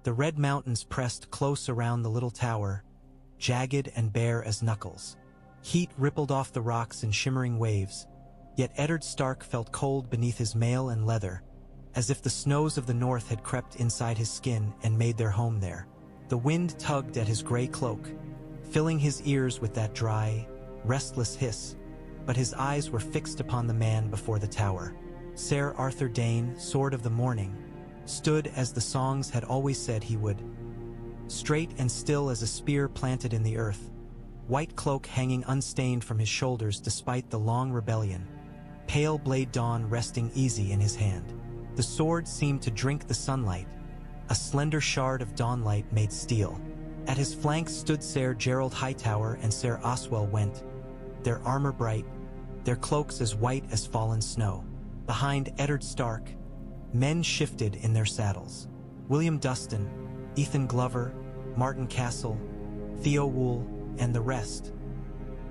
The Red Mountains pressed close around the little tower, jagged and bare as knuckles. Heat rippled off the rocks in shimmering waves, yet Eddard Stark felt cold beneath his mail and leather, as if the snows of the north had crept inside his skin and made their home there. The wind tugged at his gray cloak, filling his ears with that dry, restless hiss, but his eyes were fixed upon the man before the tower. Ser Arthur Dayne, Sword of the Morning, stood as the songs had always said he would, straight and still as a spear planted in the earth, white cloak hanging unstained from his shoulders despite the long rebellion, pale blade dawn resting easy in his hand. The sword seemed to drink the sunlight, a slender shard of dawnlight made steel. At his flanks stood Ser Gerald Hightower and Ser Oswell Went, their armor bright, their cloaks as white as fallen snow. Behind Eddard Stark, men shifted in their saddles. William Dustin, Ethan Glover, Martin Castle, Theowool, and the rest.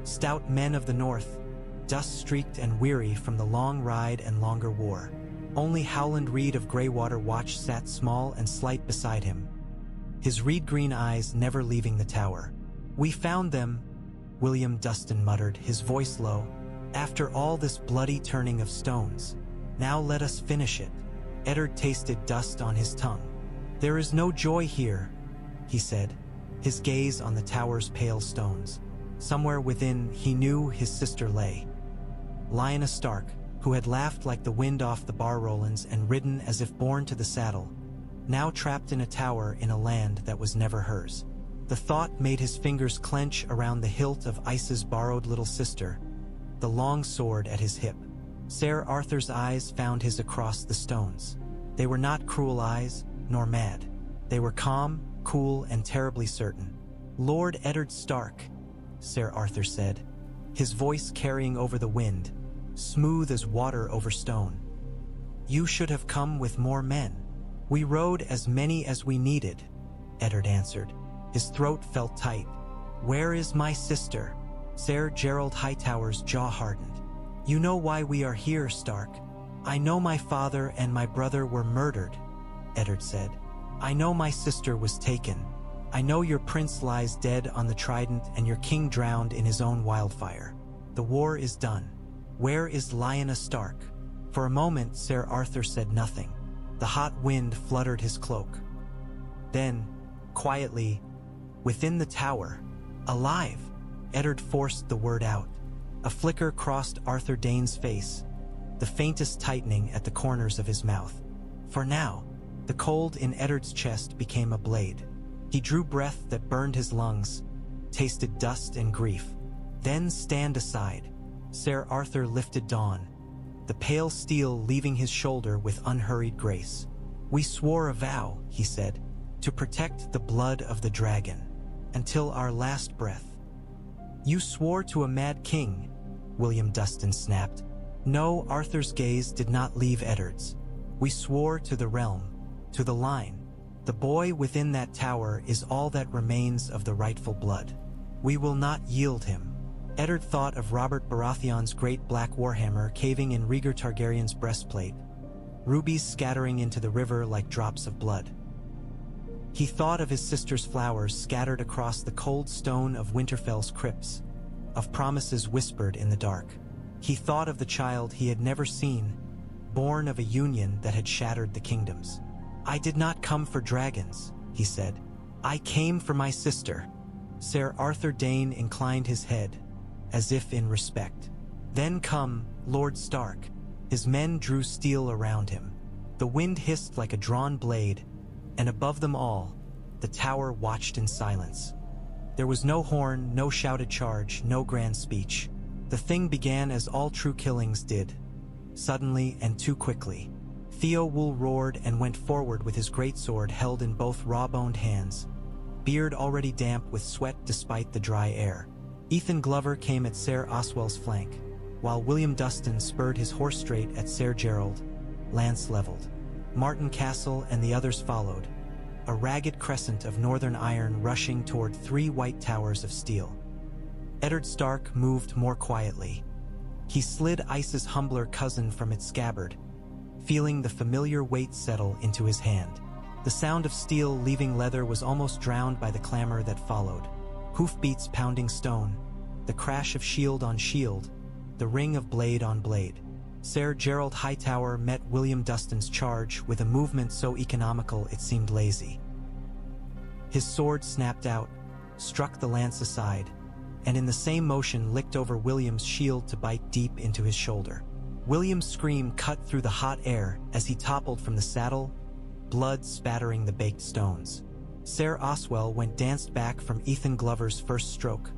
Stout men of the north, dust-streaked and weary from the long ride and longer war. Only Howland Reed of Greywater Watch sat small and slight beside him, his reed-green eyes never leaving the tower. "We found them," William Dustin muttered, his voice low. "After all this bloody turning of stones. Now let us finish it." Eddard tasted dust on his tongue. "There is no joy here," he said, his gaze on the tower's pale stones. Somewhere within, he knew his sister lay. Lyanna Stark, who had laughed like the wind off the bar Rolands and ridden as if born to the saddle, now trapped in a tower in a land that was never hers. The thought made his fingers clench around the hilt of Ice's borrowed little sister, the long sword at his hip. Ser Arthur's eyes found his across the stones. They were not cruel eyes, nor mad. They were calm, cool, and terribly certain. "Lord Eddard Stark," Ser Arthur said, his voice carrying over the wind, smooth as water over stone. "You should have come with more men." "We rode as many as we needed," Eddard answered. His throat felt tight. "Where is my sister?" Ser Gerald Hightower's jaw hardened. "You know why we are here, Stark." "I know my father and my brother were murdered," Eddard said. "I know my sister was taken. I know your prince lies dead on the Trident and your king drowned in his own wildfire. The war is done. Where is Lyanna Stark?" For a moment, Ser Arthur said nothing. The hot wind fluttered his cloak. Then, quietly, within the tower, "Alive!" Eddard forced the word out. A flicker crossed Arthur Dayne's face, the faintest tightening at the corners of his mouth. For now, the cold in Eddard's chest became a blade. He drew breath that burned his lungs, tasted dust and grief. "Then stand aside." Ser Arthur lifted Dawn, the pale steel leaving his shoulder with unhurried grace. "We swore a vow," he said, "to protect the blood of the dragon, until our last breath." "You swore to a mad king," William Dustin snapped. No, Arthur's gaze did not leave Eddard's. "We swore to the realm, to the line. The boy within that tower is all that remains of the rightful blood. We will not yield him." Eddard thought of Robert Baratheon's great black warhammer caving in Rhaegar Targaryen's breastplate, rubies scattering into the river like drops of blood. He thought of his sister's flowers scattered across the cold stone of Winterfell's crypts, of promises whispered in the dark. He thought of the child he had never seen, born of a union that had shattered the kingdoms. "I did not come for dragons," he said. "I came for my sister." Ser Arthur Dayne inclined his head, as if in respect. "Then come, Lord Stark." His men drew steel around him. The wind hissed like a drawn blade, and above them all, the tower watched in silence. There was no horn, no shouted charge, no grand speech. The thing began as all true killings did, suddenly and too quickly. Theowool roared and went forward with his greatsword held in both raw-boned hands, beard already damp with sweat despite the dry air. Ethan Glover came at Ser Oswell's flank, while William Dustin spurred his horse straight at Ser Gerald, lance leveled. Martin Castle and the others followed, a ragged crescent of northern iron rushing toward 3 white towers of steel. Eddard Stark moved more quietly. He slid Ice's humbler cousin from its scabbard, feeling the familiar weight settle into his hand. The sound of steel leaving leather was almost drowned by the clamor that followed. Hoofbeats pounding stone, the crash of shield on shield, the ring of blade on blade. Ser Gerald Hightower met William Dustin's charge with a movement so economical it seemed lazy. His sword snapped out, struck the lance aside, and in the same motion licked over William's shield to bite deep into his shoulder. William's scream cut through the hot air as he toppled from the saddle, blood spattering the baked stones. Ser Oswell danced back from Ethan Glover's first stroke,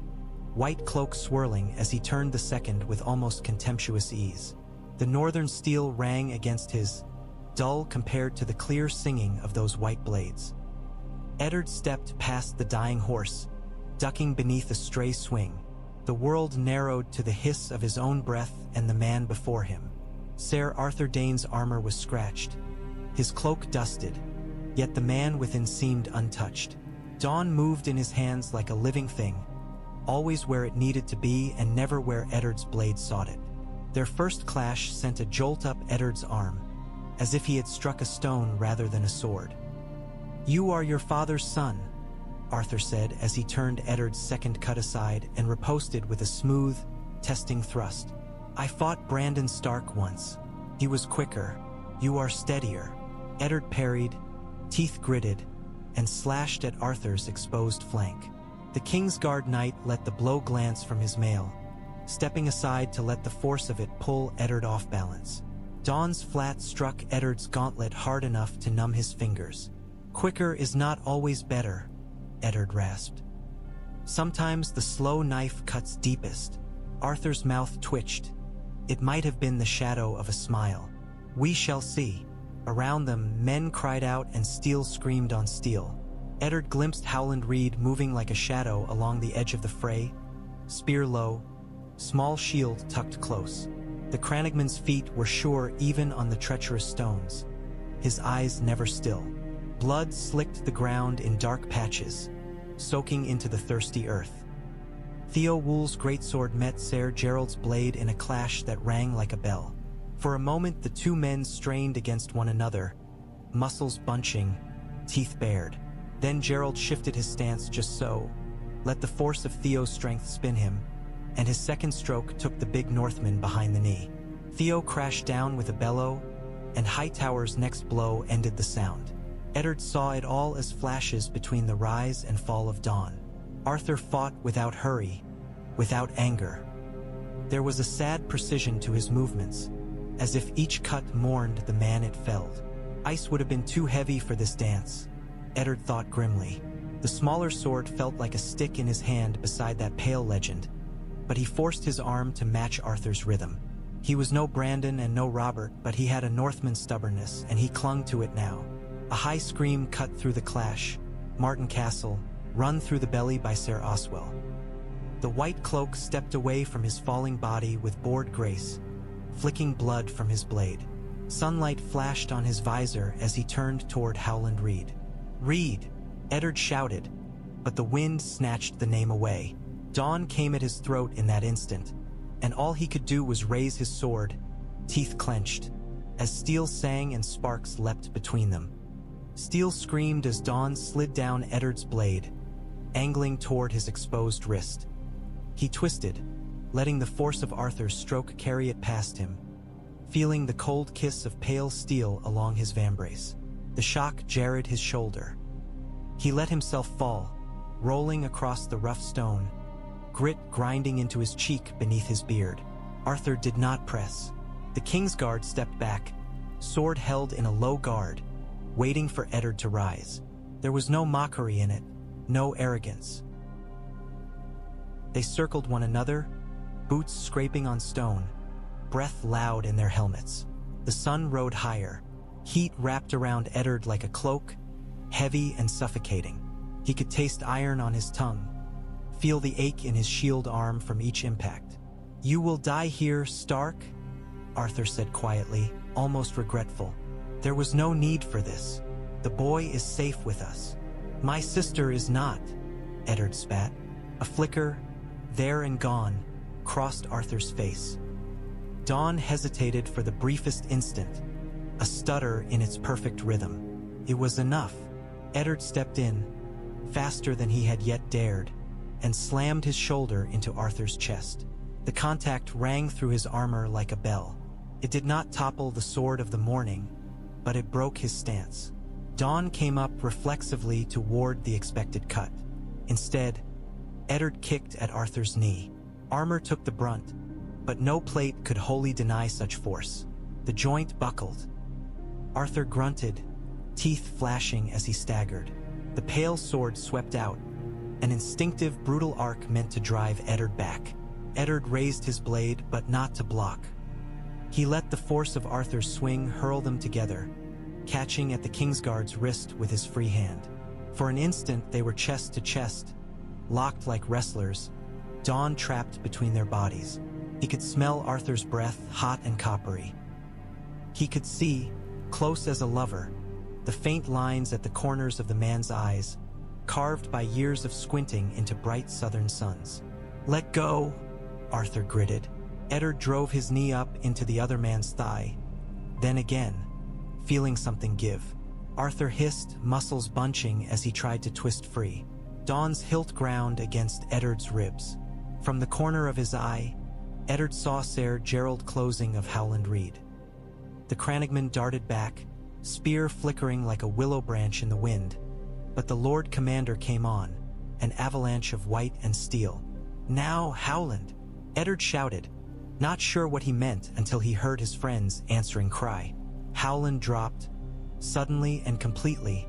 white cloak swirling as he turned the second with almost contemptuous ease. The northern steel rang against his, dull compared to the clear singing of those white blades. Eddard stepped past the dying horse, ducking beneath a stray swing. The world narrowed to the hiss of his own breath and the man before him. Ser Arthur Dayne's armor was scratched, his cloak dusted, yet the man within seemed untouched. Dawn moved in his hands like a living thing, always where it needed to be and never where Eddard's blade sought it. Their first clash sent a jolt up Eddard's arm, as if he had struck a stone rather than a sword. "You are your father's son," Arthur said as he turned Eddard's second cut aside and riposted with a smooth, testing thrust. "I fought Brandon Stark once. He was quicker. You are steadier." Eddard parried, teeth gritted, and slashed at Arthur's exposed flank. The Kingsguard knight let the blow glance from his mail, stepping aside to let the force of it pull Eddard off balance. Dawn's flat struck Eddard's gauntlet hard enough to numb his fingers. "Quicker is not always better," Eddard rasped. "Sometimes the slow knife cuts deepest." Arthur's mouth twitched. It might have been the shadow of a smile. "We shall see." Around them, men cried out and steel screamed on steel. Eddard glimpsed Howland Reed moving like a shadow along the edge of the fray, spear low, small shield tucked close. The Cranagman's feet were sure even on the treacherous stones, his eyes never still. Blood slicked the ground in dark patches, soaking into the thirsty earth. Theo Wool's greatsword met Ser Gerald's blade in a clash that rang like a bell. For a moment the two men strained against one another, muscles bunching, teeth bared. Then Gerald shifted his stance just so, let the force of Theo's strength spin him, and his second stroke took the big Northman behind the knee. Theo crashed down with a bellow, and Hightower's next blow ended the sound. Eddard saw it all as flashes between the rise and fall of dawn. Arthur fought without hurry, without anger. There was a sad precision to his movements, as if each cut mourned the man it felled. Ice would have been too heavy for this dance, Eddard thought grimly. The smaller sword felt like a stick in his hand beside that pale legend, but he forced his arm to match Arthur's rhythm. He was no Brandon and no Robert, but he had a Northman's stubbornness, and he clung to it now. A high scream cut through the clash. Martin Castle, run through the belly by Ser Oswell. The white cloak stepped away from his falling body with bored grace, flicking blood from his blade. Sunlight flashed on his visor as he turned toward Howland Reed. "Reed!" Eddard shouted, but the wind snatched the name away. Dawn came at his throat in that instant, and all he could do was raise his sword, teeth clenched, as steel sang and sparks leapt between them. Steel screamed as Dawn slid down Eddard's blade, angling toward his exposed wrist. He twisted, letting the force of Arthur's stroke carry it past him, feeling the cold kiss of pale steel along his vambrace. The shock jarred his shoulder. He let himself fall, rolling across the rough stone, grit grinding into his cheek beneath his beard. Arthur did not press. The Kingsguard stepped back, sword held in a low guard, waiting for Eddard to rise. There was no mockery in it, no arrogance. They circled one another, boots scraping on stone, breath loud in their helmets. The sun rode higher, heat wrapped around Eddard like a cloak, heavy and suffocating. He could taste iron on his tongue, feel the ache in his shield arm from each impact. "You will die here, Stark," Arthur said quietly, almost regretful. "There was no need for this. The boy is safe with us." "My sister is not," Eddard spat. A flicker, there and gone, crossed Arthur's face. Dawn hesitated for the briefest instant, a stutter in its perfect rhythm. It was enough. Eddard stepped in, faster than he had yet dared, and slammed his shoulder into Arthur's chest. The contact rang through his armor like a bell. It did not topple the sword of the morning, but it broke his stance. Dawn came up reflexively to ward the expected cut. Instead, Eddard kicked at Arthur's knee. Armor took the brunt, but no plate could wholly deny such force. The joint buckled. Arthur grunted, teeth flashing as he staggered. The pale sword swept out, an instinctive, brutal arc meant to drive Eddard back. Eddard raised his blade, but not to block. He let the force of Arthur's swing hurl them together, catching at the Kingsguard's wrist with his free hand. For an instant they were chest to chest, locked like wrestlers, Dawn trapped between their bodies. He could smell Arthur's breath, hot and coppery. He could see, close as a lover, the faint lines at the corners of the man's eyes, carved by years of squinting into bright southern suns. "Let go," Arthur gritted. Eddard drove his knee up into the other man's thigh. Then again, feeling something give. Arthur hissed, muscles bunching as he tried to twist free. Dawn's hilt ground against Eddard's ribs. From the corner of his eye, Eddard saw Ser Gerald closing of Howland Reed. The Crannogman darted back, spear flickering like a willow branch in the wind, but the Lord Commander came on, an avalanche of white and steel. "Now, Howland!" Eddard shouted, not sure what he meant until he heard his friend's answering cry. Howland dropped, suddenly and completely,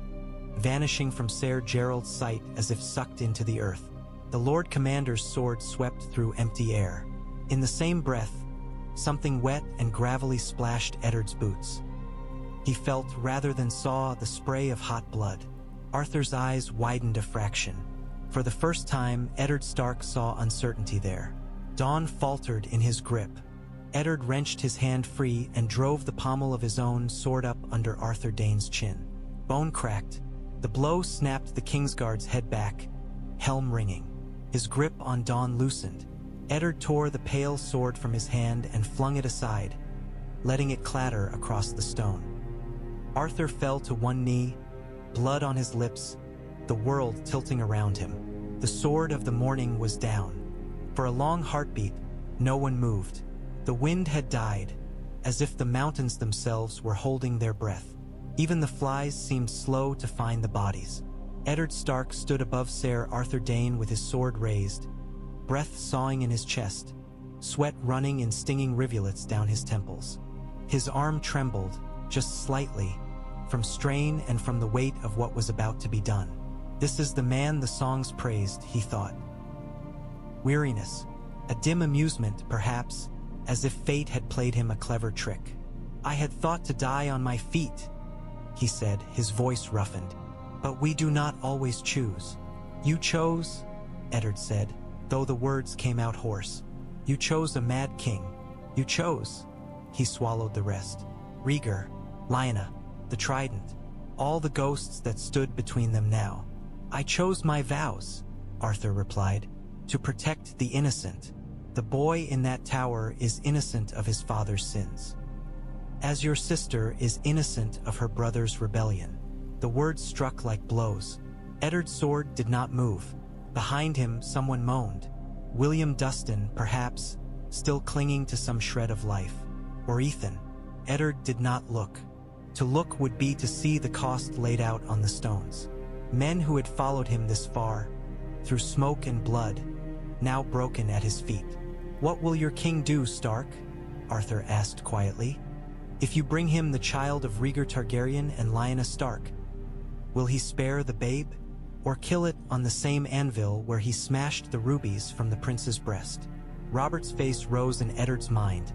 vanishing from Ser Gerald's sight as if sucked into the earth. The Lord Commander's sword swept through empty air. In the same breath, something wet and gravelly splashed Eddard's boots. He felt rather than saw the spray of hot blood. Arthur's eyes widened a fraction. For the first time, Eddard Stark saw uncertainty there. Dawn faltered in his grip. Eddard wrenched his hand free and drove the pommel of his own sword up under Arthur Dayne's chin. Bone cracked. The blow snapped the Kingsguard's head back, helm ringing. His grip on Dawn loosened. Eddard tore the pale sword from his hand and flung it aside, letting it clatter across the stone. Arthur fell to one knee, blood on his lips, the world tilting around him. The sword of the morning was down. For a long heartbeat, no one moved. The wind had died, as if the mountains themselves were holding their breath. Even the flies seemed slow to find the bodies. Eddard Stark stood above Ser Arthur Dayne with his sword raised, breath sawing in his chest, sweat running in stinging rivulets down his temples. His arm trembled, just slightly, from strain and from the weight of what was about to be done. This is the man the songs praised, he thought. Weariness, a dim amusement, perhaps, as if fate had played him a clever trick. "I had thought to die on my feet," he said, his voice roughened. "But we do not always choose." "You chose," Eddard said, though the words came out hoarse. "You chose a mad king. You chose." He swallowed the rest. "Rhaegar, Lyanna, the trident, all the ghosts that stood between them now." "I chose my vows," Arthur replied, "to protect the innocent. The boy in that tower is innocent of his father's sins, as your sister is innocent of her brother's rebellion." The words struck like blows. Eddard's sword did not move. Behind him, someone moaned. William Dustin, perhaps, still clinging to some shred of life. Or Ethan. Eddard did not look. To look would be to see the cost laid out on the stones. Men who had followed him this far, through smoke and blood, now broken at his feet. "What will your king do, Stark?" Arthur asked quietly. "If you bring him the child of Rhaegar Targaryen and Lyanna Stark, will he spare the babe, or kill it on the same anvil where he smashed the rubies from the prince's breast?" Robert's face rose in Eddard's mind,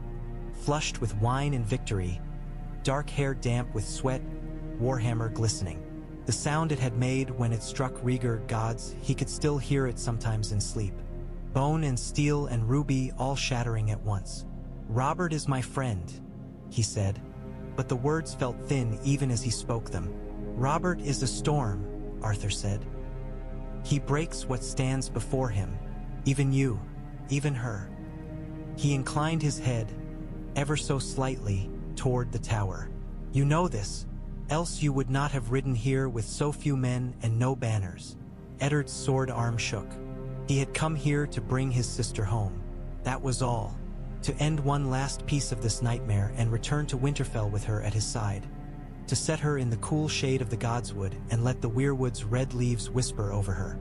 flushed with wine and victory, dark hair damp with sweat, warhammer glistening. The sound it had made when it struck Rhaegar gods, he could still hear it sometimes in sleep. Bone and steel and ruby all shattering at once. "Robert is my friend," he said, but the words felt thin even as he spoke them. "Robert is a storm," Arthur said. "He breaks what stands before him, even you, even her." He inclined his head, ever so slightly, toward the tower. "You know this," Else you would not have ridden here with so few men and no banners." Eddard's sword arm shook. He had come here to bring his sister home. That was all. To end one last piece of this nightmare and return to Winterfell with her at his side. To set her in the cool shade of the Godswood and let the weirwoods' red leaves whisper over her.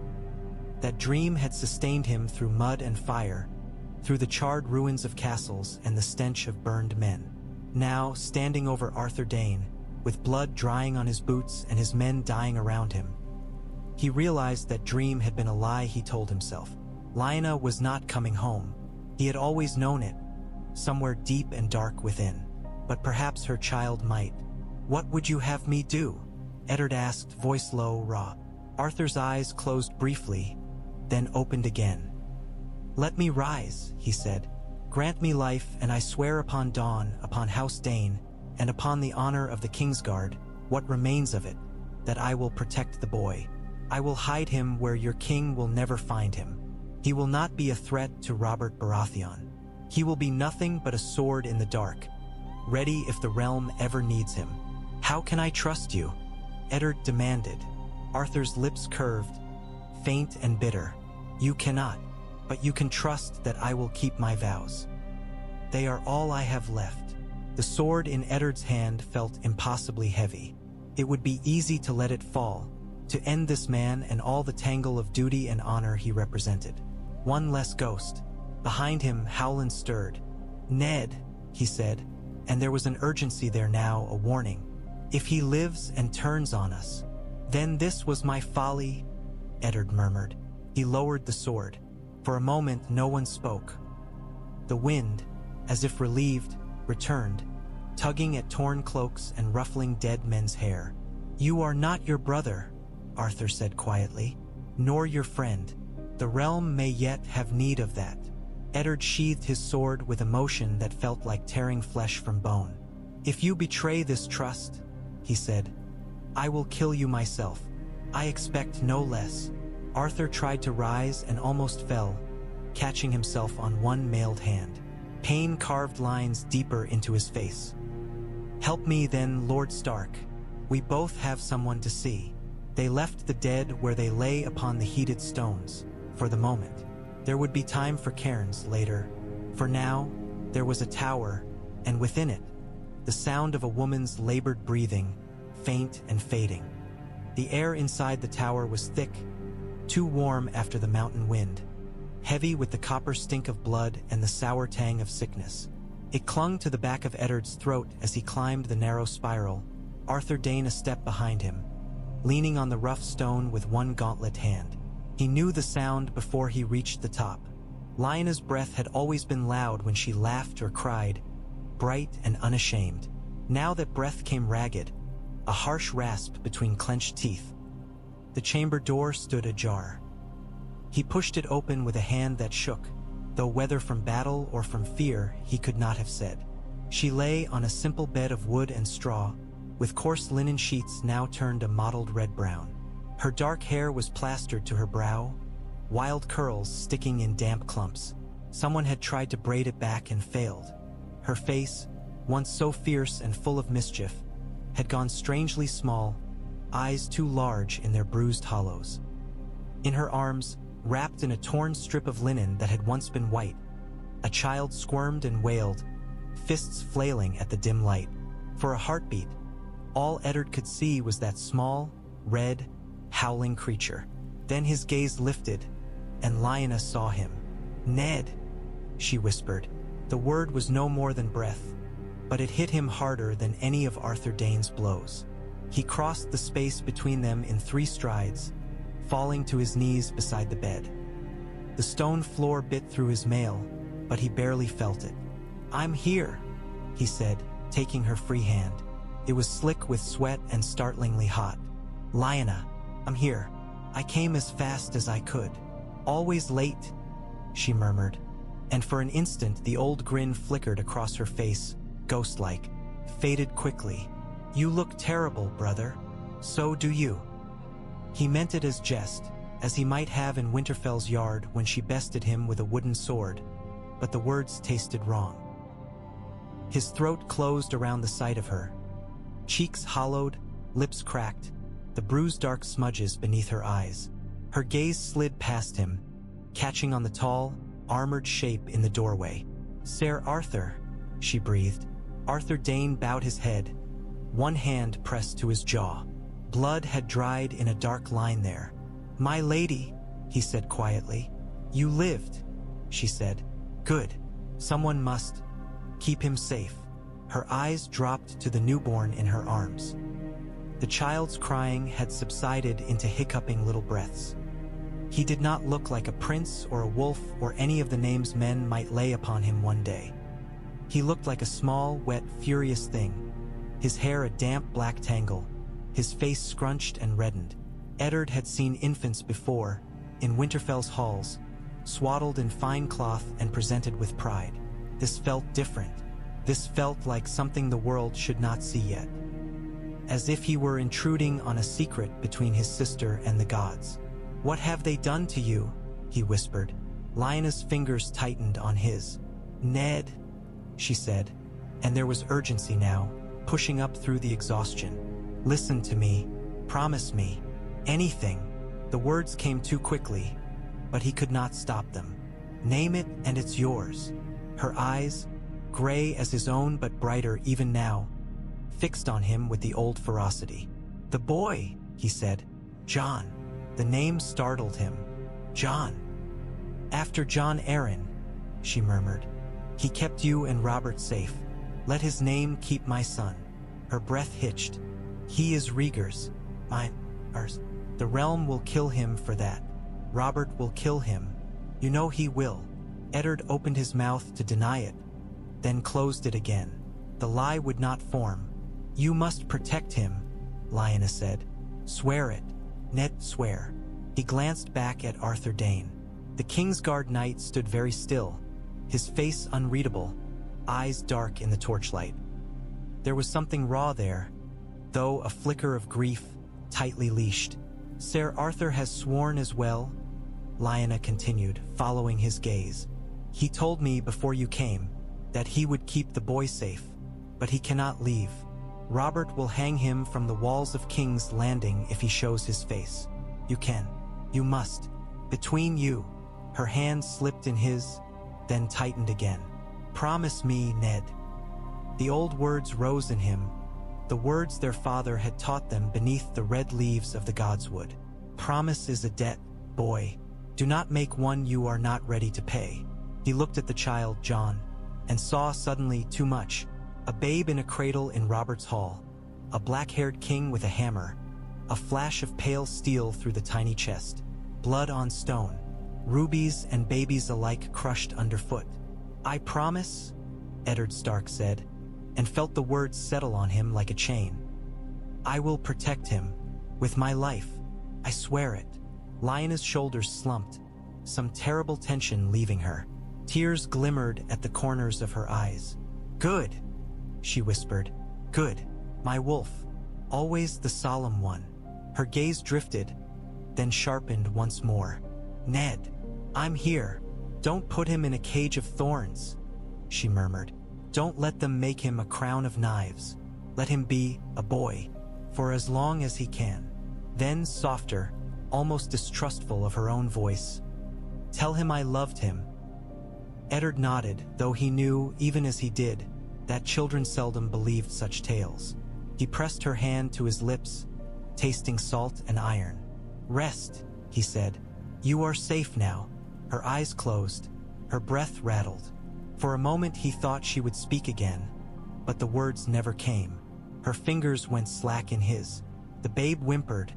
That dream had sustained him through mud and fire, through the charred ruins of castles and the stench of burned men. Now, standing over Arthur Dayne, with blood drying on his boots and his men dying around him, he realized that dream had been a lie he told himself. Lyanna was not coming home. He had always known it, somewhere deep and dark within. But perhaps her child might. "What would you have me do?" Eddard asked, voice low, raw. Arthur's eyes closed briefly, then opened again. "Let me rise," he said. "Grant me life, and I swear upon Dawn, upon House Dayne, and upon the honor of the Kingsguard, what remains of it, that I will protect the boy. I will hide him where your king will never find him. He will not be a threat to Robert Baratheon. He will be nothing but a sword in the dark, ready if the realm ever needs him." "How can I trust you?" Eddard demanded. Arthur's lips curved, faint and bitter. "You cannot, but you can trust that I will keep my vows. They are all I have left." The sword in Eddard's hand felt impossibly heavy. It would be easy to let it fall, to end this man and all the tangle of duty and honor he represented. One less ghost. Behind him, Howland stirred. "Ned," he said, and there was an urgency there now, a warning. "If he lives and turns on us, then this was my folly," Eddard murmured. He lowered the sword. For a moment, no one spoke. The wind, as if relieved, returned, tugging at torn cloaks and ruffling dead men's hair. "You are not your brother," Arthur said quietly, "nor your friend. The realm may yet have need of that." Eddard sheathed his sword with emotion that felt like tearing flesh from bone. "If you betray this trust," he said, "I will kill you myself. I expect no less." Arthur tried to rise and almost fell, catching himself on one mailed hand. Pain carved lines deeper into his face. "Help me then, Lord Stark. We both have someone to see." They left the dead where they lay upon the heated stones, for the moment. There would be time for cairns later. For now, there was a tower, and within it, the sound of a woman's labored breathing, faint and fading. The air inside the tower was thick, too warm after the mountain wind, heavy with the copper stink of blood and the sour tang of sickness. It clung to the back of Eddard's throat as he climbed the narrow spiral, Arthur Dayne a step behind him, leaning on the rough stone with one gauntlet hand. He knew the sound before he reached the top. Lyanna's breath had always been loud when she laughed or cried, bright and unashamed. Now that breath came ragged, a harsh rasp between clenched teeth. The chamber door stood ajar. He pushed it open with a hand that shook, though whether from battle or from fear he could not have said. She lay on a simple bed of wood and straw, with coarse linen sheets now turned a mottled red-brown. Her dark hair was plastered to her brow, wild curls sticking in damp clumps. Someone had tried to braid it back and failed. Her face, once so fierce and full of mischief, had gone strangely small, eyes too large in their bruised hollows. In her arms, wrapped in a torn strip of linen that had once been white, a child squirmed and wailed, fists flailing at the dim light. For a heartbeat, all Eddard could see was that small, red, howling creature. Then his gaze lifted, and Lyanna saw him. "Ned," she whispered. The word was no more than breath, but it hit him harder than any of Arthur Dayne's blows. He crossed the space between them in 3 strides, falling to his knees beside the bed. The stone floor bit through his mail, but he barely felt it. "I'm here," he said, taking her free hand. It was slick with sweat and startlingly hot. "Lyanna, I'm here. I came as fast as I could." "Always late," she murmured, and for an instant the old grin flickered across her face, ghost-like, faded quickly. "You look terrible, brother. So do you." He meant it as jest, as he might have in Winterfell's yard when she bested him with a wooden sword, but the words tasted wrong. His throat closed around the sight of her. Cheeks hollowed, lips cracked, the bruised dark smudges beneath her eyes. Her gaze slid past him, catching on the tall, armored shape in the doorway. "Sir Arthur," she breathed. Arthur Dayne bowed his head, one hand pressed to his jaw. Blood had dried in a dark line there. "My lady," he said quietly. "You lived," she said. "Good. Someone must keep him safe." Her eyes dropped to the newborn in her arms. The child's crying had subsided into hiccuping little breaths. He did not look like a prince or a wolf or any of the names men might lay upon him one day. He looked like a small, wet, furious thing, his hair a damp black tangle, his face scrunched and reddened. Eddard had seen infants before, in Winterfell's halls, swaddled in fine cloth and presented with pride. This felt different. This felt like something the world should not see yet. As if he were intruding on a secret between his sister and the gods. "What have they done to you?" he whispered. Lyanna's fingers tightened on his. "Ned," she said, and there was urgency now, pushing up through the exhaustion. "Listen to me. Promise me. Anything." The words came too quickly, but he could not stop them. "Name it and it's yours." Her eyes, gray as his own but brighter even now, fixed on him with the old ferocity. "The boy," he said. "Jon." The name startled him. "Jon." "After Jon Arryn," she murmured. "He kept you and Robert safe. Let his name keep my son." Her breath hitched. "He is Rhaegar's, mine, ours. The realm will kill him for that. Robert will kill him. You know he will." Eddard opened his mouth to deny it, then closed it again. The lie would not form. "You must protect him," Lyanna said. "Swear it." "Ned, swear." He glanced back at Arthur Dayne. The Kingsguard knight stood very still, his face unreadable, eyes dark in the torchlight. There was something raw there, though a flicker of grief, tightly leashed. "Sir Arthur has sworn as well," Lyanna continued, following his gaze. "He told me before you came that he would keep the boy safe, but he cannot leave. Robert will hang him from the walls of King's Landing if he shows his face. You can. You must. Between you." Her hand slipped in his, then tightened again. "Promise me, Ned." The old words rose in him, the words their father had taught them beneath the red leaves of the godswood. "Promise is a debt, boy. Do not make one you are not ready to pay." He looked at the child, Jon, and saw suddenly too much. A babe in a cradle in Robert's hall, a black-haired king with a hammer, a flash of pale steel through the tiny chest, blood on stone, rubies and babies alike crushed underfoot. "I promise," Eddard Stark said, and felt the words settle on him like a chain. "I will protect him, with my life. I swear it." Lyanna's shoulders slumped, some terrible tension leaving her. Tears glimmered at the corners of her eyes. "Good," she whispered. "Good. My wolf. Always the solemn one." Her gaze drifted, then sharpened once more. "Ned, I'm here. Don't put him in a cage of thorns," she murmured. "Don't let them make him a crown of knives. Let him be a boy, for as long as he can." Then softer, almost distrustful of her own voice, "Tell him I loved him." Eddard nodded, though he knew, even as he did, that children seldom believed such tales. He pressed her hand to his lips, tasting salt and iron. "Rest," he said. "You are safe now." Her eyes closed, her breath rattled. For a moment he thought she would speak again, but the words never came. Her fingers went slack in his. The babe whimpered,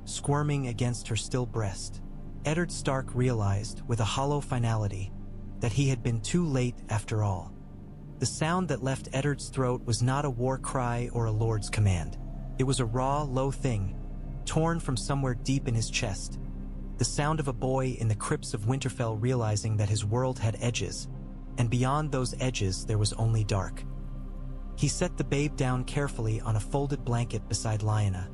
squirming against her still breast. Eddard Stark realized, with a hollow finality, that he had been too late after all. The sound that left Eddard's throat was not a war cry or a lord's command. It was a raw, low thing, torn from somewhere deep in his chest. The sound of a boy in the crypts of Winterfell realizing that his world had edges, and beyond those edges there was only dark. He set the babe down carefully on a folded blanket beside Lyanna,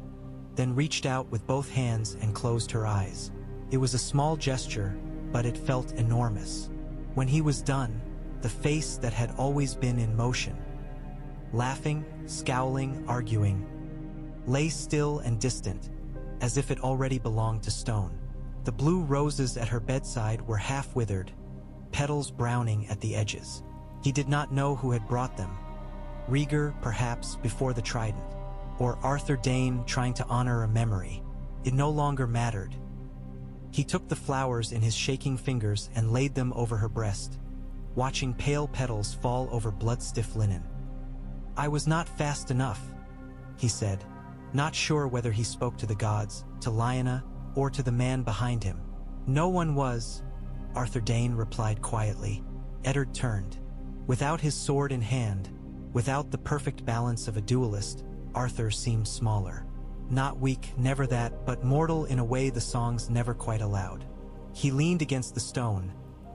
then reached out with both hands and closed her eyes. It was a small gesture, but it felt enormous. When he was done, the face that had always been in motion, laughing, scowling, arguing, lay still and distant, as if it already belonged to stone. The blue roses at her bedside were half-withered, petals browning at the edges. He did not know who had brought them. Rhaegar, perhaps, before the trident, or Arthur Dayne trying to honor a memory. It no longer mattered. He took the flowers in his shaking fingers and laid them over her breast, watching pale petals fall over blood-stiff linen. "I was not fast enough," he said, not sure whether he spoke to the gods, to Lyanna, or to the man behind him. "No one was," Arthur Dayne replied quietly. Eddard turned. Without his sword in hand, without the perfect balance of a duelist, Arthur seemed smaller. Not weak, never that, but mortal in a way the songs never quite allowed. He leaned against the stone,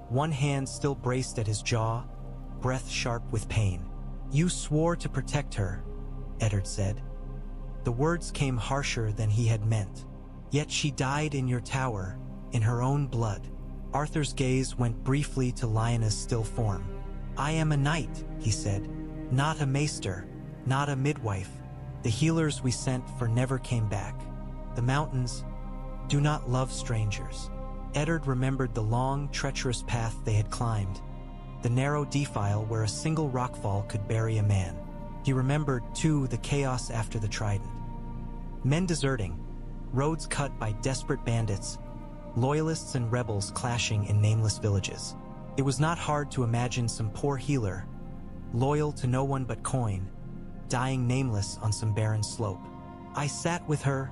one hand still braced at his jaw, breath sharp with pain. "You swore to protect her," Eddard said. The words came harsher than he had meant. "Yet she died in your tower, in her own blood." Arthur's gaze went briefly to Lyanna's still form. "I am a knight," he said, "not a maester, not a midwife. The healers we sent for never came back. The mountains do not love strangers." Eddard remembered the long, treacherous path they had climbed, the narrow defile where a single rockfall could bury a man. He remembered, too, the chaos after the trident. Men deserting, roads cut by desperate bandits, loyalists and rebels clashing in nameless villages. It was not hard to imagine some poor healer, loyal to no one but coin, dying nameless on some barren slope. "I sat with her,"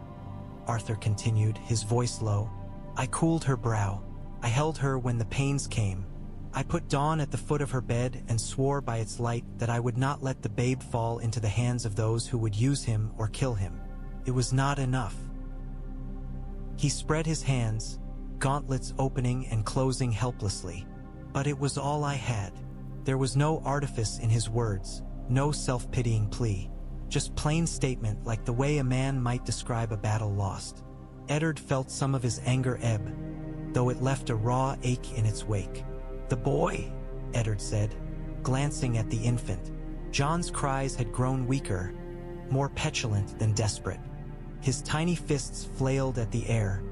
Arthur continued, his voice low. "I cooled her brow. I held her when the pains came. I put dawn at the foot of her bed and swore by its light that I would not let the babe fall into the hands of those who would use him or kill him. It was not enough." He spread his hands, gauntlets opening and closing helplessly. "But it was all I had." There was no artifice in his words, no self-pitying plea, just plain statement like the way a man might describe a battle lost. Eddard felt some of his anger ebb, though it left a raw ache in its wake. "The boy," Eddard said, glancing at the infant. Jon's cries had grown weaker, more petulant than desperate. His tiny fists flailed at the air,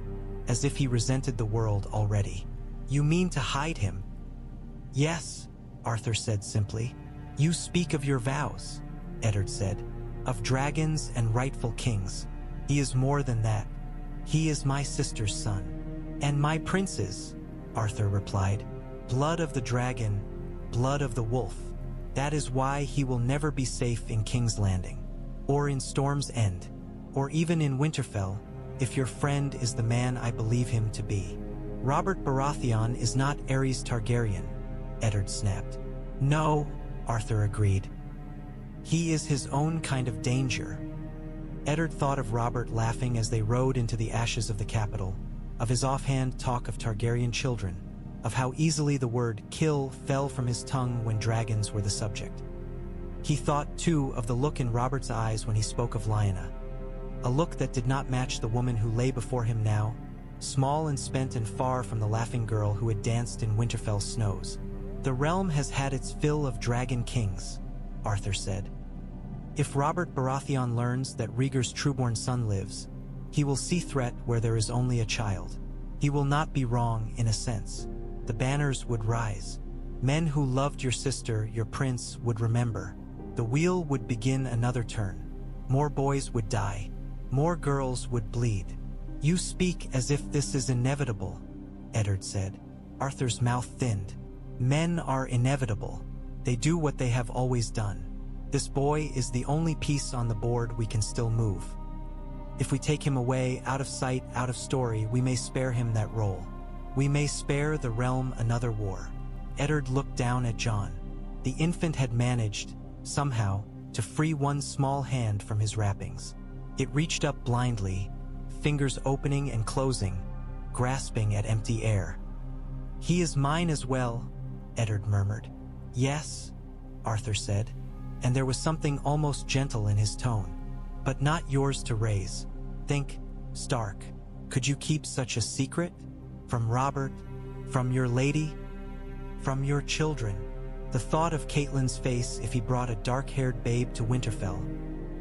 as if he resented the world already. "You mean to hide him?" "Yes," Arthur said simply. "You speak of your vows," Eddard said, "of dragons and rightful kings. He is more than that. He is my sister's son." "And my prince's," Arthur replied. "Blood of the dragon, blood of the wolf. That is why he will never be safe in King's Landing, or in Storm's End, or even in Winterfell, if your friend is the man I believe him to be." "Robert Baratheon is not Aerys Targaryen," Eddard snapped. "No," Arthur agreed. "He is his own kind of danger." Eddard thought of Robert laughing as they rode into the ashes of the capital, of his offhand talk of Targaryen children, of how easily the word kill fell from his tongue when dragons were the subject. He thought, too, of the look in Robert's eyes when he spoke of Lyanna, a look that did not match the woman who lay before him now, small and spent and far from the laughing girl who had danced in Winterfell's snows. "The realm has had its fill of dragon kings," Arthur said. "If Robert Baratheon learns that Rhaegar's trueborn son lives, he will see threat where there is only a child. He will not be wrong, in a sense. The banners would rise. Men who loved your sister, your prince, would remember. The wheel would begin another turn. More boys would die. More girls would bleed." "You speak as if this is inevitable," Eddard said. Arthur's mouth thinned. "Men are inevitable. They do what they have always done. This boy is the only piece on the board we can still move. If we take him away, out of sight, out of story, we may spare him that role. We may spare the realm another war." Eddard looked down at Jon. The infant had managed, somehow, to free one small hand from his wrappings. It reached up blindly, fingers opening and closing, grasping at empty air. "He is mine as well," Eddard murmured. "Yes," Arthur said, and there was something almost gentle in his tone. "But not yours to raise. Think, Stark, could you keep such a secret? From Robert? From your lady? From your children?" The thought of Catelyn's face if he brought a dark-haired babe to Winterfell,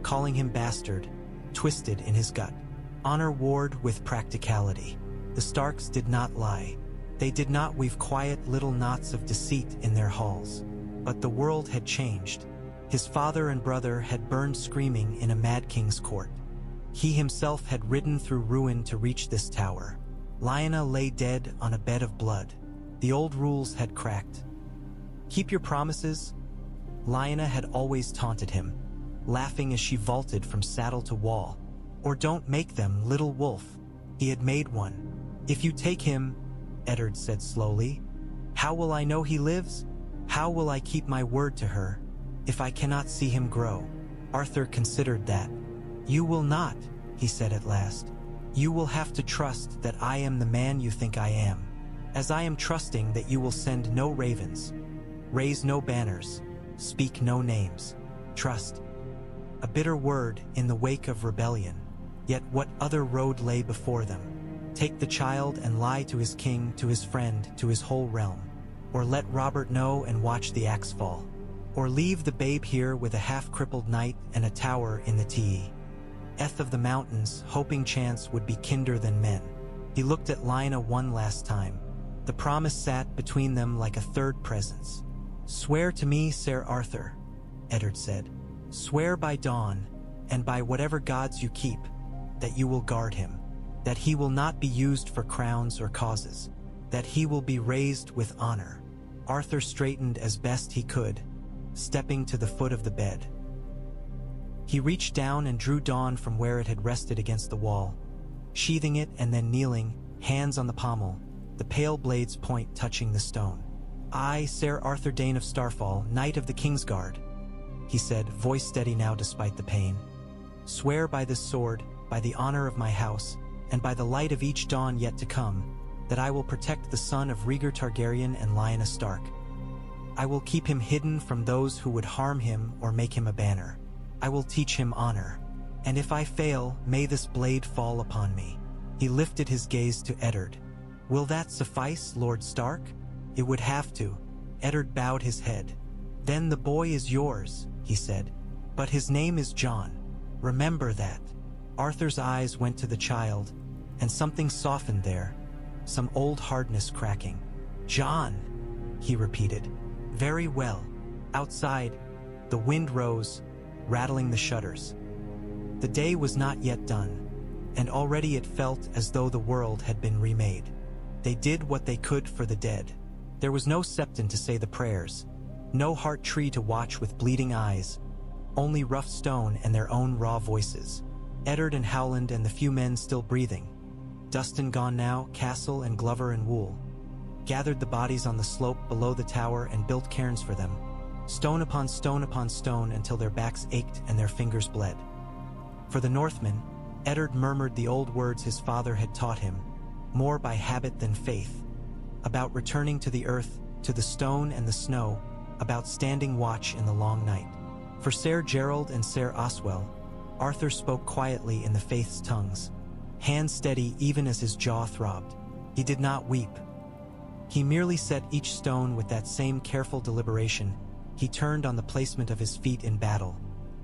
calling him bastard, twisted in his gut. Honor warred with practicality. The Starks did not lie. They did not weave quiet little knots of deceit in their halls. But the world had changed. His father and brother had burned screaming in a mad king's court. He himself had ridden through ruin to reach this tower. Lyanna lay dead on a bed of blood. The old rules had cracked. "Keep your promises?" Lyanna had always taunted him, laughing as she vaulted from saddle to wall. "Or don't make them, little wolf." He had made one. "If you take him," Eddard said slowly, "how will I know he lives? How will I keep my word to her if I cannot see him grow?" Arthur considered that. "You will not," he said at last. "You will have to trust that I am the man you think I am, as I am trusting that you will send no ravens, raise no banners, speak no names. Trust." A bitter word in the wake of rebellion. Yet what other road lay before them? Take the child and lie to his king, to his friend, to his whole realm. Or let Robert know and watch the axe fall. Or leave the babe here with a half-crippled knight and a tower in the Tee. Eth of the mountains, hoping chance would be kinder than men. He looked at Lyanna one last time. The promise sat between them like a third presence. "Swear to me, Ser Arthur," Eddard said. "Swear by dawn, and by whatever gods you keep, that you will guard him, that he will not be used for crowns or causes, that he will be raised with honor." Arthur straightened as best he could, stepping to the foot of the bed. He reached down and drew Dawn from where it had rested against the wall, sheathing it and then kneeling, hands on the pommel, the pale blade's point touching the stone. "I, Ser Arthur Dayne of Starfall, Knight of the Kingsguard," he said, voice steady now despite the pain, "swear by this sword, by the honor of my house, and by the light of each dawn yet to come, that I will protect the son of Rhaegar Targaryen and Lyanna Stark. I will keep him hidden from those who would harm him or make him a banner. I will teach him honor. And if I fail, may this blade fall upon me." He lifted his gaze to Eddard. "Will that suffice, Lord Stark?" "It would have to." Eddard bowed his head. "Then the boy is yours," he said. "But his name is Jon. Remember that." Arthur's eyes went to the child, and something softened there, some old hardness cracking. "Jon," he repeated. "Very well." Outside, the wind rose, rattling the shutters. The day was not yet done, and already it felt as though the world had been remade. They did what they could for the dead. There was no septon to say the prayers, no heart tree to watch with bleeding eyes, only rough stone and their own raw voices. Eddard and Howland and the few men still breathing. Dustin gone now, Castle and Glover and Wool gathered the bodies on the slope below the tower and built cairns for them, stone upon stone until their backs ached and their fingers bled. For the Northmen, Eddard murmured the old words his father had taught him, more by habit than faith, about returning to the earth, to the stone and the snow, about standing watch in the long night. For Ser Gerald and Ser Oswell, Arthur spoke quietly in the faith's tongues, hands steady even as his jaw throbbed. He did not weep. He merely set each stone with that same careful deliberation. He turned on the placement of his feet in battle,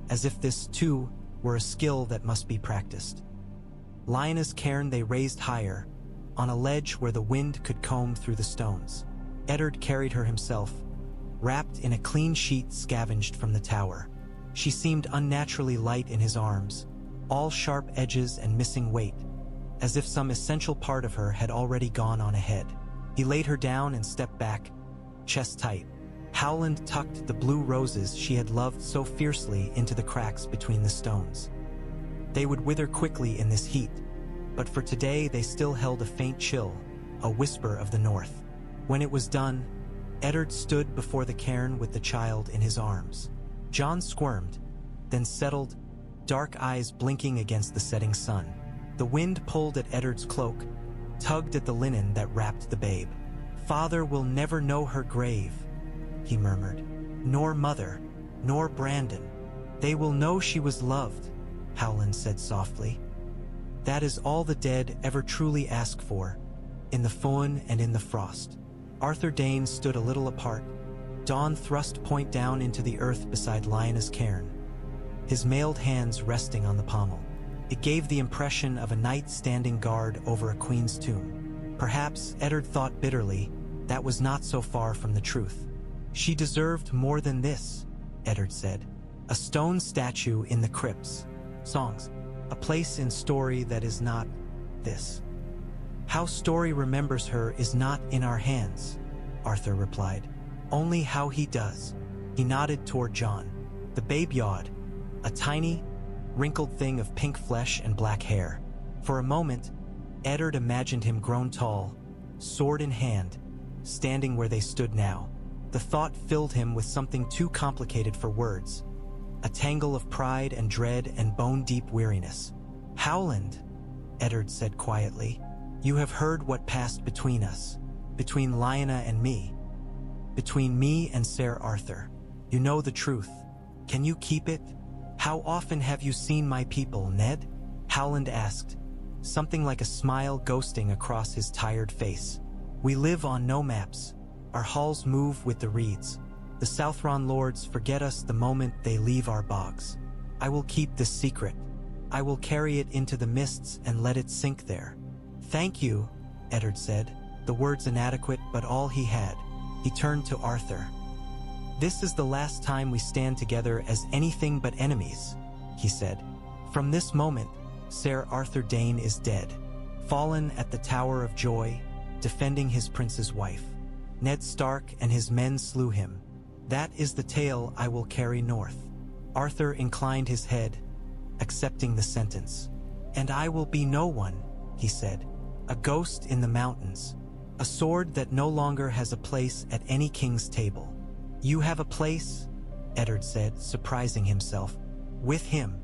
as if this, too, were a skill that must be practiced. Lyanna's cairn they raised higher, on a ledge where the wind could comb through the stones. Eddard carried her himself, wrapped in a clean sheet scavenged from the tower. She seemed unnaturally light in his arms, all sharp edges and missing weight, as if some essential part of her had already gone on ahead. He laid her down and stepped back, chest tight. Howland tucked the blue roses she had loved so fiercely into the cracks between the stones. They would wither quickly in this heat, but for today they still held a faint chill, a whisper of the north. When it was done, Eddard stood before the cairn with the child in his arms. Jon squirmed, then settled, dark eyes blinking against the setting sun. The wind pulled at Eddard's cloak, tugged at the linen that wrapped the babe. "Father will never know her grave," he murmured. "Nor mother, nor Brandon. They will know she was loved," Howland said softly. "That is all the dead ever truly ask for, in the foin and in the frost." Arthur Dayne stood a little apart, Dawn thrust point down into the earth beside Lyanna's cairn, his mailed hands resting on the pommel. It gave the impression of a knight standing guard over a queen's tomb. Perhaps, Eddard thought bitterly, that was not so far from the truth. She deserved more than this, Eddard said. A stone statue in the crypts. Songs. A place in story that is not this. How story remembers her is not in our hands, Arthur replied. Only how he does. He nodded toward Jon. The babe yawed, a tiny, wrinkled thing of pink flesh and black hair. For a moment, Eddard imagined him grown tall, sword in hand, standing where they stood now. The thought filled him with something too complicated for words. A tangle of pride and dread and bone-deep weariness. Howland, Eddard said quietly, you have heard what passed between us, between Lyanna and me, between me and Ser Arthur. You know the truth. Can you keep it? How often have you seen my people, Ned? Howland asked, something like a smile ghosting across his tired face. We live on no maps. Our halls move with the reeds. The Southron lords forget us the moment they leave our bogs. I will keep this secret. I will carry it into the mists and let it sink there. Thank you, Eddard said, the words inadequate but all he had. He turned to Arthur. This is the last time we stand together as anything but enemies, he said. From this moment, Ser Arthur Dayne is dead, fallen at the Tower of Joy, defending his prince's wife. Ned Stark and his men slew him. That is the tale I will carry north. Arthur inclined his head, accepting the sentence. And I will be no one, he said. A ghost in the mountains. A sword that no longer has a place at any king's table. You have a place, Eddard said, surprising himself. With him.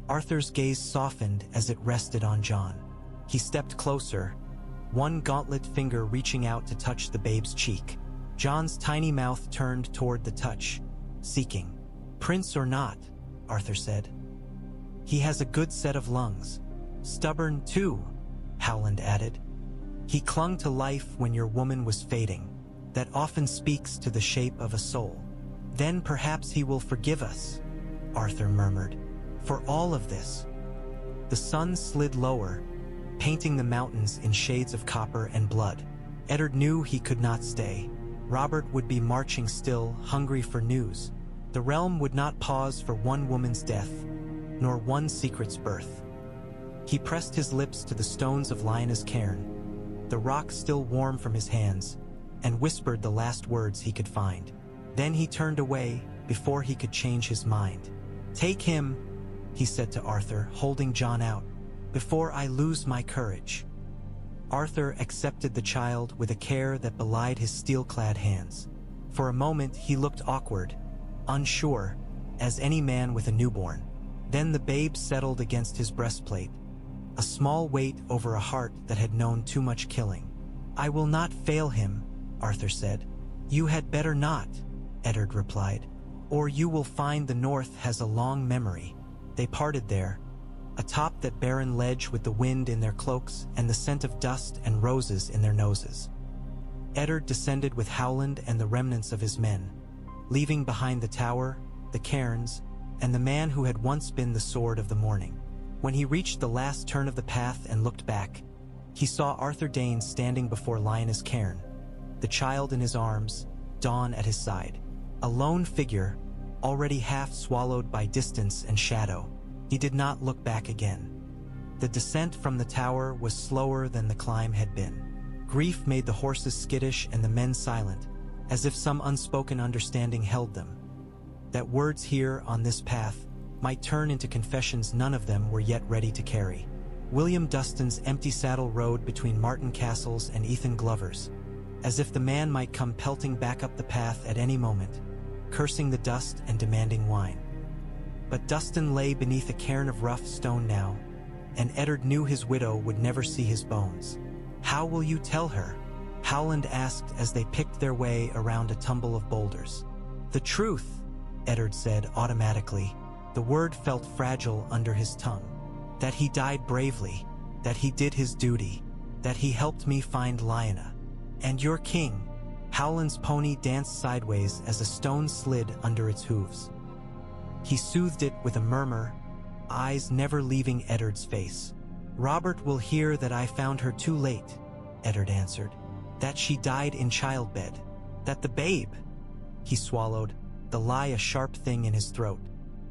Arthur's gaze softened as it rested on Jon. He stepped closer, one gauntlet finger reaching out to touch the babe's cheek. Jon's tiny mouth turned toward the touch, seeking. Prince or not, Arthur said. He has a good set of lungs. Stubborn too, Howland added. He clung to life when your woman was fading. That often speaks to the shape of a soul. Then perhaps he will forgive us, Arthur murmured, for all of this. The sun slid lower, painting the mountains in shades of copper and blood. Eddard knew he could not stay. Robert would be marching still, hungry for news. The realm would not pause for one woman's death, nor one secret's birth. He pressed his lips to the stones of Lyanna's cairn, the rock still warm from his hands, and whispered the last words he could find. Then he turned away before he could change his mind. Take him, he said to Arthur, holding Jon out, before I lose my courage. Arthur accepted the child with a care that belied his steel-clad hands. For a moment he looked awkward, unsure, as any man with a newborn. Then the babe settled against his breastplate, a small weight over a heart that had known too much killing. I will not fail him, Arthur said. You had better not, Eddard replied, or you will find the North has a long memory. They parted there, atop that barren ledge with the wind in their cloaks and the scent of dust and roses in their noses. Eddard descended with Howland and the remnants of his men, leaving behind the tower, the cairns, and the man who had once been the sword of the morning. When he reached the last turn of the path and looked back, he saw Arthur Dayne standing before Lyanna's cairn, the child in his arms, Dawn at his side. A lone figure, already half swallowed by distance and shadow. He did not look back again. The descent from the tower was slower than the climb had been. Grief made the horses skittish and the men silent, as if some unspoken understanding held them. That words here on this path might turn into confessions none of them were yet ready to carry. William Dustin's empty saddle rode between Martin Castle's and Ethan Glover's, as if the man might come pelting back up the path at any moment, cursing the dust and demanding wine. But Dustin lay beneath a cairn of rough stone now, and Eddard knew his widow would never see his bones. How will you tell her? Howland asked as they picked their way around a tumble of boulders. The truth, Eddard said automatically. The word felt fragile under his tongue. That he died bravely, that he did his duty, that he helped me find Lyanna. And your king. Howland's pony danced sideways as a stone slid under its hooves. He soothed it with a murmur, eyes never leaving Eddard's face. "Robert will hear that I found her too late," Eddard answered. "That she died in childbed. That the babe—" He swallowed, the lie a sharp thing in his throat.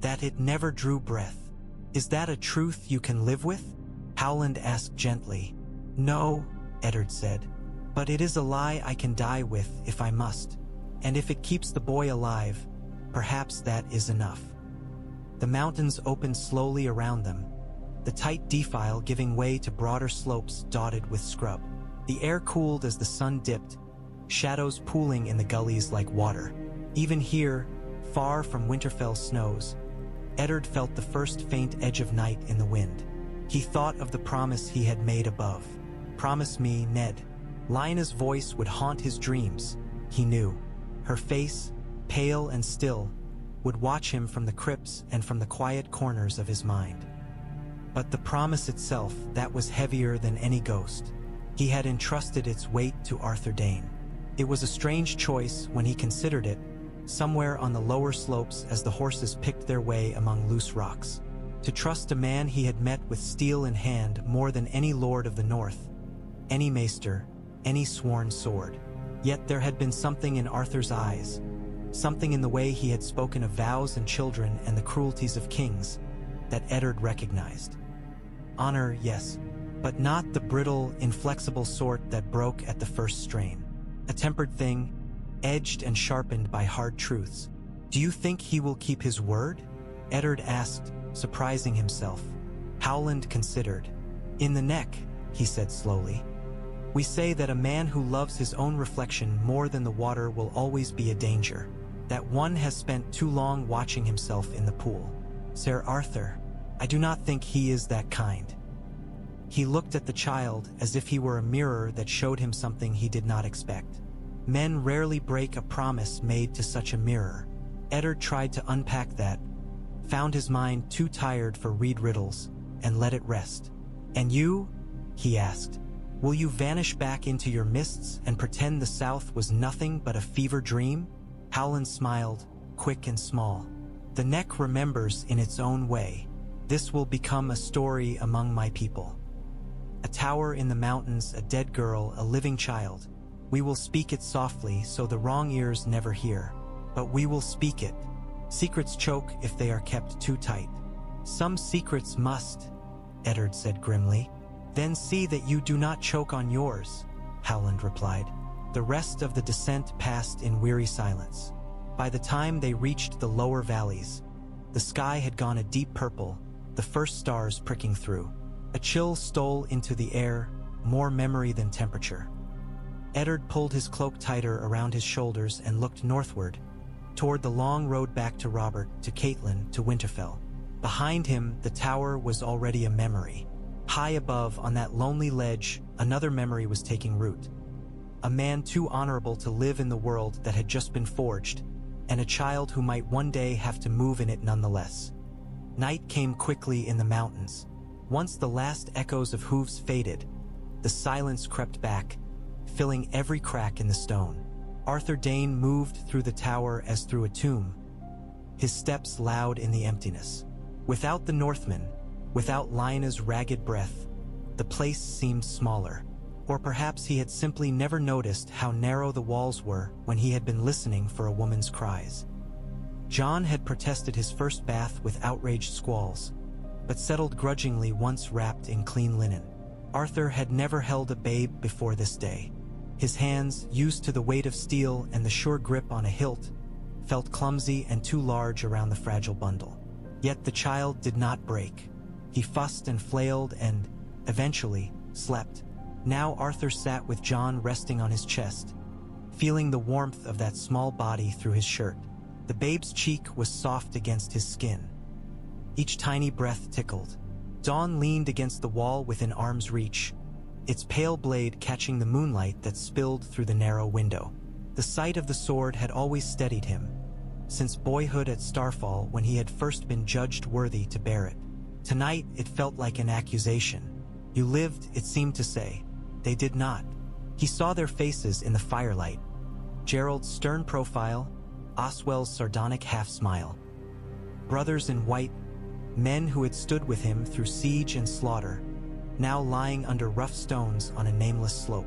"That it never drew breath. Is that a truth you can live with?" Howland asked gently. "No," Eddard said, "but it is a lie I can die with if I must. And if it keeps the boy alive, perhaps that is enough." The mountains opened slowly around them, the tight defile giving way to broader slopes dotted with scrub. The air cooled as the sun dipped, shadows pooling in the gullies like water. Even here, far from Winterfell snows, Eddard felt the first faint edge of night in the wind. He thought of the promise he had made above. "Promise me, Ned." Lyanna's voice would haunt his dreams, he knew. Her face, pale and still, would watch him from the crypts and from the quiet corners of his mind. But the promise itself, that was heavier than any ghost. He had entrusted its weight to Arthur Dayne. It was a strange choice when he considered it, somewhere on the lower slopes as the horses picked their way among loose rocks. To trust a man he had met with steel in hand more than any lord of the north, any maester, any sworn sword. Yet there had been something in Arthur's eyes, something in the way he had spoken of vows and children and the cruelties of kings, that Eddard recognized. Honor, yes, but not the brittle, inflexible sort that broke at the first strain. A tempered thing, edged and sharpened by hard truths. "Do you think he will keep his word?" Eddard asked, surprising himself. Howland considered. "In the neck," he said slowly. "We say that a man who loves his own reflection more than the water will always be a danger, that one has spent too long watching himself in the pool. Sir Arthur, I do not think he is that kind." He looked at the child as if he were a mirror that showed him something he did not expect. Men rarely break a promise made to such a mirror. Eddard tried to unpack that, found his mind too tired for read riddles, and let it rest. "And you?" he asked. "Will you vanish back into your mists and pretend the South was nothing but a fever dream?" Howland smiled, quick and small. "The neck remembers in its own way. This will become a story among my people. A tower in the mountains, a dead girl, a living child. We will speak it softly so the wrong ears never hear. But we will speak it. Secrets choke if they are kept too tight." "Some secrets must," Eddard said grimly. "Then see that you do not choke on yours," Howland replied. The rest of the descent passed in weary silence. By the time they reached the lower valleys, the sky had gone a deep purple, the first stars pricking through. A chill stole into the air, more memory than temperature. Eddard pulled his cloak tighter around his shoulders and looked northward, toward the long road back to Robert, to Catelyn, to Winterfell. Behind him, the tower was already a memory. High above, on that lonely ledge, another memory was taking root. A man too honorable to live in the world that had just been forged, and a child who might one day have to move in it nonetheless. Night came quickly in the mountains. Once the last echoes of hooves faded, the silence crept back, filling every crack in the stone. Arthur Dayne moved through the tower as through a tomb, his steps loud in the emptiness. Without the Northmen, without Lyanna's ragged breath, the place seemed smaller. Or perhaps he had simply never noticed how narrow the walls were when he had been listening for a woman's cries. Jon had protested his first bath with outraged squalls, but settled grudgingly once wrapped in clean linen. Arthur had never held a babe before this day. His hands, used to the weight of steel and the sure grip on a hilt, felt clumsy and too large around the fragile bundle. Yet the child did not break. He fussed and flailed and, eventually, slept. Now Arthur sat with Jon resting on his chest, feeling the warmth of that small body through his shirt. The babe's cheek was soft against his skin. Each tiny breath tickled. Dawn leaned against the wall within arm's reach, its pale blade catching the moonlight that spilled through the narrow window. The sight of the sword had always steadied him, since boyhood at Starfall when he had first been judged worthy to bear it. Tonight it felt like an accusation. "You lived," it seemed to say. They did not. He saw their faces in the firelight. Gerald's stern profile, Oswell's sardonic half-smile. Brothers in white, men who had stood with him through siege and slaughter, now lying under rough stones on a nameless slope.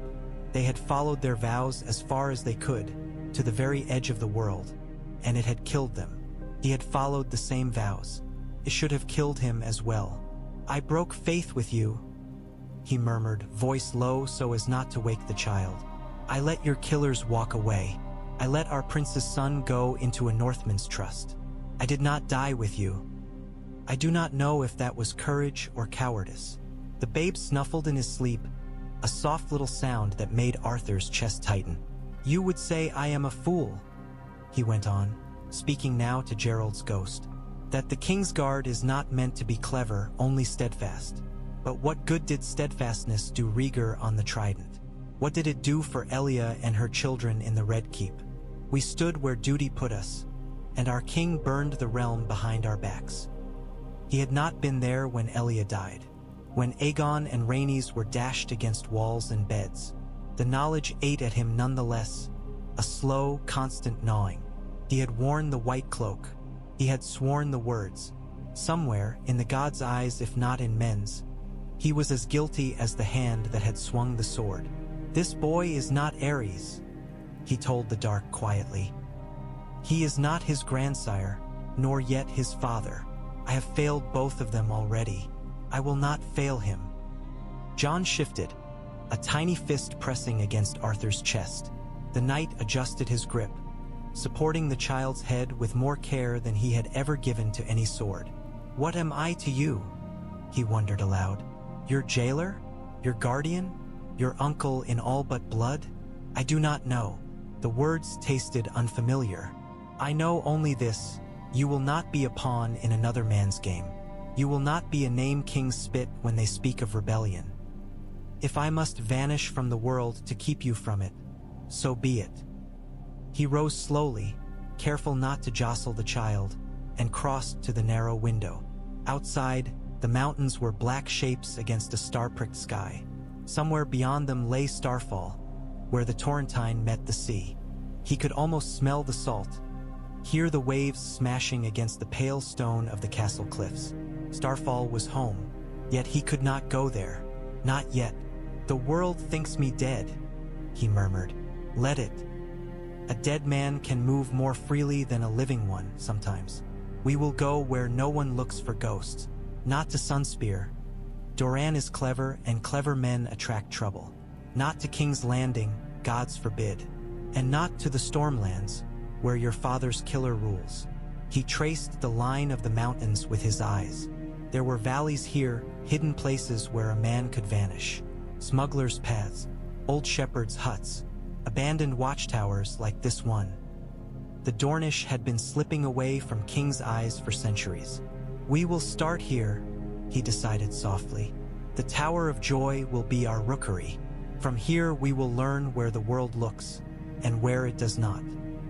They had followed their vows as far as they could, to the very edge of the world, and it had killed them. He had followed the same vows. It should have killed him as well. "I broke faith with you," he murmured, voice low so as not to wake the child. "I let your killers walk away. I let our prince's son go into a Northman's trust. I did not die with you. I do not know if that was courage or cowardice." The babe snuffled in his sleep, a soft little sound that made Arthur's chest tighten. "You would say I am a fool," he went on, speaking now to Gerald's ghost, "that the King's Guard is not meant to be clever, only steadfast. But what good did steadfastness do Rhaegar on the Trident? What did it do for Elia and her children in the Red Keep? We stood where duty put us, and our king burned the realm behind our backs. He had not been there when Elia died, when Aegon and Rhaenys were dashed against walls and beds. The knowledge ate at him nonetheless, a slow, constant gnawing. He had worn the white cloak. He had sworn the words. Somewhere, in the gods' eyes if not in men's, he was as guilty as the hand that had swung the sword. "This boy is not Aerys," he told the dark quietly. "He is not his grandsire, nor yet his father. I have failed both of them already. I will not fail him." Jon shifted, a tiny fist pressing against Arthur's chest. The knight adjusted his grip, supporting the child's head with more care than he had ever given to any sword. "What am I to you?" he wondered aloud. "Your jailer? Your guardian? Your uncle in all but blood? I do not know." The words tasted unfamiliar. "I know only this: you will not be a pawn in another man's game. You will not be a name kings spit when they speak of rebellion. If I must vanish from the world to keep you from it, so be it." He rose slowly, careful not to jostle the child, and crossed to the narrow window. Outside, the mountains were black shapes against a star-pricked sky. Somewhere beyond them lay Starfall, where the Torrentine met the sea. He could almost smell the salt, hear the waves smashing against the pale stone of the castle cliffs. Starfall was home, yet he could not go there. Not yet. "The world thinks me dead," he murmured. "Let it. A dead man can move more freely than a living one sometimes. We will go where no one looks for ghosts. Not to Sunspear. Doran is clever, and clever men attract trouble. Not to King's Landing, gods forbid. And not to the Stormlands, where your father's killer rules." He traced the line of the mountains with his eyes. There were valleys here, hidden places where a man could vanish. Smugglers' paths, old shepherds' huts, abandoned watchtowers like this one. The Dornish had been slipping away from King's eyes for centuries. "We will start here," he decided softly. "The Tower of Joy will be our rookery. From here we will learn where the world looks, and where it does not.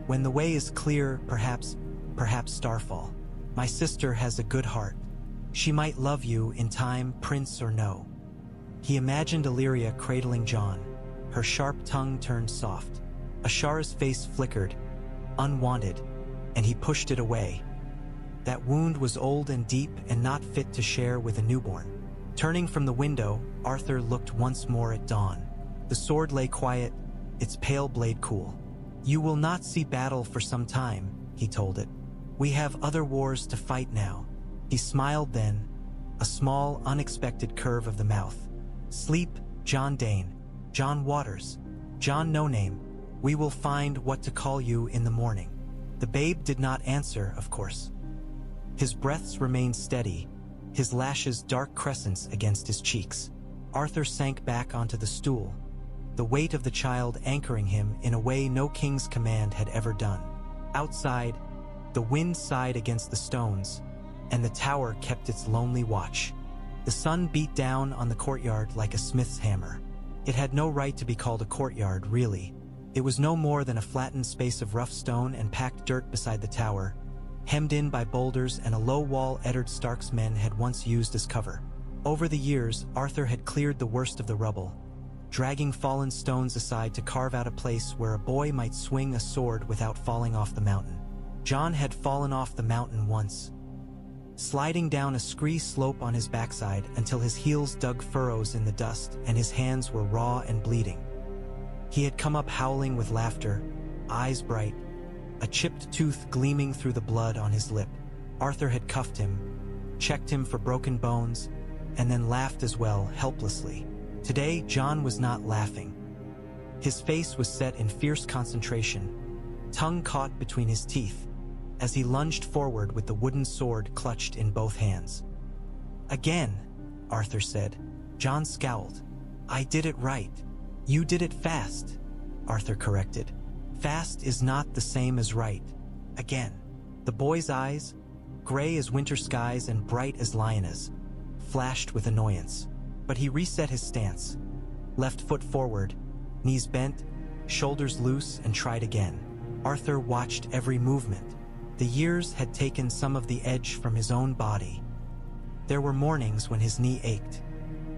When the way is clear, perhaps Starfall. My sister has a good heart. She might love you in time, prince or no." He imagined Illyria cradling Jon, her sharp tongue turned soft. Ashara's face flickered, unwanted, and he pushed it away. That wound was old and deep and not fit to share with a newborn. Turning from the window, Arthur looked once more at Dawn. The sword lay quiet, its pale blade cool. "You will not see battle for some time," he told it. "We have other wars to fight now." He smiled then, a small, unexpected curve of the mouth. "Sleep, Jon Dayne, Jon Waters, Jon No Name. We will find what to call you in the morning." The babe did not answer, of course. His breaths remained steady, his lashes dark crescents against his cheeks. Arthur sank back onto the stool, the weight of the child anchoring him in a way no king's command had ever done. Outside, the wind sighed against the stones, and the tower kept its lonely watch. The sun beat down on the courtyard like a smith's hammer. It had no right to be called a courtyard, really. It was no more than a flattened space of rough stone and packed dirt beside the tower, hemmed in by boulders and a low wall Eddard Stark's men had once used as cover. Over the years, Arthur had cleared the worst of the rubble, dragging fallen stones aside to carve out a place where a boy might swing a sword without falling off the mountain. Jon had fallen off the mountain once. sliding down a scree slope on his backside until his heels dug furrows in the dust and his hands were raw and bleeding. He had come up howling with laughter, eyes bright, a chipped tooth gleaming through the blood on his lip. Arthur had cuffed him, checked him for broken bones, and then laughed as well, helplessly. Today, Jon was not laughing. His face was set in fierce concentration, tongue caught between his teeth, as he lunged forward with the wooden sword clutched in both hands. "Again," Arthur said. Jon scowled. "I did it right. You did it fast," Arthur corrected. "Fast is not the same as right. Again." The boy's eyes, gray as winter skies and bright as Lyanna's, flashed with annoyance. But he reset his stance. Left foot forward, knees bent, shoulders loose, and tried again. Arthur watched every movement. The years had taken some of the edge from his own body. There were mornings when his knee ached,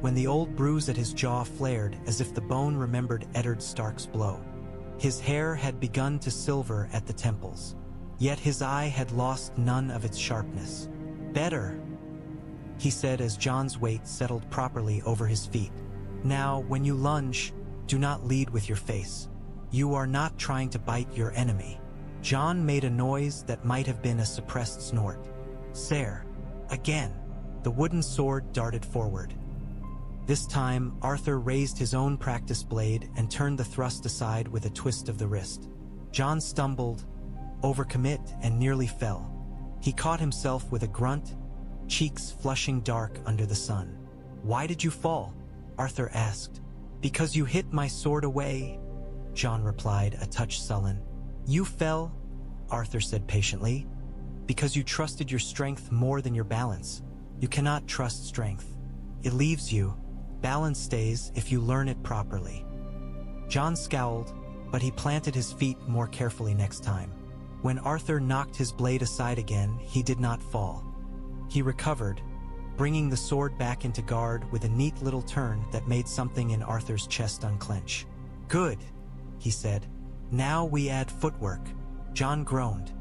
when the old bruise at his jaw flared as if the bone remembered Eddard Stark's blow. His hair had begun to silver at the temples, yet his eye had lost none of its sharpness. "Better," he said as Jon's weight settled properly over his feet. "Now, when you lunge, do not lead with your face. You are not trying to bite your enemy." Jon made a noise that might have been a suppressed snort. "Sire." Again, the wooden sword darted forward. This time, Arthur raised his own practice blade and turned the thrust aside with a twist of the wrist. Jon stumbled, overcommit, and nearly fell. He caught himself with a grunt, cheeks flushing dark under the sun. "Why did you fall?" Arthur asked. "Because you hit my sword away," Jon replied, a touch sullen. "You fell," Arthur said patiently, "because you trusted your strength more than your balance. You cannot trust strength. It leaves you. Balance stays if you learn it properly." Jon scowled, but he planted his feet more carefully next time. When Arthur knocked his blade aside again, he did not fall. He recovered, bringing the sword back into guard with a neat little turn that made something in Arthur's chest unclench. "Good," he said. "Now we add footwork." Jon groaned.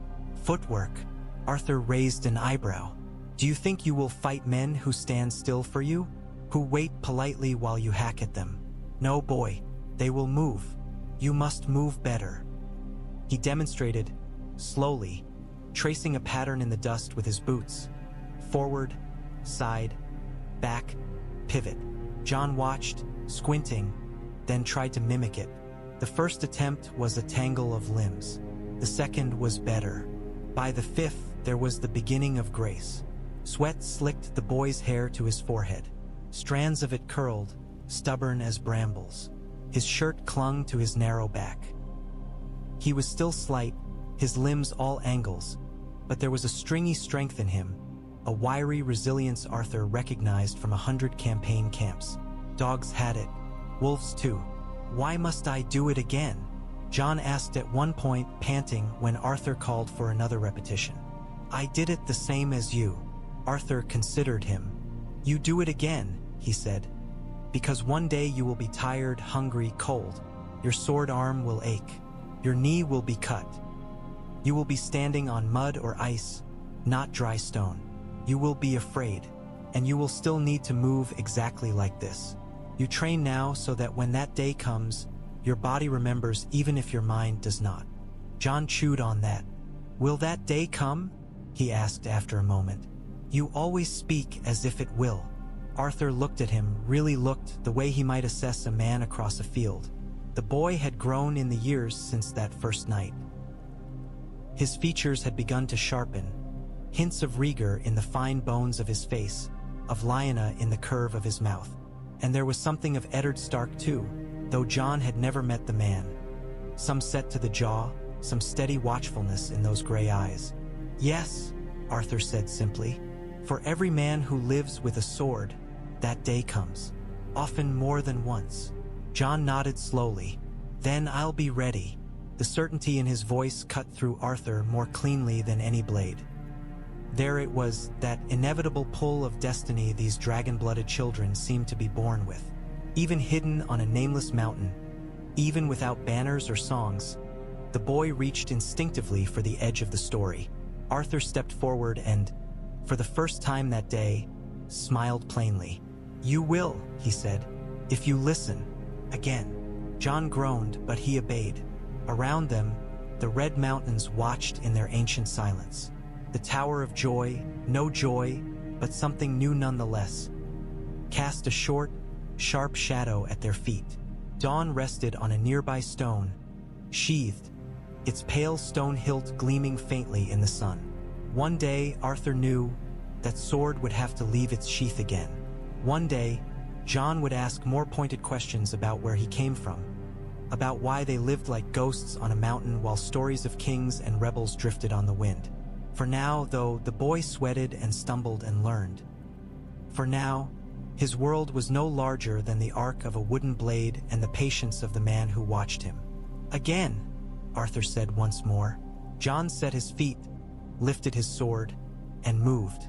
"Footwork?" Arthur raised an eyebrow. "Do you think you will fight men who stand still for you? Who wait politely while you hack at them? No, boy, they will move. You must move better." He demonstrated, slowly, tracing a pattern in the dust with his boots. Forward, side, back, pivot. Jon watched, squinting, then tried to mimic it. The first attempt was a tangle of limbs. The second was better. By the fifth, there was the beginning of grace. Sweat slicked the boy's hair to his forehead. Strands of it curled, stubborn as brambles. His shirt clung to his narrow back. He was still slight, his limbs all angles, but there was a stringy strength in him, a wiry resilience Arthur recognized from 100 campaign camps. Dogs had it, wolves too. "Why must I do it again?" Jon asked at one point, panting, when Arthur called for another repetition. "I did it the same as you." Arthur considered him. "You do it again," he said, "because one day you will be tired, hungry, cold. Your sword arm will ache. Your knee will be cut. You will be standing on mud or ice, not dry stone. You will be afraid, and you will still need to move exactly like this. You train now so that when that day comes, your body remembers even if your mind does not." Jon chewed on that. "Will that day come?" he asked after a moment. "You always speak as if it will." Arthur looked at him, really looked the way he might assess a man across a field. The boy had grown in the years since that first night. His features had begun to sharpen, hints of Rhaegar in the fine bones of his face, of Lyanna in the curve of his mouth. And there was something of Eddard Stark too, though Jon had never met the man. Some set to the jaw, some steady watchfulness in those gray eyes. "Yes," Arthur said simply, "for every man who lives with a sword, that day comes. Often more than once." Jon nodded slowly. "Then I'll be ready." The certainty in his voice cut through Arthur more cleanly than any blade. There it was, that inevitable pull of destiny these dragon-blooded children seemed to be born with. Even hidden on a nameless mountain, even without banners or songs, the boy reached instinctively for the edge of the story. Arthur stepped forward and, for the first time that day, smiled plainly. "You will," he said, "if you listen." Again. Jon groaned, but he obeyed. Around them, the Red Mountains watched in their ancient silence. The Tower of Joy, no joy, but something new nonetheless, cast a short, sharp shadow at their feet. Dawn rested on a nearby stone, sheathed, its pale stone hilt gleaming faintly in the sun. One day, Arthur knew that sword would have to leave its sheath again. One day, Jon would ask more pointed questions about where he came from, about why they lived like ghosts on a mountain while stories of kings and rebels drifted on the wind. For now, though, the boy sweated and stumbled and learned. For now, his world was no larger than the arc of a wooden blade and the patience of the man who watched him. "Again," Arthur said once more. Jon set his feet, lifted his sword, and moved.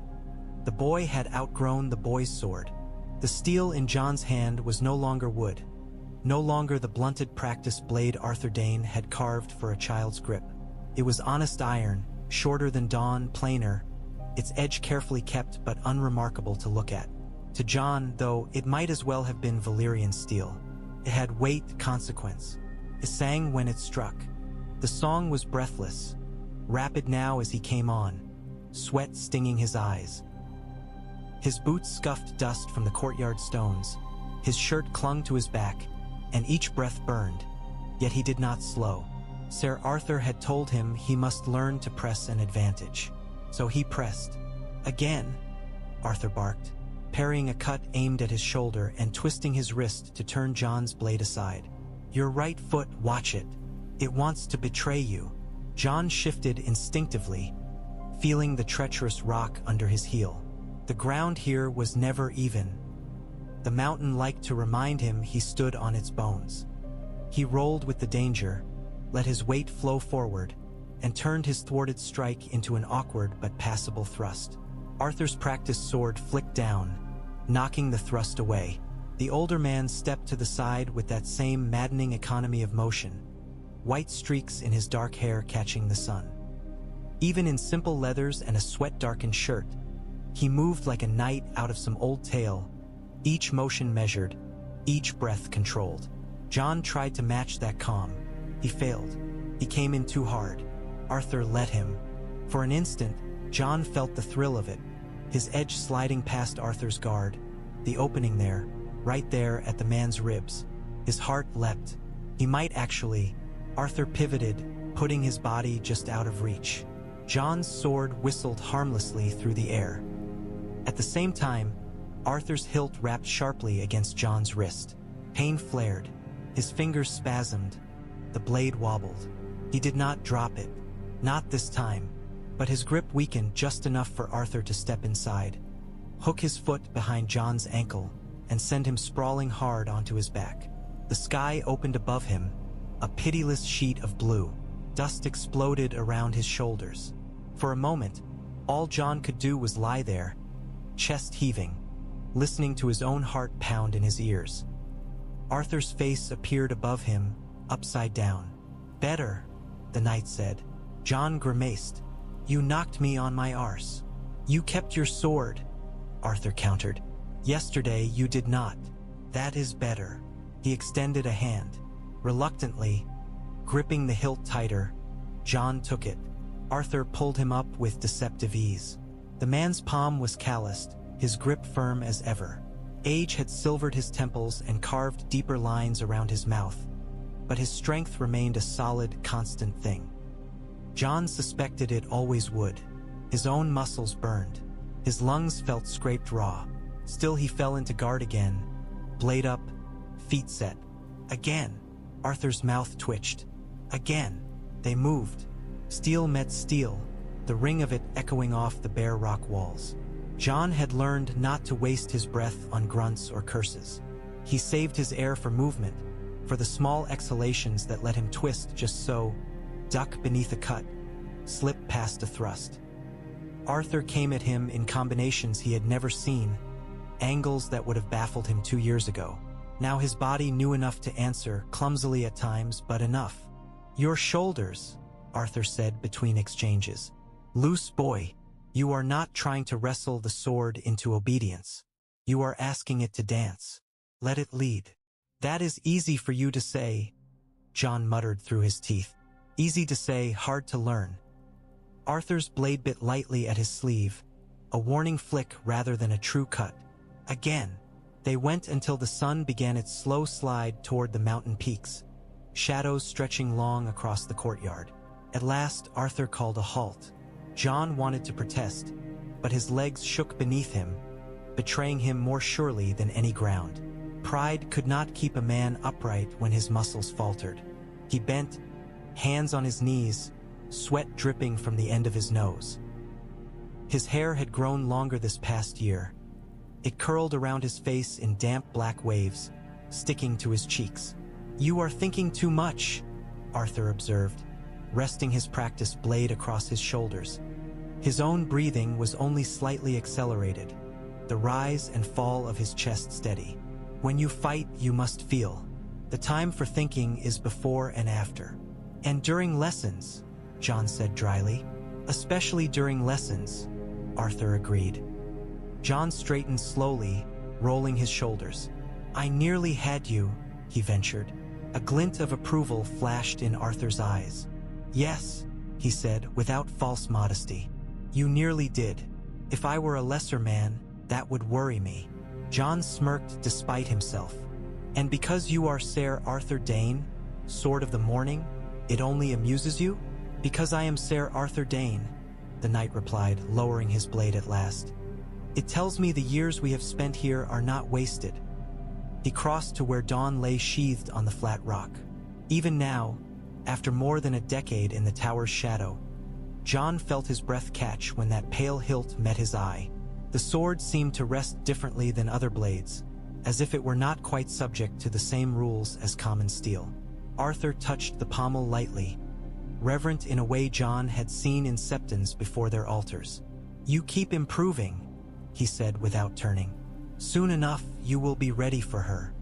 The boy had outgrown the boy's sword. The steel in Jon's hand was no longer wood, no longer the blunted practice blade Arthur Dayne had carved for a child's grip. It was honest iron, shorter than dawn, plainer, its edge carefully kept but unremarkable to look at. To Jon, though, it might as well have been Valyrian steel. It had weight, consequence. It sang when it struck. The song was breathless, rapid now as he came on, sweat stinging his eyes. His boots scuffed dust from the courtyard stones, his shirt clung to his back, and each breath burned, yet he did not slow. Sir Arthur had told him he must learn to press an advantage. So he pressed. "Again," Arthur barked, parrying a cut aimed at his shoulder and twisting his wrist to turn Jon's blade aside. "Your right foot, watch it. It wants to betray you." Jon shifted instinctively, feeling the treacherous rock under his heel. The ground here was never even. The mountain liked to remind him he stood on its bones. He rolled with the danger, let his weight flow forward, and turned his thwarted strike into an awkward but passable thrust. Arthur's practiced sword flicked down, knocking the thrust away. The older man stepped to the side with that same maddening economy of motion, white streaks in his dark hair catching the sun. Even in simple leathers and a sweat-darkened shirt, he moved like a knight out of some old tale, each motion measured, each breath controlled. Jon tried to match that calm. He failed. He came in too hard. Arthur let him. For an instant, Jon felt the thrill of it, his edge sliding past Arthur's guard, the opening there, right there at the man's ribs. His heart leapt. He might actually. Arthur pivoted, putting his body just out of reach. Jon's sword whistled harmlessly through the air. At the same time, Arthur's hilt rapped sharply against Jon's wrist. Pain flared. His fingers spasmed. The blade wobbled. He did not drop it. Not this time. But his grip weakened just enough for Arthur to step inside, hook his foot behind Jon's ankle, and send him sprawling hard onto his back. The sky opened above him, a pitiless sheet of blue. Dust exploded around his shoulders. For a moment, all Jon could do was lie there, chest heaving, listening to his own heart pound in his ears. Arthur's face appeared above him, upside down. "Better," the knight said. Jon grimaced. "You knocked me on my arse." "You kept your sword," Arthur countered. "Yesterday you did not. That is better." He extended a hand. Reluctantly, gripping the hilt tighter, Jon took it. Arthur pulled him up with deceptive ease. The man's palm was calloused, his grip firm as ever. Age had silvered his temples and carved deeper lines around his mouth, but his strength remained a solid, constant thing. Jon suspected it always would. His own muscles burned. His lungs felt scraped raw. Still he fell into guard again, blade up, feet set. Again, Arthur's mouth twitched. Again, they moved. Steel met steel, the ring of it echoing off the bare rock walls. Jon had learned not to waste his breath on grunts or curses. He saved his air for movement, for the small exhalations that let him twist just so, duck beneath a cut, slip past a thrust. Arthur came at him in combinations he had never seen, angles that would have baffled him 2 years ago. Now his body knew enough to answer, clumsily at times, but enough. "Your shoulders," Arthur said between exchanges. "Loose boy." You are not trying to wrestle the sword into obedience. You are asking it to dance. Let it lead. That is easy for you to say, Jon muttered through his teeth. Easy to say, hard to learn. Arthur's blade bit lightly at his sleeve, a warning flick rather than a true cut. Again, they went until the sun began its slow slide toward the mountain peaks, shadows stretching long across the courtyard. At last, Arthur called a halt. Jon wanted to protest, but his legs shook beneath him, betraying him more surely than any ground. Pride could not keep a man upright when his muscles faltered. He bent, hands on his knees, sweat dripping from the end of his nose. His hair had grown longer this past year. It curled around his face in damp black waves, sticking to his cheeks. "You are thinking too much," Arthur observed, resting his practice blade across his shoulders. His own breathing was only slightly accelerated, the rise and fall of his chest steady. "When you fight, you must feel. The time for thinking is before and after. And during lessons," Jon said dryly. "Especially during lessons," Arthur agreed. Jon straightened slowly, rolling his shoulders. "I nearly had you," he ventured. A glint of approval flashed in Arthur's eyes. "Yes," he said without false modesty. "You nearly did. If I were a lesser man, that would worry me." Jon smirked despite himself. "And because you are Ser Arthur Dayne, Sword of the Morning, it only amuses you?" "Because I am Ser Arthur Dayne," the knight replied, lowering his blade at last. "It tells me the years we have spent here are not wasted." He crossed to where Dawn lay sheathed on the flat rock. Even now, after more than a decade in the tower's shadow, Jon felt his breath catch when that pale hilt met his eye. The sword seemed to rest differently than other blades, as if it were not quite subject to the same rules as common steel. Arthur touched the pommel lightly, reverent in a way Jon had seen in septons before their altars. "You keep improving," he said without turning. "Soon enough, you will be ready for her."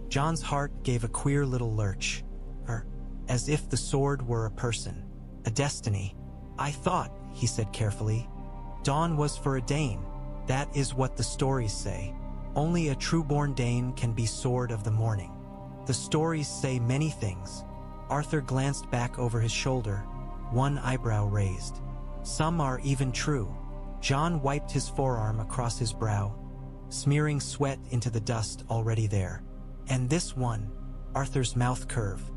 Jon's heart gave a queer little lurch. Her, as if the sword were a person, a destiny. "I thought," he said carefully, "Dawn was for a Dane. That is what the stories say. Only a true-born Dane can be Sword of the Morning." "The stories say many things." Arthur glanced back over his shoulder, one eyebrow raised. "Some are even true." Jon wiped his forearm across his brow, smearing sweat into the dust already there. "And this one," Arthur's mouth curved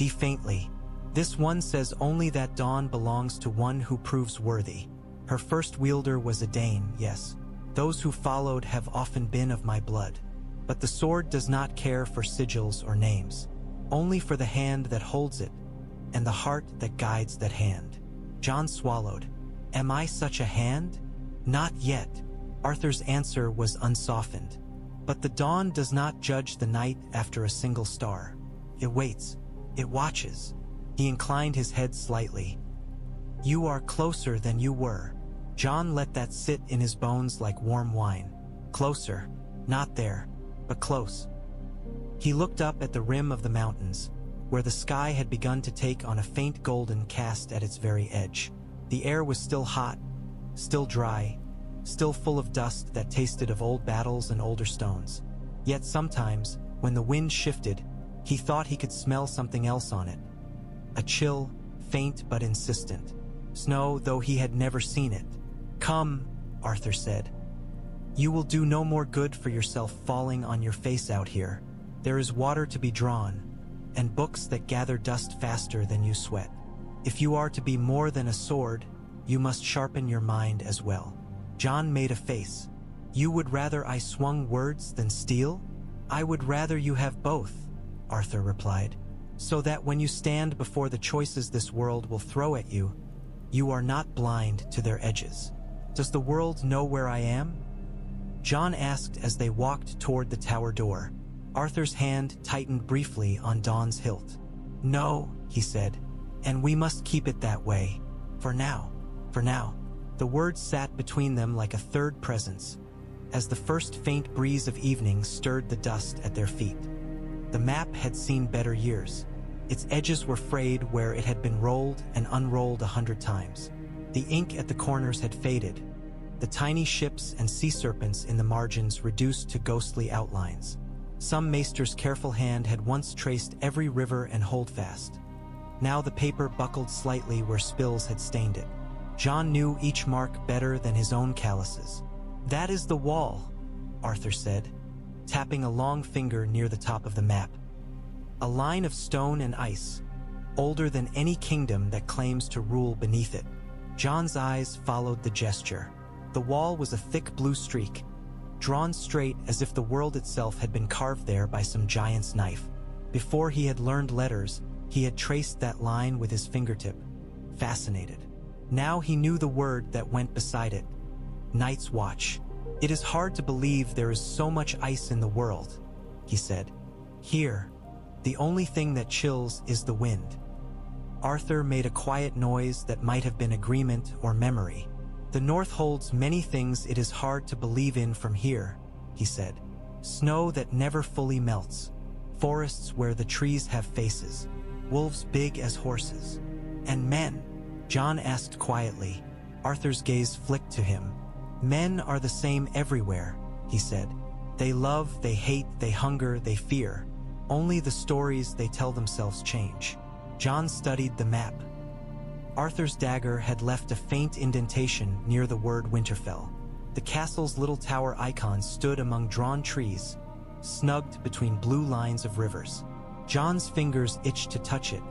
faintly. "This one says only that Dawn belongs to one who proves worthy. Her first wielder was a Dane, yes. Those who followed have often been of my blood. But the sword does not care for sigils or names, only for the hand that holds it, and the heart that guides that hand." Jon swallowed. "Am I such a hand?" "Not yet." Arthur's answer was unsoftened. "But the dawn does not judge the night after a single star. It waits. It watches." He inclined his head slightly. "You are closer than you were." Jon let that sit in his bones like warm wine. Closer. Not there, but close. He looked up at the rim of the mountains, where the sky had begun to take on a faint golden cast at its very edge. The air was still hot, still dry, still full of dust that tasted of old battles and older stones. Yet sometimes, when the wind shifted, he thought he could smell something else on it. A chill, faint but insistent. Snow, though he had never seen it. "Come," Arthur said. "You will do no more good for yourself falling on your face out here. There is water to be drawn, and books that gather dust faster than you sweat. If you are to be more than a sword, you must sharpen your mind as well." Jon made a face. "You would rather I swung words than steel?" "I would rather you have both," Arthur replied, "so that when you stand before the choices this world will throw at you, you are not blind to their edges." "Does the world know where I am?" Jon asked as they walked toward the tower door. Arthur's hand tightened briefly on Dawn's hilt. "No," he said, "and we must keep it that way. For now. For now." The words sat between them like a third presence, as the first faint breeze of evening stirred the dust at their feet. The map had seen better years. Its edges were frayed where it had been rolled and unrolled 100 times. The ink at the corners had faded, the tiny ships and sea serpents in the margins reduced to ghostly outlines. Some maester's careful hand had once traced every river and holdfast. Now the paper buckled slightly where spills had stained it. Jon knew each mark better than his own calluses. "That is the wall," Arthur said, tapping a long finger near the top of the map. "A line of stone and ice, older than any kingdom that claims to rule beneath it." Jon's eyes followed the gesture. The wall was a thick blue streak, drawn straight as if the world itself had been carved there by some giant's knife. Before he had learned letters, he had traced that line with his fingertip, fascinated. Now he knew the word that went beside it: Night's Watch. "It is hard to believe there is so much ice in the world," he said. "Here, the only thing that chills is the wind." Arthur made a quiet noise that might have been agreement or memory. "The North holds many things it is hard to believe in from here," he said. "Snow that never fully melts, forests where the trees have faces, wolves big as horses, and men." Jon asked quietly. Arthur's gaze flicked to him. "Men are the same everywhere," he said. "They love, they hate, they hunger, they fear. Only the stories they tell themselves change." Jon studied the map. Arthur's dagger had left a faint indentation near the word Winterfell. The castle's little tower icon stood among drawn trees, snugged between blue lines of rivers. Jon's fingers itched to touch it,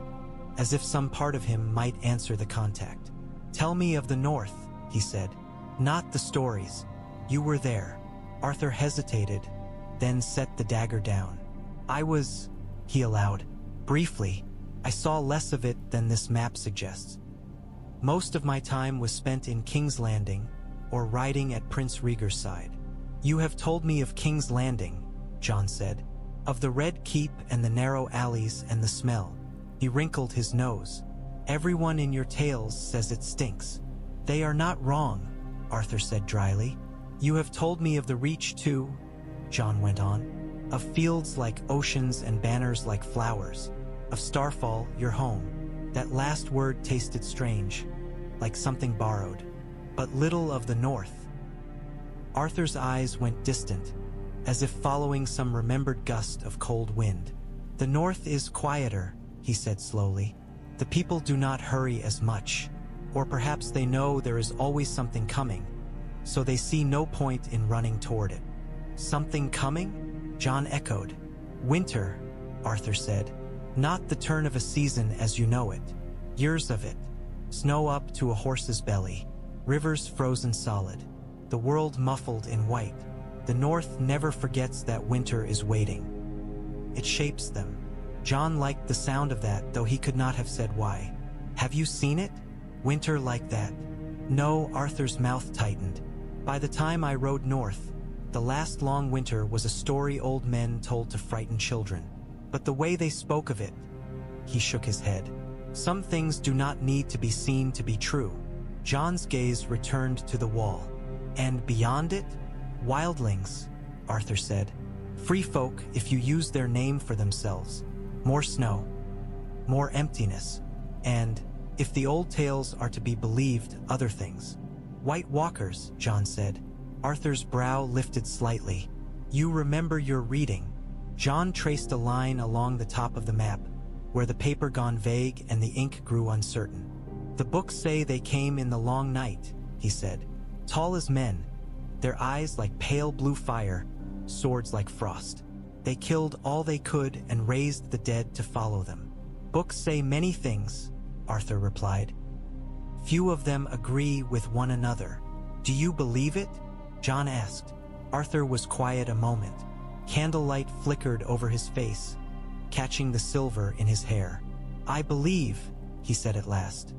as if some part of him might answer the contact. "Tell me of the North," he said. "Not the stories. You were there." Arthur hesitated, then set the dagger down. "I was," he allowed, "briefly. I saw less of it than this map suggests. Most of my time was spent in King's Landing, or riding at Prince Rhaegar's side." "You have told me of King's Landing," Jon said. "Of the Red Keep and the narrow alleys and the smell." He wrinkled his nose. "Everyone in your tales says it stinks." "They are not wrong," Arthur said dryly. "You have told me of the Reach too," Jon went on. "Of fields like oceans and banners like flowers. Of Starfall, your home. That last word tasted strange, like something borrowed. But little of the North." Arthur's eyes went distant, as if following some remembered gust of cold wind. "The North is quieter," he said slowly. "The people do not hurry as much. Or perhaps they know there is always something coming, so they see no point in running toward it." "Something coming?" Jon echoed. "Winter," Arthur said. "Not the turn of a season as you know it. Years of it. Snow up to a horse's belly. Rivers frozen solid. The world muffled in white. The North never forgets that winter is waiting. It shapes them." Jon liked the sound of that, though he could not have said why. "Have you seen it? Winter like that?" "No," Arthur's mouth tightened. "By the time I rode north, the last long winter was a story old men told to frighten children. But the way they spoke of it," he shook his head. "Some things do not need to be seen to be true." Jon's gaze returned to the wall. "And beyond it? Wildlings," Arthur said. "Free folk if you use their name for themselves. More snow. More emptiness. And, if the old tales are to be believed, other things." "White Walkers," Jon said. Arthur's brow lifted slightly. "You remember your reading." Jon traced a line along the top of the map, where the paper gone vague and the ink grew uncertain. "The books say they came in the long night," he said. "Tall as men, their eyes like pale blue fire, swords like frost. They killed all they could and raised the dead to follow them." "Books say many things," Arthur replied. "Few of them agree with one another." "Do you believe it?" Jon asked. Arthur was quiet a moment. Candlelight flickered over his face, catching the silver in his hair. "I believe," he said at last,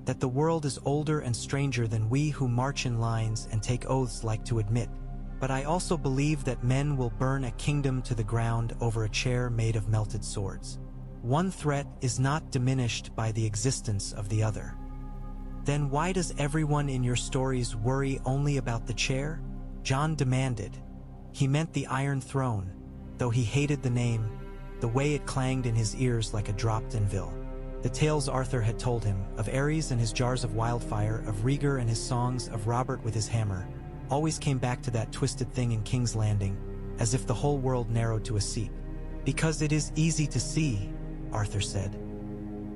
"that the world is older and stranger than we who march in lines and take oaths like to admit. But I also believe that men will burn a kingdom to the ground over a chair made of melted swords. One threat is not diminished by the existence of the other." "Then why does everyone in your stories worry only about the chair?" Jon demanded. He meant the Iron Throne, though he hated the name, the way it clanged in his ears like a dropped anvil. The tales Arthur had told him, of Ares and his jars of wildfire, of Rhaegar and his songs, of Robert with his hammer, always came back to that twisted thing in King's Landing, as if the whole world narrowed to a seat. "Because it is easy to see," Arthur said.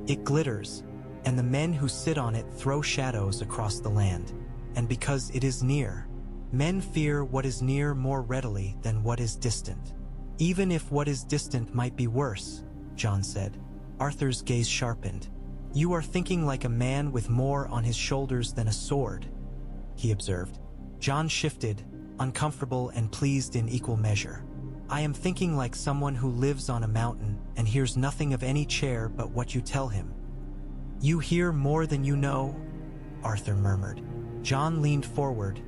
"It glitters, and the men who sit on it throw shadows across the land. And because it is near, men fear what is near more readily than what is distant. Even if what is distant might be worse," Jon said. Arthur's gaze sharpened. "You are thinking like a man with more on his shoulders than a sword," he observed. Jon shifted, uncomfortable and pleased in equal measure. "I am thinking like someone who lives on a mountain and hears nothing of any chair but what you tell him." "You hear more than you know," Arthur murmured. Jon leaned forward,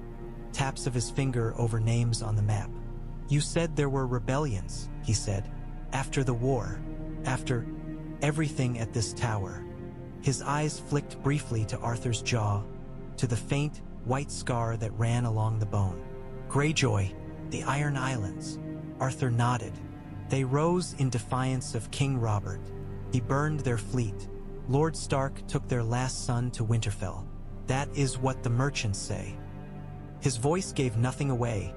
taps of his finger over names on the map. "You said there were rebellions," he said. "After the war, after everything at this tower." His eyes flicked briefly to Arthur's jaw, to the faint, white scar that ran along the bone. "Greyjoy, the Iron Islands." Arthur nodded. "They rose in defiance of King Robert. He burned their fleet. Lord Stark took their last son to Winterfell. That is what the merchants say." His voice gave nothing away,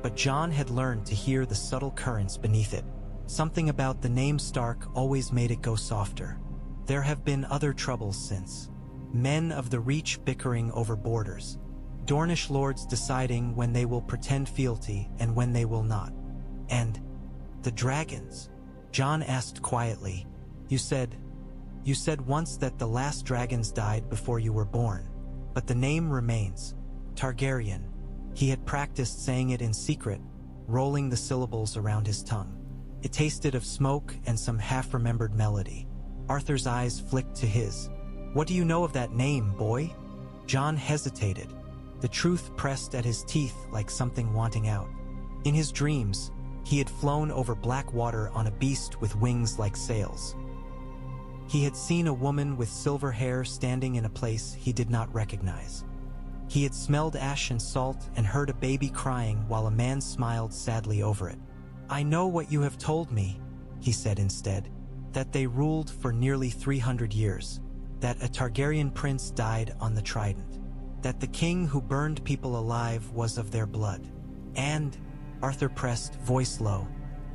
but Jon had learned to hear the subtle currents beneath it. Something about the name Stark always made it go softer. There have been other troubles since. Men of the Reach bickering over borders. Dornish lords deciding when they will pretend fealty and when they will not. And the dragons? Jon asked quietly. You said once that the last dragons died before you were born. But the name remains. Targaryen." He had practiced saying it in secret, rolling the syllables around his tongue. It tasted of smoke and some half-remembered melody. Arthur's eyes flicked to his. "What do you know of that name, boy?" Jon hesitated. The truth pressed at his teeth like something wanting out. In his dreams, he had flown over black water on a beast with wings like sails. He had seen a woman with silver hair standing in a place he did not recognize. He had smelled ash and salt and heard a baby crying while a man smiled sadly over it. "I know what you have told me," he said instead, "that they ruled for nearly 300 years, that a Targaryen prince died on the Trident, that the king who burned people alive was of their blood, and," Arthur pressed, voice low,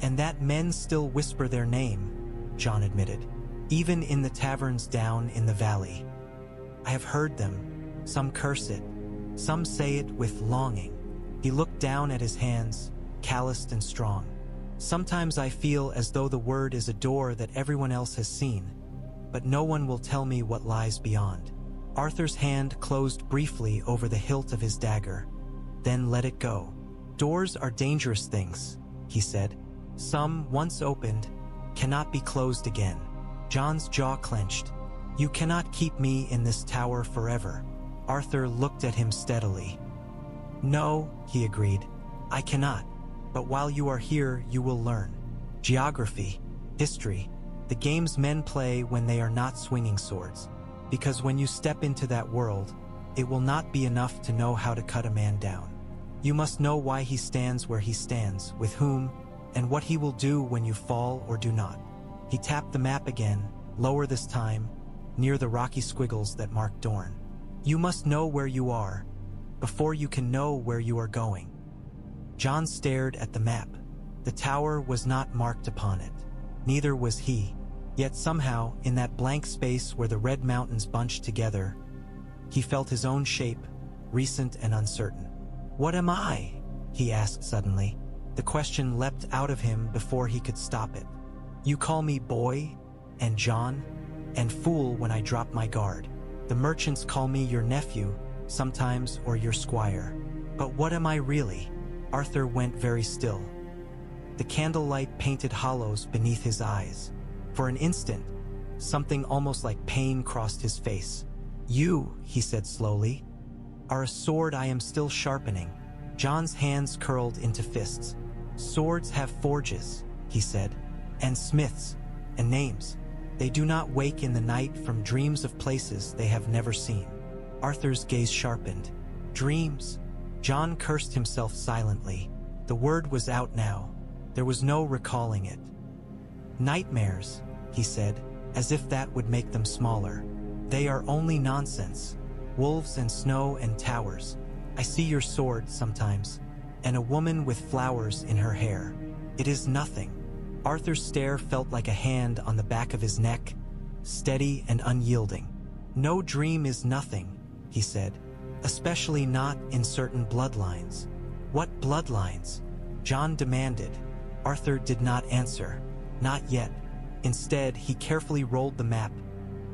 "and that men still whisper their name," Jon admitted, "even in the taverns down in the valley. I have heard them. Some curse it. Some say it with longing." He looked down at his hands, calloused and strong. "Sometimes I feel as though the word is a door that everyone else has seen, but no one will tell me what lies beyond." Arthur's hand closed briefly over the hilt of his dagger, then let it go. "Doors are dangerous things," he said. "Some, once opened, cannot be closed again." Jon's jaw clenched. "You cannot keep me in this tower forever." Arthur looked at him steadily. "No," he agreed, "I cannot. But while you are here, you will learn. Geography, history, the games men play when they are not swinging swords. Because when you step into that world, it will not be enough to know how to cut a man down. You must know why he stands where he stands, with whom, and what he will do when you fall or do not." He tapped the map again, lower this time, near the rocky squiggles that marked Dorne. "You must know where you are, before you can know where you are going." Jon stared at the map. The tower was not marked upon it. Neither was he. Yet somehow, in that blank space where the Red Mountains bunched together, he felt his own shape, recent and uncertain. "What am I?" he asked suddenly. The question leapt out of him before he could stop it. "You call me boy, and Jon, and fool when I drop my guard. The merchants call me your nephew, sometimes, or your squire. But what am I really?" Arthur went very still. The candlelight painted hollows beneath his eyes. For an instant, something almost like pain crossed his face. "You," he said slowly, "are a sword I am still sharpening." Jon's hands curled into fists. "Swords have forges," he said, "and smiths, and names. They do not wake in the night from dreams of places they have never seen." Arthur's gaze sharpened. "Dreams?" Jon cursed himself silently. The word was out now. There was no recalling it. "Nightmares," he said, as if that would make them smaller. They are only nonsense. Wolves and snow and towers. I see your sword sometimes, and a woman with flowers in her hair. It is nothing. Arthur's stare felt like a hand on the back of his neck, steady and unyielding. No dream is nothing, he said, especially not in certain bloodlines. What bloodlines? Jon demanded. Arthur did not answer. Not yet. Instead, he carefully rolled the map,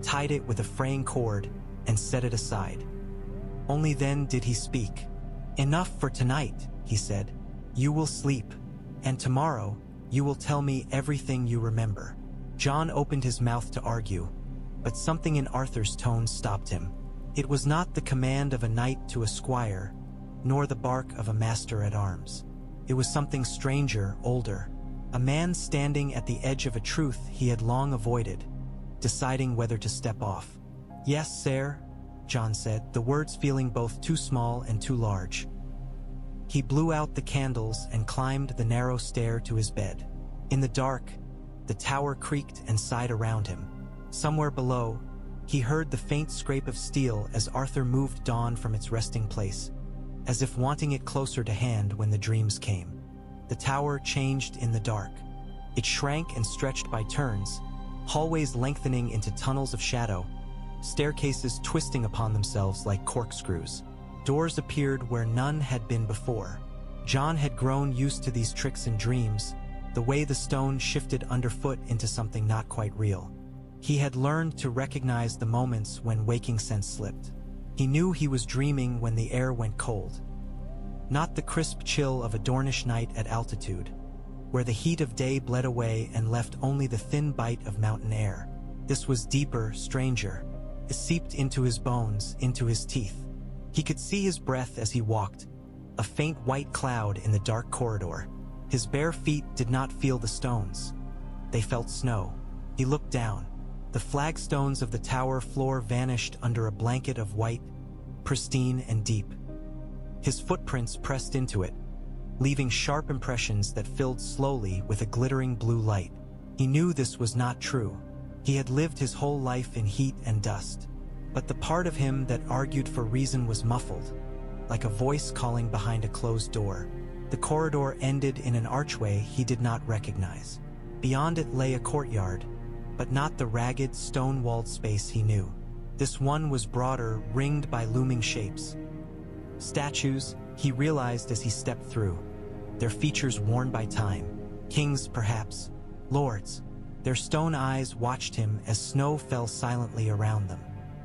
tied it with a fraying cord, and set it aside. Only then did he speak. Enough for tonight, he said. You will sleep, and tomorrow you will tell me everything you remember. Jon opened his mouth to argue, but something in Arthur's tone stopped him. It was not the command of a knight to a squire, nor the bark of a master-at-arms. It was something stranger, older, a man standing at the edge of a truth he had long avoided, deciding whether to step off. Yes, sir, Jon said, the words feeling both too small and too large. He blew out the candles and climbed the narrow stair to his bed. In the dark, the tower creaked and sighed around him. Somewhere below, he heard the faint scrape of steel as Arthur moved Dawn from its resting place, as if wanting it closer to hand when the dreams came. The tower changed in the dark. It shrank and stretched by turns, hallways lengthening into tunnels of shadow, staircases twisting upon themselves like corkscrews. Doors appeared where none had been before. Jon had grown used to these tricks in dreams, the way the stone shifted underfoot into something not quite real. He had learned to recognize the moments when waking sense slipped. He knew he was dreaming when the air went cold. Not the crisp chill of a Dornish night at altitude, where the heat of day bled away and left only the thin bite of mountain air. This was deeper, stranger. It seeped into his bones, into his teeth. He could see his breath as he walked, a faint white cloud in the dark corridor. His bare feet did not feel the stones. They felt snow. He looked down. The flagstones of the tower floor vanished under a blanket of white, pristine and deep. His footprints pressed into it, leaving sharp impressions that filled slowly with a glittering blue light. He knew this was not true. He had lived his whole life in heat and dust. But the part of him that argued for reason was muffled, like a voice calling behind a closed door. The corridor ended in an archway he did not recognize. Beyond it lay a courtyard, but not the ragged, stone-walled space he knew. This one was broader, ringed by looming shapes. Statues, he realized as he stepped through, their features worn by time. Kings, perhaps. Lords. Their stone eyes watched him as snow fell silently around them.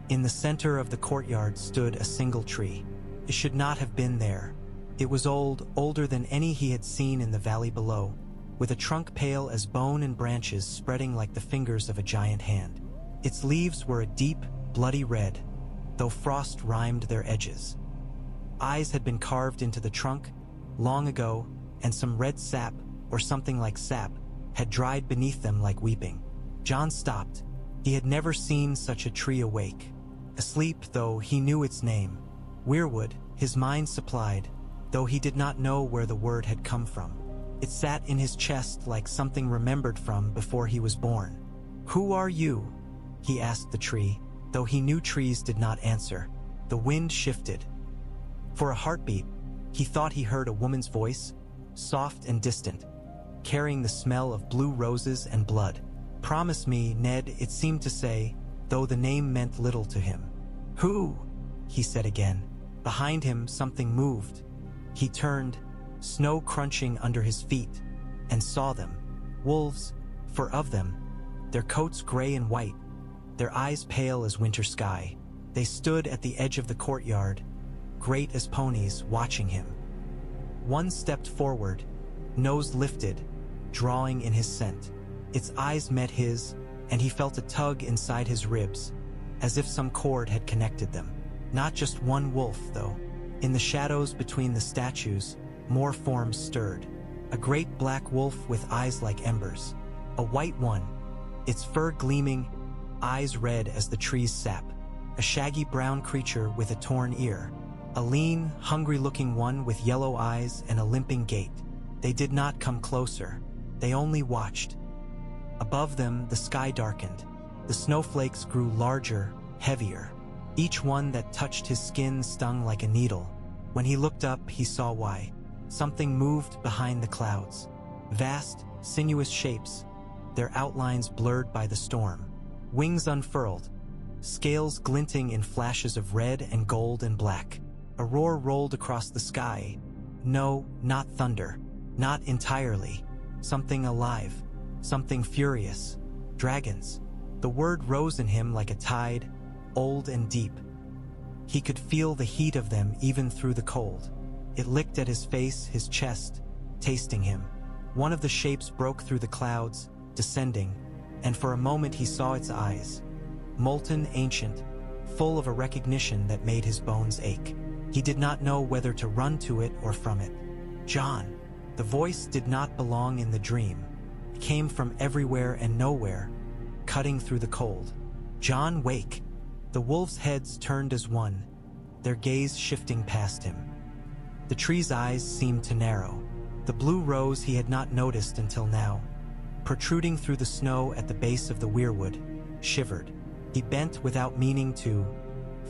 In the center of the courtyard stood a single tree. It should not have been there. It was old, older than any he had seen in the valley below, with a trunk pale as bone and branches spreading like the fingers of a giant hand. Its leaves were a deep, bloody red, though frost rimed their edges. Eyes had been carved into the trunk long ago, and some red sap, or something like sap, had dried beneath them like weeping. Jon stopped. He had never seen such a tree awake. Asleep, though he knew its name. Weirwood, his mind supplied, though he did not know where the word had come from. It sat in his chest like something remembered from before he was born. "Who are you?" he asked the tree, though he knew trees did not answer. The wind shifted. For a heartbeat, he thought he heard a woman's voice, soft and distant, carrying the smell of blue roses and blood. "Promise me, Ned," it seemed to say, though the name meant little to him. "Who?" he said again. Behind him, something moved. He turned, snow crunching under his feet, and saw them. Wolves, for of them, their coats gray and white, their eyes pale as winter sky. They stood at the edge of the courtyard, great as ponies, watching him. One stepped forward, nose lifted, drawing in his scent. Its eyes met his, and he felt a tug inside his ribs, as if some cord had connected them. Not just one wolf, though. In the shadows between the statues, more forms stirred. A great black wolf with eyes like embers. A white one, its fur gleaming, eyes red as the tree's sap. A shaggy brown creature with a torn ear. A lean, hungry-looking one with yellow eyes and a limping gait. They did not come closer. They only watched. Above them, the sky darkened. The snowflakes grew larger, heavier. Each one that touched his skin stung like a needle. When he looked up, he saw why. Something moved behind the clouds. Vast, sinuous shapes, their outlines blurred by the storm. Wings unfurled, scales glinting in flashes of red and gold and black. A roar rolled across the sky. No, not thunder. Not entirely. Something alive. Something furious. Dragons. The word rose in him like a tide, old and deep. He could feel the heat of them even through the cold. It licked at his face, his chest, tasting him. One of the shapes broke through the clouds, descending, and for a moment he saw its eyes. Molten, ancient, full of a recognition that made his bones ache. He did not know whether to run to it or from it. Jon. The voice did not belong in the dream. It came from everywhere and nowhere, cutting through the cold. Jon, wake. The wolves' heads turned as one, their gaze shifting past him. The tree's eyes seemed to narrow. The blue rose he had not noticed until now, protruding through the snow at the base of the weirwood, shivered. He bent without meaning to,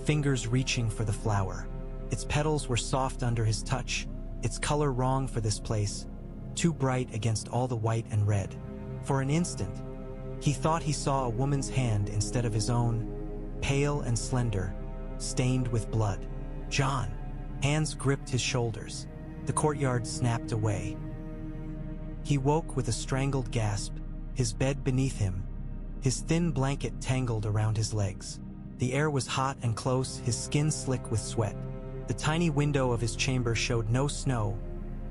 fingers reaching for the flower. Its petals were soft under his touch, its color wrong for this place, too bright against all the white and red. For an instant, he thought he saw a woman's hand instead of his own, pale and slender, stained with blood. Jon. Hands gripped his shoulders. The courtyard snapped away. He woke with a strangled gasp, his bed beneath him, his thin blanket tangled around his legs. The air was hot and close, his skin slick with sweat. The tiny window of his chamber showed no snow,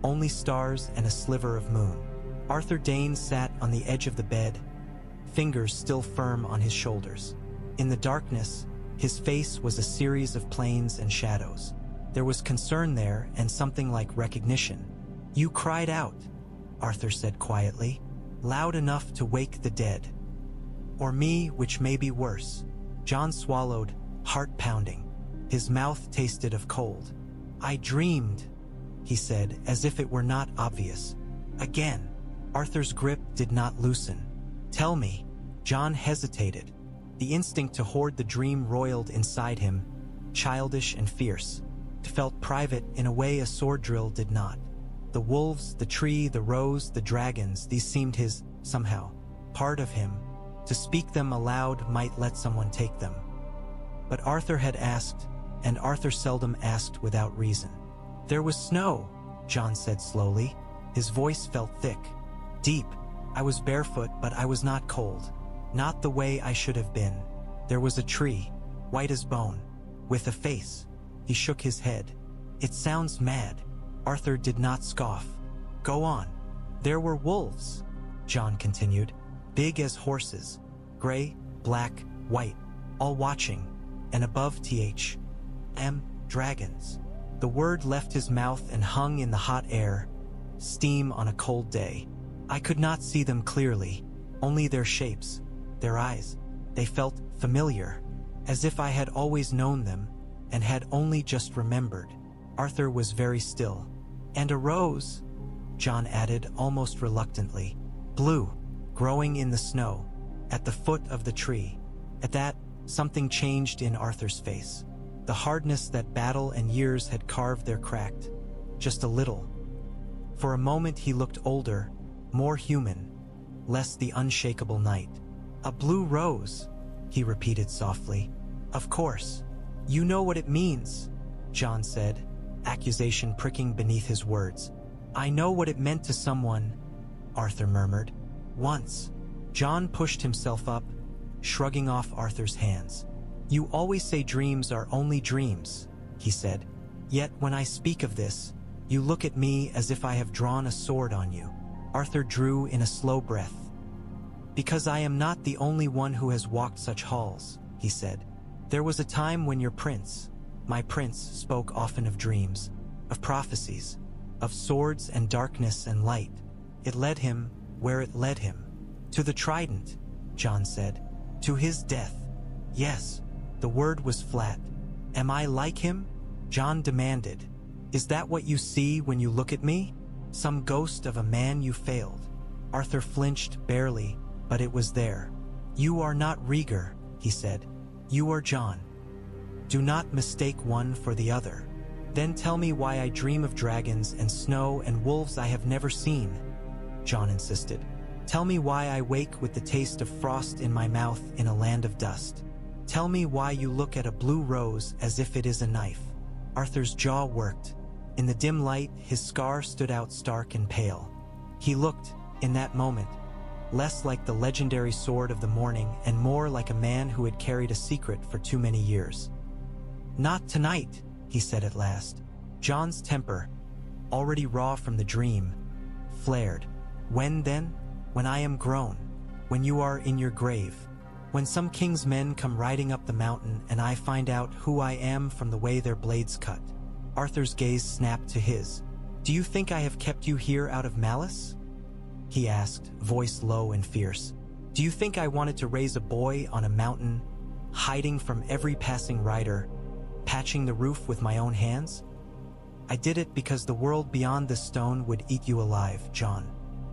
only stars and a sliver of moon. Arthur Dayne sat on the edge of the bed, fingers still firm on his shoulders. In the darkness, his face was a series of planes and shadows. There was concern there and something like recognition. "You cried out," Arthur said quietly, "loud enough to wake the dead. Or me, which may be worse." Jon swallowed, heart pounding. His mouth tasted of cold. "I dreamed," he said, as if it were not obvious. Again, Arthur's grip did not loosen. "Tell me." Jon hesitated. The instinct to hoard the dream roiled inside him, childish and fierce. It felt private in a way a sword drill did not. The wolves, the tree, the rose, the dragons, these seemed his, somehow, part of him. To speak them aloud might let someone take them. But Arthur had asked, and Arthur seldom asked without reason. "There was snow," Jon said slowly. His voice felt thick, deep. "I was barefoot, but I was not cold. Not the way I should have been. There was a tree, white as bone, with a face." He shook his head. "It sounds mad." Arthur did not scoff. "Go on." "There were wolves," Jon continued, "big as horses, gray, black, white, all watching, and above dragons." The word left his mouth and hung in the hot air, steam on a cold day. "I could not see them clearly, only their shapes, their eyes. They felt familiar, as if I had always known them, and had only just remembered." Arthur was very still. "And a rose," Jon added almost reluctantly. "Blue, growing in the snow, at the foot of the tree." At that, something changed in Arthur's face. The hardness that battle and years had carved there cracked, just a little. For a moment he looked older, more human, less the unshakable knight. "A blue rose," he repeated softly. "Of course. You know what it means," Jon said, accusation pricking beneath his words. "I know what it meant to someone," Arthur murmured. "Once." Jon pushed himself up, shrugging off Arthur's hands. "You always say dreams are only dreams," he said. "Yet when I speak of this, you look at me as if I have drawn a sword on you." Arthur drew in a slow breath. "Because I am not the only one who has walked such halls," he said. "There was a time when your prince, my prince, spoke often of dreams, of prophecies, of swords and darkness and light. It led him where it led him. To the trident," Jon said. "To his death." "Yes." The word was flat. "Am I like him?" Jon demanded. "Is that what you see when you look at me? Some ghost of a man you failed?" Arthur flinched barely, but it was there. "You are not Rhaegar," he said. "You are Jon. Do not mistake one for the other." "Then tell me why I dream of dragons and snow and wolves I have never seen," Jon insisted. "Tell me why I wake with the taste of frost in my mouth in a land of dust. Tell me why you look at a blue rose as if it is a knife." Arthur's jaw worked. In the dim light, his scar stood out stark and pale. He looked, in that moment, less like the legendary sword of the morning and more like a man who had carried a secret for too many years. "Not tonight," he said at last. Jon's temper, already raw from the dream, flared. "When then? When I am grown. When you are in your grave. When some king's men come riding up the mountain and I find out who I am from the way their blades cut." Arthur's gaze snapped to his. "Do you think I have kept you here out of malice?" he asked, voice low and fierce. "Do you think I wanted to raise a boy on a mountain, hiding from every passing rider, patching the roof with my own hands? I did it because the world beyond this stone would eat you alive, Jon.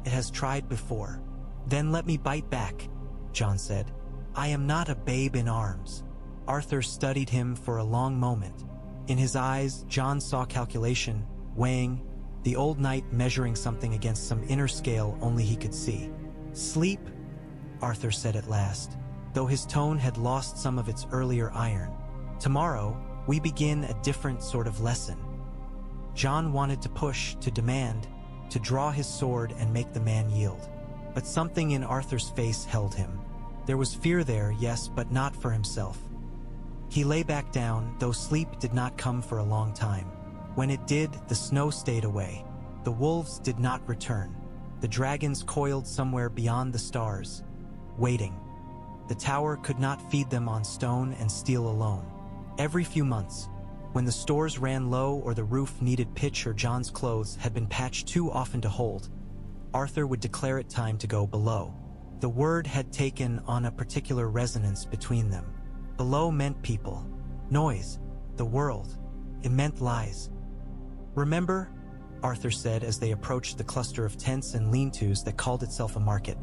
It has tried before." "Then let me bite back," Jon said. "I am not a babe in arms." Arthur studied him for a long moment. In his eyes, Jon saw calculation, weighing, the old knight measuring something against some inner scale only he could see. "Sleep," Arthur said at last, though his tone had lost some of its earlier iron. "Tomorrow, we begin a different sort of lesson." Jon wanted to push, to demand, to draw his sword and make the man yield. But something in Arthur's face held him. There was fear there, yes, but not for himself. He lay back down, though sleep did not come for a long time. When it did, the snow stayed away. The wolves did not return. The dragons coiled somewhere beyond the stars, waiting. The tower could not feed them on stone and steel alone. Every few months, when the stores ran low or the roof needed pitch or Jon's clothes had been patched too often to hold, Arthur would declare it time to go below. The word had taken on a particular resonance between them. Below meant people, noise, the world. It meant lies. "Remember?" Arthur said as they approached the cluster of tents and lean-tos that called itself a market.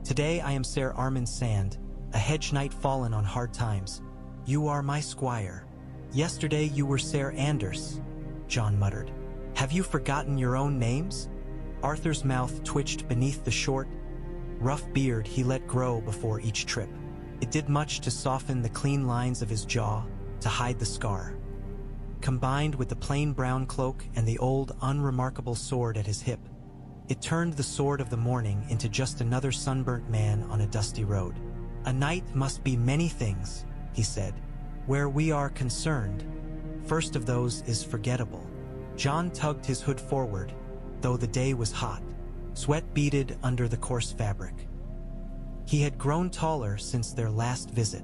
"Today I am Ser Armin Sand, a hedge knight fallen on hard times. You are my squire. Yesterday you were Ser Anders," Jon muttered. "Have you forgotten your own names?" Arthur's mouth twitched beneath the short, rough beard he let grow before each trip. It did much to soften the clean lines of his jaw, to hide the scar. Combined with the plain brown cloak and the old, unremarkable sword at his hip, it turned the sword of the morning into just another sunburnt man on a dusty road. "A knight must be many things," he said. "Where we are concerned, first of those is forgettable." Jon tugged his hood forward, though the day was hot. Sweat beaded under the coarse fabric. He had grown taller since their last visit.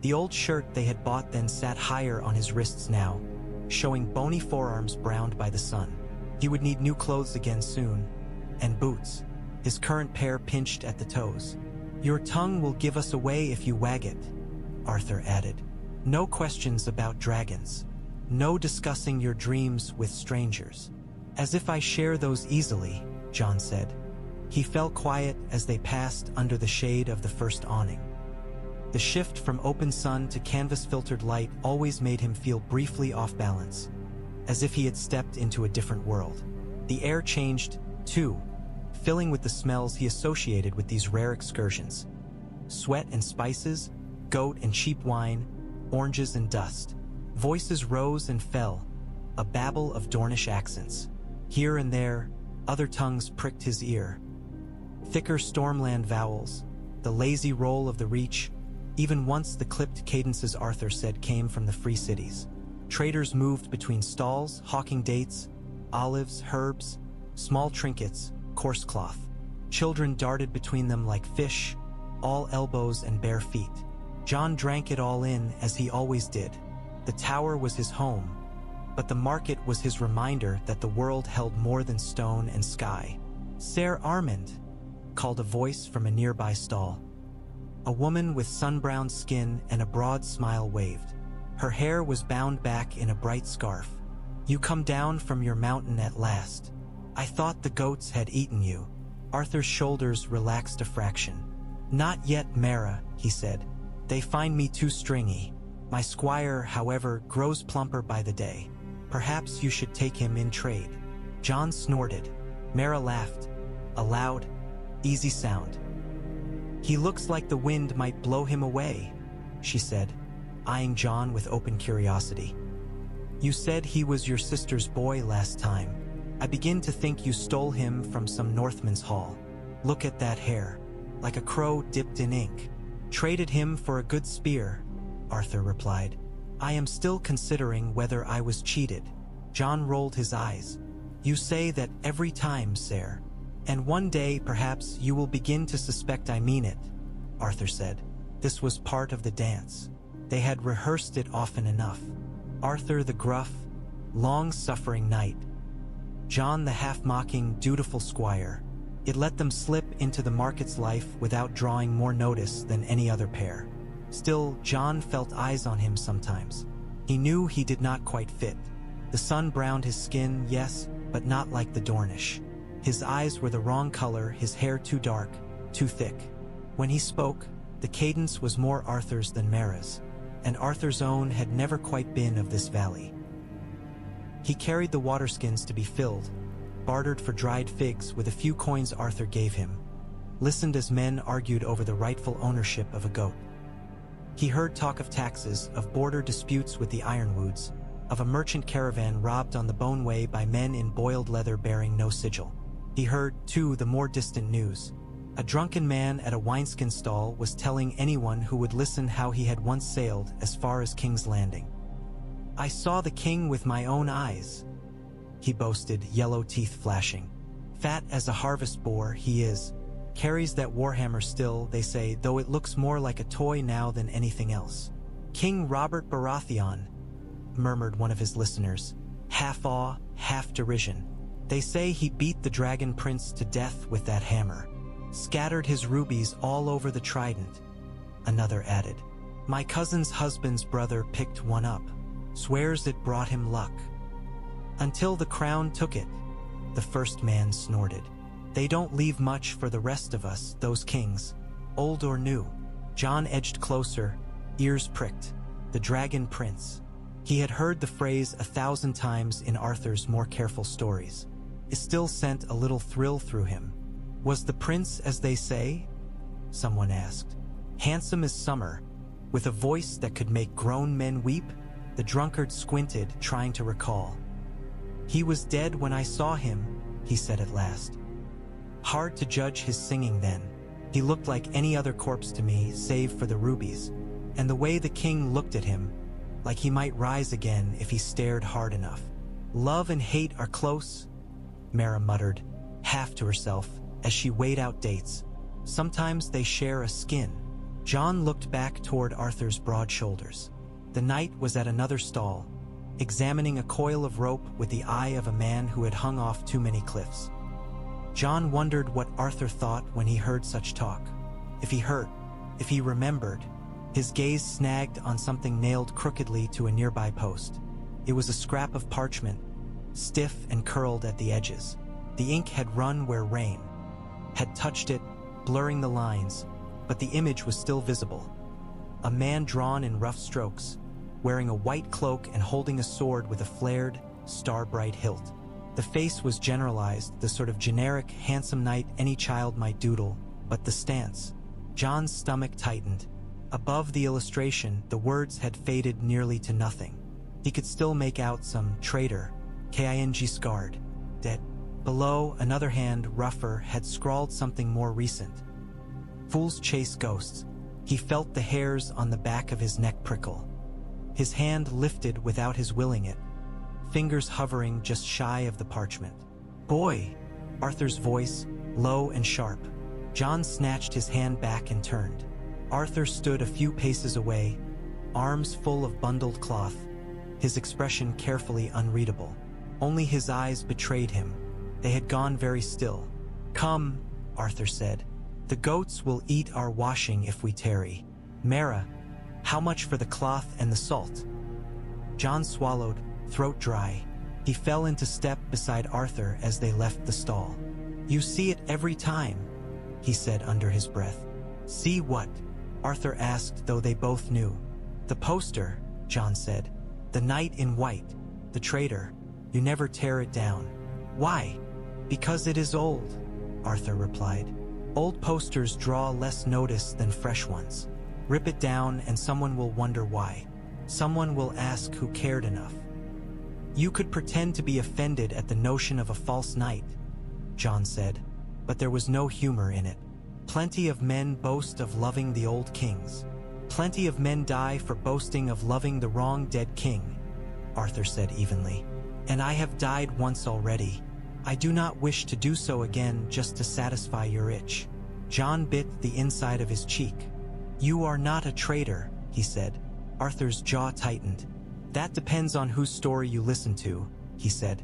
The old shirt they had bought then sat higher on his wrists now, showing bony forearms browned by the sun. He would need new clothes again soon, and boots, his current pair pinched at the toes. "Your tongue will give us away if you wag it," Arthur added. "No questions about dragons. No discussing your dreams with strangers." "As if I share those easily," Jon said. He fell quiet as they passed under the shade of the first awning. The shift from open sun to canvas-filtered light always made him feel briefly off balance, as if he had stepped into a different world. The air changed, too, filling with the smells he associated with these rare excursions. Sweat and spices, goat and cheap wine, oranges and dust. Voices rose and fell, a babble of Dornish accents. Here and there, other tongues pricked his ear. Thicker Stormland vowels, the lazy roll of the Reach, even once the clipped cadences Arthur said came from the free cities. Traders moved between stalls, hawking dates, olives, herbs, small trinkets, coarse cloth. Children darted between them like fish, all elbows and bare feet. Jon drank it all in as he always did. The tower was his home, but the market was his reminder that the world held more than stone and sky. "Ser Armand," called a voice from a nearby stall. A woman with sun-browned skin and a broad smile waved. Her hair was bound back in a bright scarf. "You come down from your mountain at last. I thought the goats had eaten you." Arthur's shoulders relaxed a fraction. Not yet, Mara, he said. They find me too stringy. My squire, however, grows plumper by the day. Perhaps you should take him in trade. Jon snorted. Mara laughed. A loud, easy sound. He looks like the wind might blow him away, she said, eyeing Jon with open curiosity. You said he was your sister's boy last time. I begin to think you stole him from some Northman's hall. Look at that hair, like a crow dipped in ink. Traded him for a good spear, Arthur replied. I am still considering whether I was cheated. Jon rolled his eyes. You say that every time, sir. And one day, perhaps, you will begin to suspect I mean it, Arthur said. This was part of the dance. They had rehearsed it often enough. Arthur the gruff, long-suffering knight. Jon the half-mocking, dutiful squire. It let them slip into the market's life without drawing more notice than any other pair. Still, Jon felt eyes on him sometimes. He knew he did not quite fit. The sun browned his skin, yes, but not like the Dornish. His eyes were the wrong color, his hair too dark, too thick. When he spoke, the cadence was more Arthur's than Mara's, and Arthur's own had never quite been of this valley. He carried the waterskins to be filled, bartered for dried figs with a few coins Arthur gave him, listened as men argued over the rightful ownership of a goat. He heard talk of taxes, of border disputes with the Ironwoods, of a merchant caravan robbed on the Bone Way by men in boiled leather bearing no sigil. He heard, too, the more distant news. A drunken man at a wineskin stall was telling anyone who would listen how he had once sailed as far as King's Landing. I saw the king with my own eyes, he boasted, yellow teeth flashing. Fat as a harvest boar he is. Carries that warhammer still, they say, though it looks more like a toy now than anything else. King Robert Baratheon, murmured one of his listeners, half awe, half derision. They say he beat the dragon prince to death with that hammer. Scattered his rubies all over the trident, another added. My cousin's husband's brother picked one up. Swears it brought him luck. Until the crown took it, the first man snorted. They don't leave much for the rest of us, those kings, old or new. Jon edged closer, ears pricked. The dragon prince. He had heard the phrase 1,000 times in Arthur's more careful stories. It still sent a little thrill through him. Was the prince as they say? Someone asked. Handsome as summer, with a voice that could make grown men weep? The drunkard squinted, trying to recall. He was dead when I saw him, he said at last. Hard to judge his singing then. He looked like any other corpse to me, save for the rubies. And the way the king looked at him, like he might rise again if he stared hard enough. Love and hate are close, Mara muttered, half to herself, as she weighed out dates. Sometimes they share a skin. Jon looked back toward Arthur's broad shoulders. The knight was at another stall, examining a coil of rope with the eye of a man who had hung off too many cliffs. Jon wondered what Arthur thought when he heard such talk. If he hurt, if he remembered. His gaze snagged on something nailed crookedly to a nearby post. It was a scrap of parchment, stiff and curled at the edges. The ink had run where rain had touched it, blurring the lines, but the image was still visible. A man drawn in rough strokes, wearing a white cloak and holding a sword with a flared, star-bright hilt. The face was generalized, the sort of generic, handsome knight any child might doodle, but the stance. Jon's stomach tightened. Above the illustration, the words had faded nearly to nothing. He could still make out some traitor, King scarred, dead. Below, another hand, rougher, had scrawled something more recent. Fools chase ghosts. He felt the hairs on the back of his neck prickle. His hand lifted without his willing it, fingers hovering just shy of the parchment. Boy! Arthur's voice, low and sharp. Jon snatched his hand back and turned. Arthur stood a few paces away, arms full of bundled cloth, his expression carefully unreadable. Only his eyes betrayed him. They had gone very still. Come, Arthur said. The goats will eat our washing if we tarry. Mara, how much for the cloth and the salt? Jon swallowed, throat dry. He fell into step beside Arthur as they left the stall. You see it every time, he said under his breath. See what? Arthur asked, though they both knew. The poster, Jon said. The knight in white. The traitor. You never tear it down. Why? Because it is old, Arthur replied. Old posters draw less notice than fresh ones. Rip it down and someone will wonder why. Someone will ask who cared enough. You could pretend to be offended at the notion of a false knight, Jon said, but there was no humor in it. Plenty of men boast of loving the old kings. Plenty of men die for boasting of loving the wrong dead king, Arthur said evenly. And I have died once already. I do not wish to do so again just to satisfy your itch. Jon bit the inside of his cheek. You are not a traitor, he said. Arthur's jaw tightened. That depends on whose story you listen to, he said.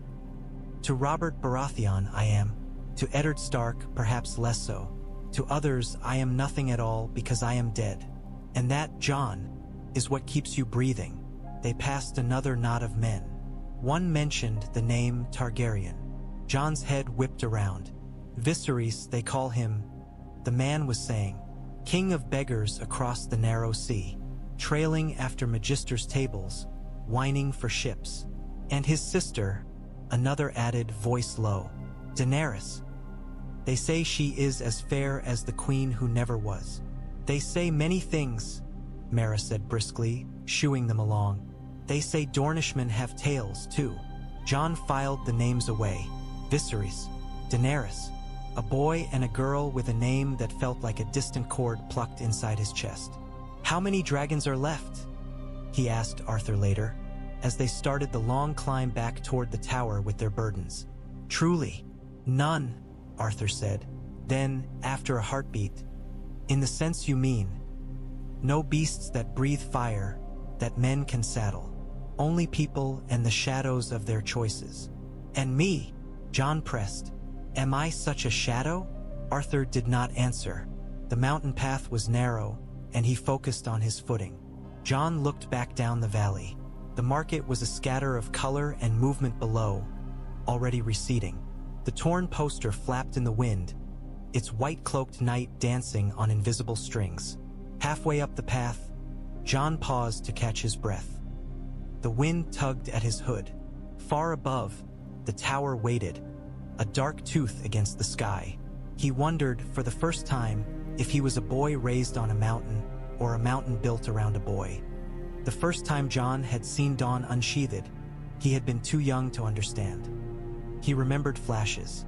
To Robert Baratheon I am. To Eddard Stark perhaps less so. To others I am nothing at all because I am dead. And that, Jon, is what keeps you breathing. They passed another knot of men. One mentioned the name Targaryen. Jon's head whipped around. Viserys, they call him. The man was saying, king of beggars across the narrow sea, trailing after magisters' tables, whining for ships. And his sister, another added, voice low, Daenerys. They say she is as fair as the queen who never was. They say many things, Mara said briskly, shooing them along. They say Dornishmen have tails, too. Jon filed the names away. Viserys, Daenerys, a boy and a girl with a name that felt like a distant chord plucked inside his chest. How many dragons are left? He asked Arthur later, as they started the long climb back toward the tower with their burdens. Truly, none, Arthur said. Then, after a heartbeat, in the sense you mean, no beasts that breathe fire, that men can saddle. Only people and the shadows of their choices. And me, Jon pressed. Am I such a shadow? Arthur did not answer. The mountain path was narrow, and he focused on his footing. Jon looked back down the valley. The market was a scatter of color and movement below, already receding. The torn poster flapped in the wind, its white-cloaked knight dancing on invisible strings. Halfway up the path, Jon paused to catch his breath. The wind tugged at his hood. Far above, the tower waited, a dark tooth against the sky. He wondered, for the first time, if he was a boy raised on a mountain or a mountain built around a boy. The first time Jon had seen dawn unsheathed, he had been too young to understand. He remembered flashes,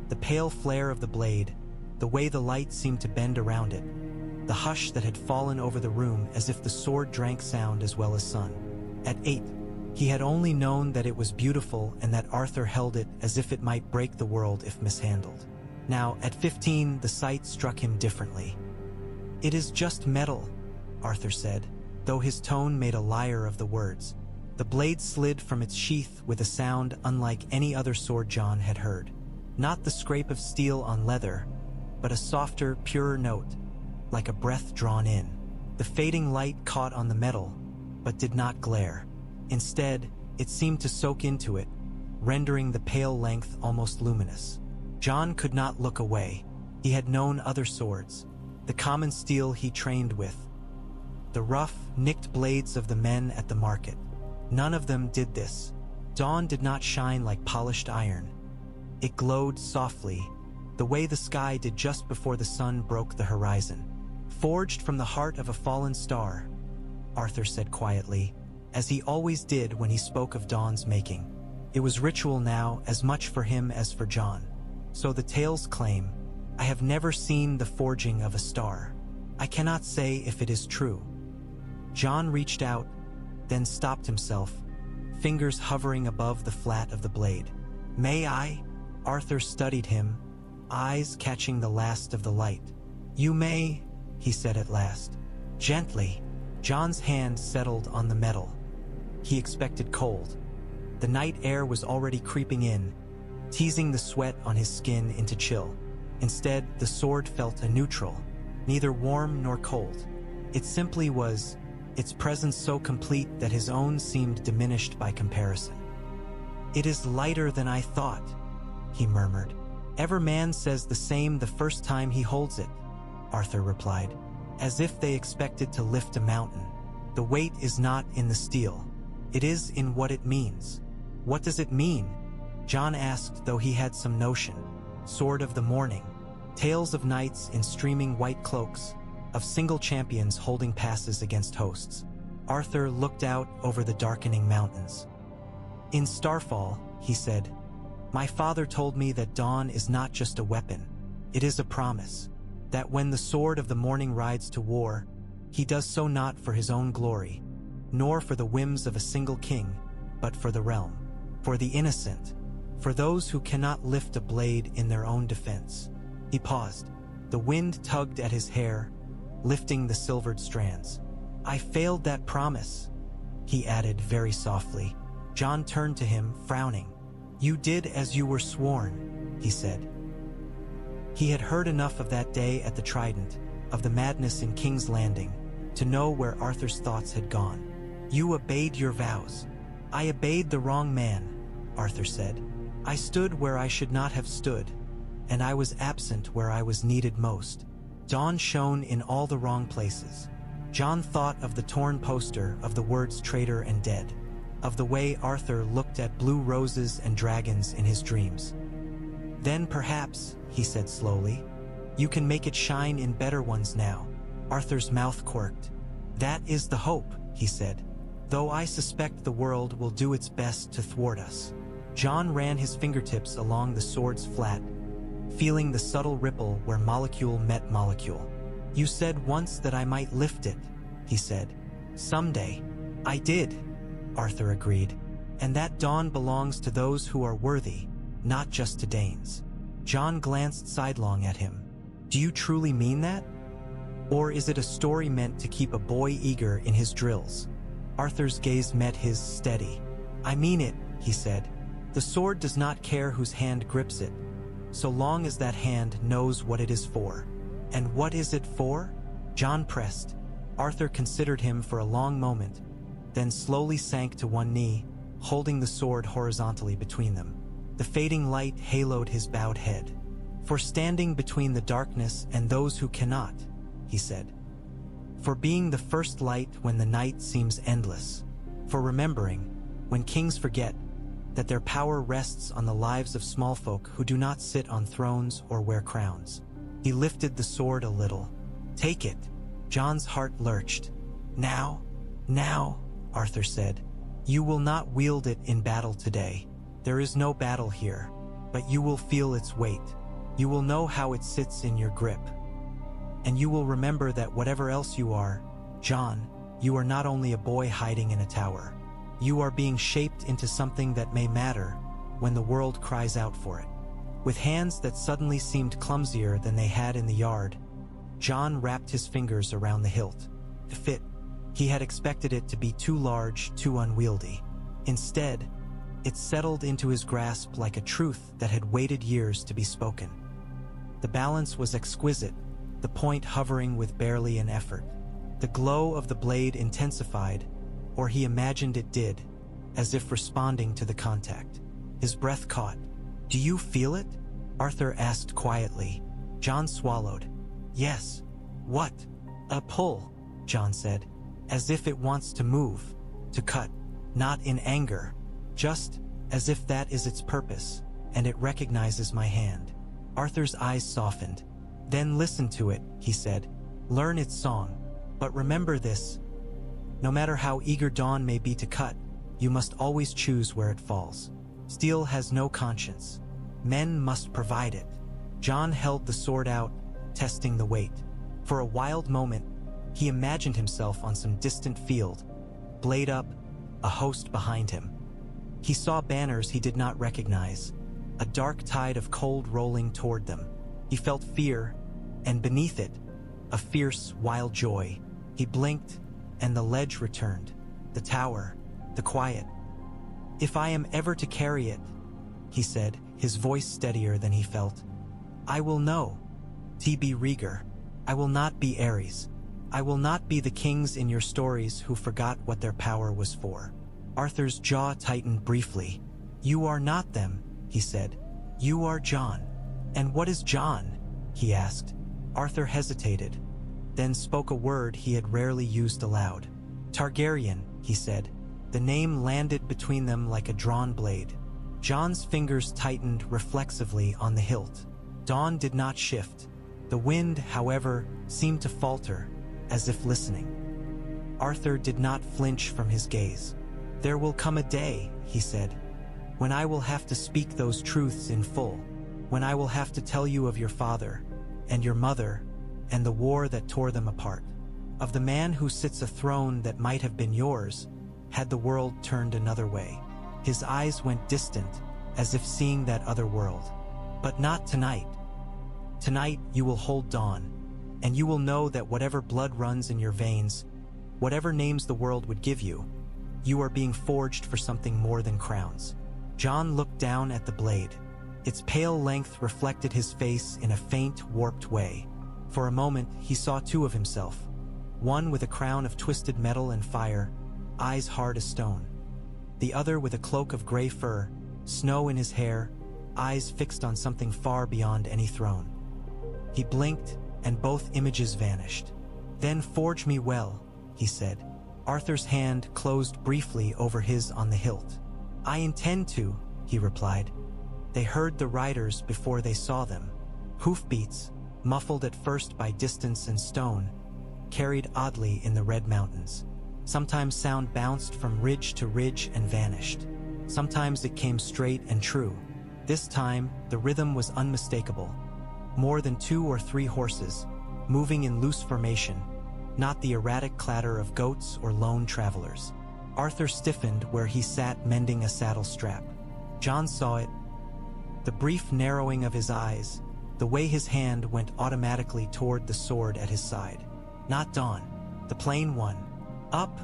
the pale flare of the blade, the way the light seemed to bend around it, the hush that had fallen over the room as if the sword drank sound as well as sun. At 8, he had only known that it was beautiful and that Arthur held it as if it might break the world if mishandled. Now, at 15, the sight struck him differently. It is just metal, Arthur said, though his tone made a liar of the words. The blade slid from its sheath with a sound unlike any other sword Jon had heard. Not the scrape of steel on leather, but a softer, purer note, like a breath drawn in. The fading light caught on the metal, but did not glare. Instead, it seemed to soak into it, rendering the pale length almost luminous. Jon could not look away. He had known other swords, the common steel he trained with, the rough, nicked blades of the men at the market. None of them did this. Dawn did not shine like polished iron. It glowed softly, the way the sky did just before the sun broke the horizon. Forged from the heart of a fallen star, Arthur said quietly, as he always did when he spoke of Dawn's making. It was ritual now, as much for him as for Jon. So the tales claim, I have never seen the forging of a star. I cannot say if it is true. Jon reached out, then stopped himself, fingers hovering above the flat of the blade. May I? Arthur studied him, eyes catching the last of the light. You may, he said at last. Gently. Jon's hand settled on the metal. He expected cold. The night air was already creeping in, teasing the sweat on his skin into chill. Instead, the sword felt a neutral, neither warm nor cold. It simply was, its presence so complete that his own seemed diminished by comparison. It is lighter than I thought, he murmured. Every man says the same the first time he holds it. Arthur replied, as if they expected to lift a mountain. The weight is not in the steel. It is in what it means. What does it mean? Jon asked, though he had some notion. Sword of the morning. Tales of knights in streaming white cloaks, of single champions holding passes against hosts. Arthur looked out over the darkening mountains. In Starfall, he said, my father told me that dawn is not just a weapon. It is a promise, that when the sword of the morning rides to war, he does so not for his own glory, nor for the whims of a single king, but for the realm, for the innocent, for those who cannot lift a blade in their own defense. He paused. The wind tugged at his hair, lifting the silvered strands. I failed that promise, he added very softly. Jon turned to him, frowning. You did as you were sworn, he said. He had heard enough of that day at the Trident, of the madness in King's Landing, to know where Arthur's thoughts had gone. You obeyed your vows. I obeyed the wrong man, Arthur said. I stood where I should not have stood, and I was absent where I was needed most. Dawn shone in all the wrong places. Jon thought of the torn poster of the words traitor and dead, of the way Arthur looked at blue roses and dragons in his dreams. Then perhaps, he said slowly, you can make it shine in better ones now. Arthur's mouth quirked. That is the hope, he said, though I suspect the world will do its best to thwart us. Jon ran his fingertips along the sword's flat, feeling the subtle ripple where molecule met molecule. You said once that I might lift it, he said. Someday. I did, Arthur agreed, and that dawn belongs to those who are worthy, not just to Danes. Jon glanced sidelong at him. Do you truly mean that? Or is it a story meant to keep a boy eager in his drills? Arthur's gaze met his, steady. I mean it, he said. The sword does not care whose hand grips it, so long as that hand knows what it is for. And what is it for? Jon pressed. Arthur considered him for a long moment, then slowly sank to one knee, holding the sword horizontally between them. The fading light haloed his bowed head. For standing between the darkness and those who cannot, he said. For being the first light when the night seems endless. For remembering, when kings forget, that their power rests on the lives of small folk who do not sit on thrones or wear crowns. He lifted the sword a little. Take it. Jon's heart lurched. Now, Arthur said. You will not wield it in battle today. There is no battle here, but you will feel its weight. You will know how it sits in your grip. And you will remember that whatever else you are, Jon, you are not only a boy hiding in a tower. You are being shaped into something that may matter when the world cries out for it. With hands that suddenly seemed clumsier than they had in the yard, Jon wrapped his fingers around the hilt. To fit, he had expected it to be too large, too unwieldy. Instead, it settled into his grasp like a truth that had waited years to be spoken. The balance was exquisite, the point hovering with barely an effort. The glow of the blade intensified, or he imagined it did, as if responding to the contact. His breath caught. Do you feel it? Arthur asked quietly. Jon swallowed. Yes. What? A pull, Jon said, as if it wants to move, to cut, not in anger, just as if that is its purpose, and it recognizes my hand. Arthur's eyes softened. Then listen to it, he said. Learn its song. But remember this. No matter how eager dawn may be to cut, you must always choose where it falls. Steel has no conscience. Men must provide it. Jon held the sword out, testing the weight. For a wild moment, he imagined himself on some distant field, blade up, a host behind him. He saw banners he did not recognize, a dark tide of cold rolling toward them. He felt fear, and beneath it, a fierce, wild joy. He blinked, and the ledge returned, the tower, the quiet. If I am ever to carry it, he said, his voice steadier than he felt, I will know. T.B. Rhaegar. I will not be Ares. I will not be the kings in your stories who forgot what their power was for. Arthur's jaw tightened briefly. You are not them, he said. You are Jon. And what is Jon? He asked. Arthur hesitated, then spoke a word he had rarely used aloud. "Targaryen," he said. The name landed between them like a drawn blade. Jon's fingers tightened reflexively on the hilt. Dawn did not shift. The wind, however, seemed to falter, as if listening. Arthur did not flinch from his gaze. "There will come a day," he said, "when I will have to speak those truths in full, when I will have to tell you of your father, and your mother, and the war that tore them apart, of the man who sits a throne that might have been yours, had the world turned another way." His eyes went distant, as if seeing that other world. "But not tonight. Tonight you will hold Dawn, and you will know that whatever blood runs in your veins, whatever names the world would give you, you are being forged for something more than crowns." Jon looked down at the blade. Its pale length reflected his face in a faint, warped way. For a moment, he saw two of himself, one with a crown of twisted metal and fire, eyes hard as stone. The other with a cloak of gray fur, snow in his hair, eyes fixed on something far beyond any throne. He blinked, and both images vanished. "Then forge me well," he said. Arthur's hand closed briefly over his on the hilt. "I intend to," he replied. They heard the riders before they saw them. Hoofbeats, muffled at first by distance and stone, carried oddly in the Red Mountains. Sometimes sound bounced from ridge to ridge and vanished. Sometimes it came straight and true. This time, the rhythm was unmistakable. More than 2 or 3 horses, moving in loose formation, not the erratic clatter of goats or lone travelers. Arthur stiffened where he sat mending a saddle strap. Jon saw it. The brief narrowing of his eyes, the way his hand went automatically toward the sword at his side. Not Dawn, the plain one. "Up,"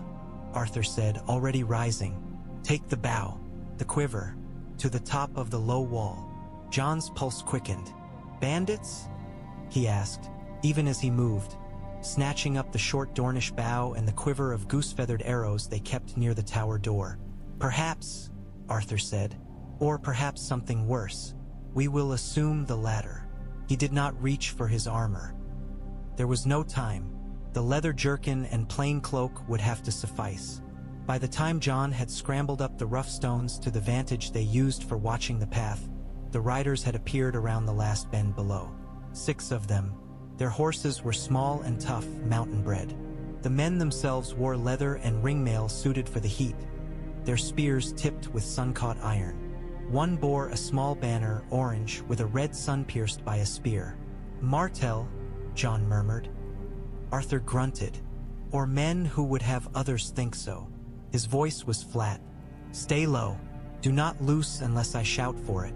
Arthur said, already rising. "Take the bow, the quiver, to the top of the low wall." Jon's pulse quickened. "Bandits?" he asked, even as he moved, snatching up the short Dornish bow and the quiver of goose-feathered arrows they kept near the tower door. "Perhaps," Arthur said, "or perhaps something worse. We will assume the latter." He did not reach for his armor. There was no time. The leather jerkin and plain cloak would have to suffice. By the time Jon had scrambled up the rough stones to the vantage they used for watching the path, the riders had appeared around the last bend below. 6 of them. Their horses were small and tough, mountain-bred. The men themselves wore leather and ringmail suited for the heat, their spears tipped with sun-caught iron. One bore a small banner, orange, with a red sun pierced by a spear. "Martell," Jon murmured. Arthur grunted. "Or men who would have others think so." His voice was flat. "Stay low. Do not loose unless I shout for it.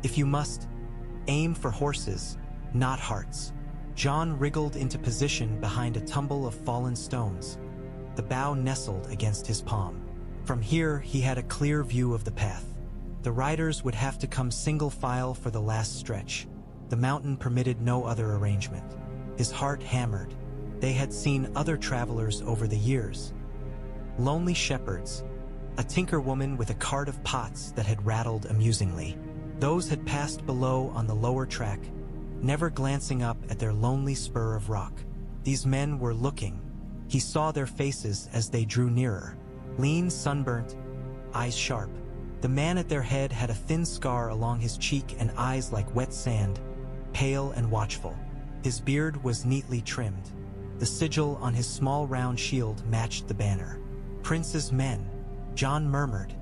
If you must, aim for horses, not hearts." Jon wriggled into position behind a tumble of fallen stones. The bow nestled against his palm. From here, he had a clear view of the path. The riders would have to come single file for the last stretch. The mountain permitted no other arrangement. His heart hammered. They had seen other travelers over the years. Lonely shepherds, a tinker woman with a cart of pots that had rattled amusingly. Those had passed below on the lower track, never glancing up at their lonely spur of rock. These men were looking. He saw their faces as they drew nearer. Lean, sunburnt, eyes sharp. The man at their head had a thin scar along his cheek and eyes like wet sand, pale and watchful. His beard was neatly trimmed. The sigil on his small round shield matched the banner. "Prince's men," Jon murmured.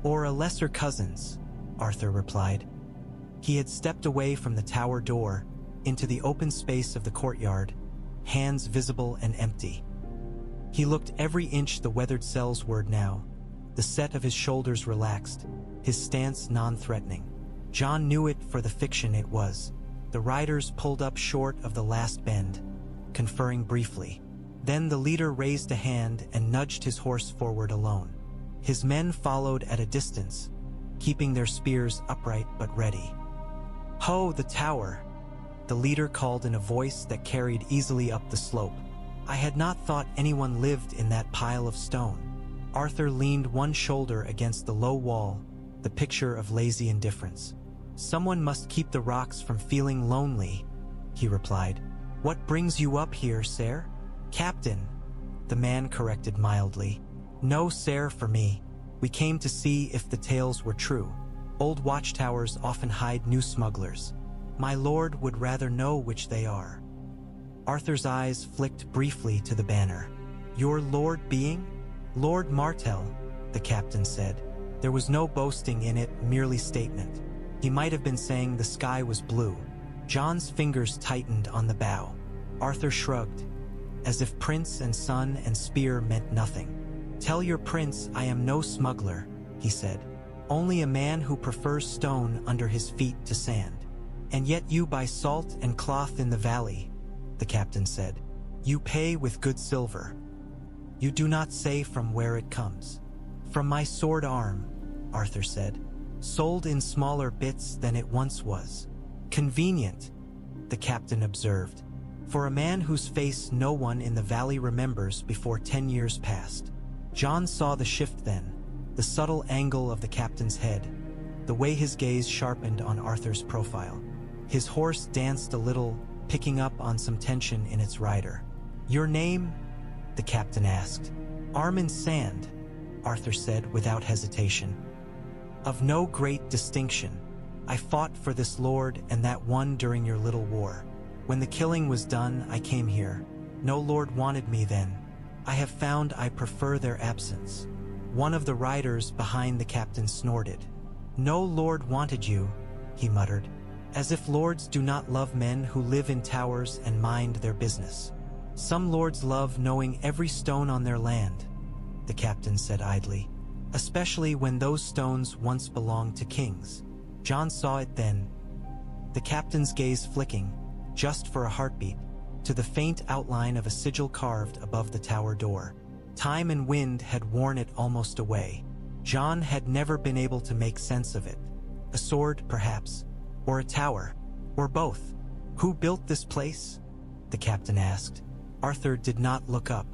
"Or a lesser cousin's," Arthur replied. He had stepped away from the tower door, into the open space of the courtyard, hands visible and empty. He looked every inch the weathered cells were now, the set of his shoulders relaxed, his stance non-threatening. Jon knew it for the fiction it was. The riders pulled up short of the last bend, conferring briefly. Then the leader raised a hand and nudged his horse forward alone. His men followed at a distance, keeping their spears upright but ready. "Ho, the tower!" the leader called in a voice that carried easily up the slope. "I had not thought anyone lived in that pile of stone." Arthur leaned one shoulder against the low wall, the picture of lazy indifference. "Someone must keep the rocks from feeling lonely," he replied. What brings you up here, sir? Captain, the man corrected mildly. No, sir, for me. We came to see if the tales were true. Old watchtowers often hide new smugglers. My lord would rather know which they are. Arthur's eyes flicked briefly to the banner. Your lord being? Lord Martell, the captain said. There was no boasting in it, merely statement. He might have been saying the sky was blue. Jon's fingers tightened on the bow. Arthur shrugged, as if prince and son and spear meant nothing. Tell your prince I am no smuggler, he said. Only a man who prefers stone under his feet to sand. And yet you buy salt and cloth in the valley, the captain said. You pay with good silver. You do not say from where it comes. From my sword arm, Arthur said. Sold in smaller bits than it once was. Convenient, the captain observed. For a man whose face no one in the valley remembers before 10 years passed. Jon saw the shift then, the subtle angle of the captain's head, the way his gaze sharpened on Arthur's profile. His horse danced a little, picking up on some tension in its rider. Your name? The captain asked. Armin Sand, Arthur said without hesitation. Of no great distinction. I fought for this lord and that one during your little war. When the killing was done, I came here. No lord wanted me then. I have found I prefer their absence. One of the riders behind the captain snorted. No lord wanted you, he muttered, as if lords do not love men who live in towers and mind their business. Some lords love knowing every stone on their land, the captain said idly, especially when those stones once belonged to kings. Jon saw it then, the captain's gaze flicking, just for a heartbeat, to the faint outline of a sigil carved above the tower door. Time and wind had worn it almost away. Jon had never been able to make sense of it. A sword, perhaps, or a tower, or both. Who built this place? The captain asked. Arthur did not look up.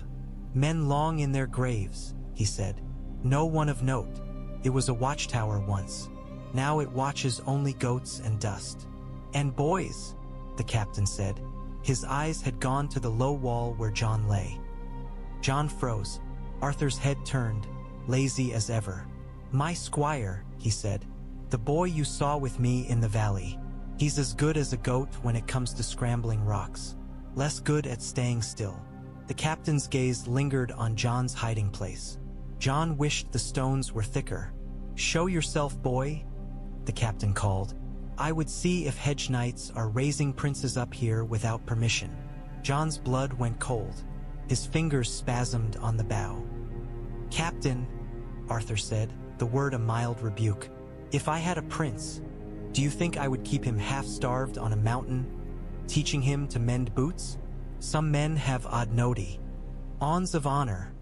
Men long in their graves, he said. No one of note. It was a watchtower once. Now it watches only goats and dust. And boys, the captain said. His eyes had gone to the low wall where Jon lay. Jon froze. Arthur's head turned, lazy as ever. My squire, he said. The boy you saw with me in the valley. He's as good as a goat when it comes to scrambling rocks. Less good at staying still. The captain's gaze lingered on Jon's hiding place. Jon wished the stones were thicker. Show yourself, boy, the captain called. I would see if hedge knights are raising princes up here without permission. Jon's blood went cold. His fingers spasmed on the bow. Captain, Arthur said, the word a mild rebuke. If I had a prince, do you think I would keep him half-starved on a mountain, teaching him to mend boots? Some men have odd noti. Ons of honor,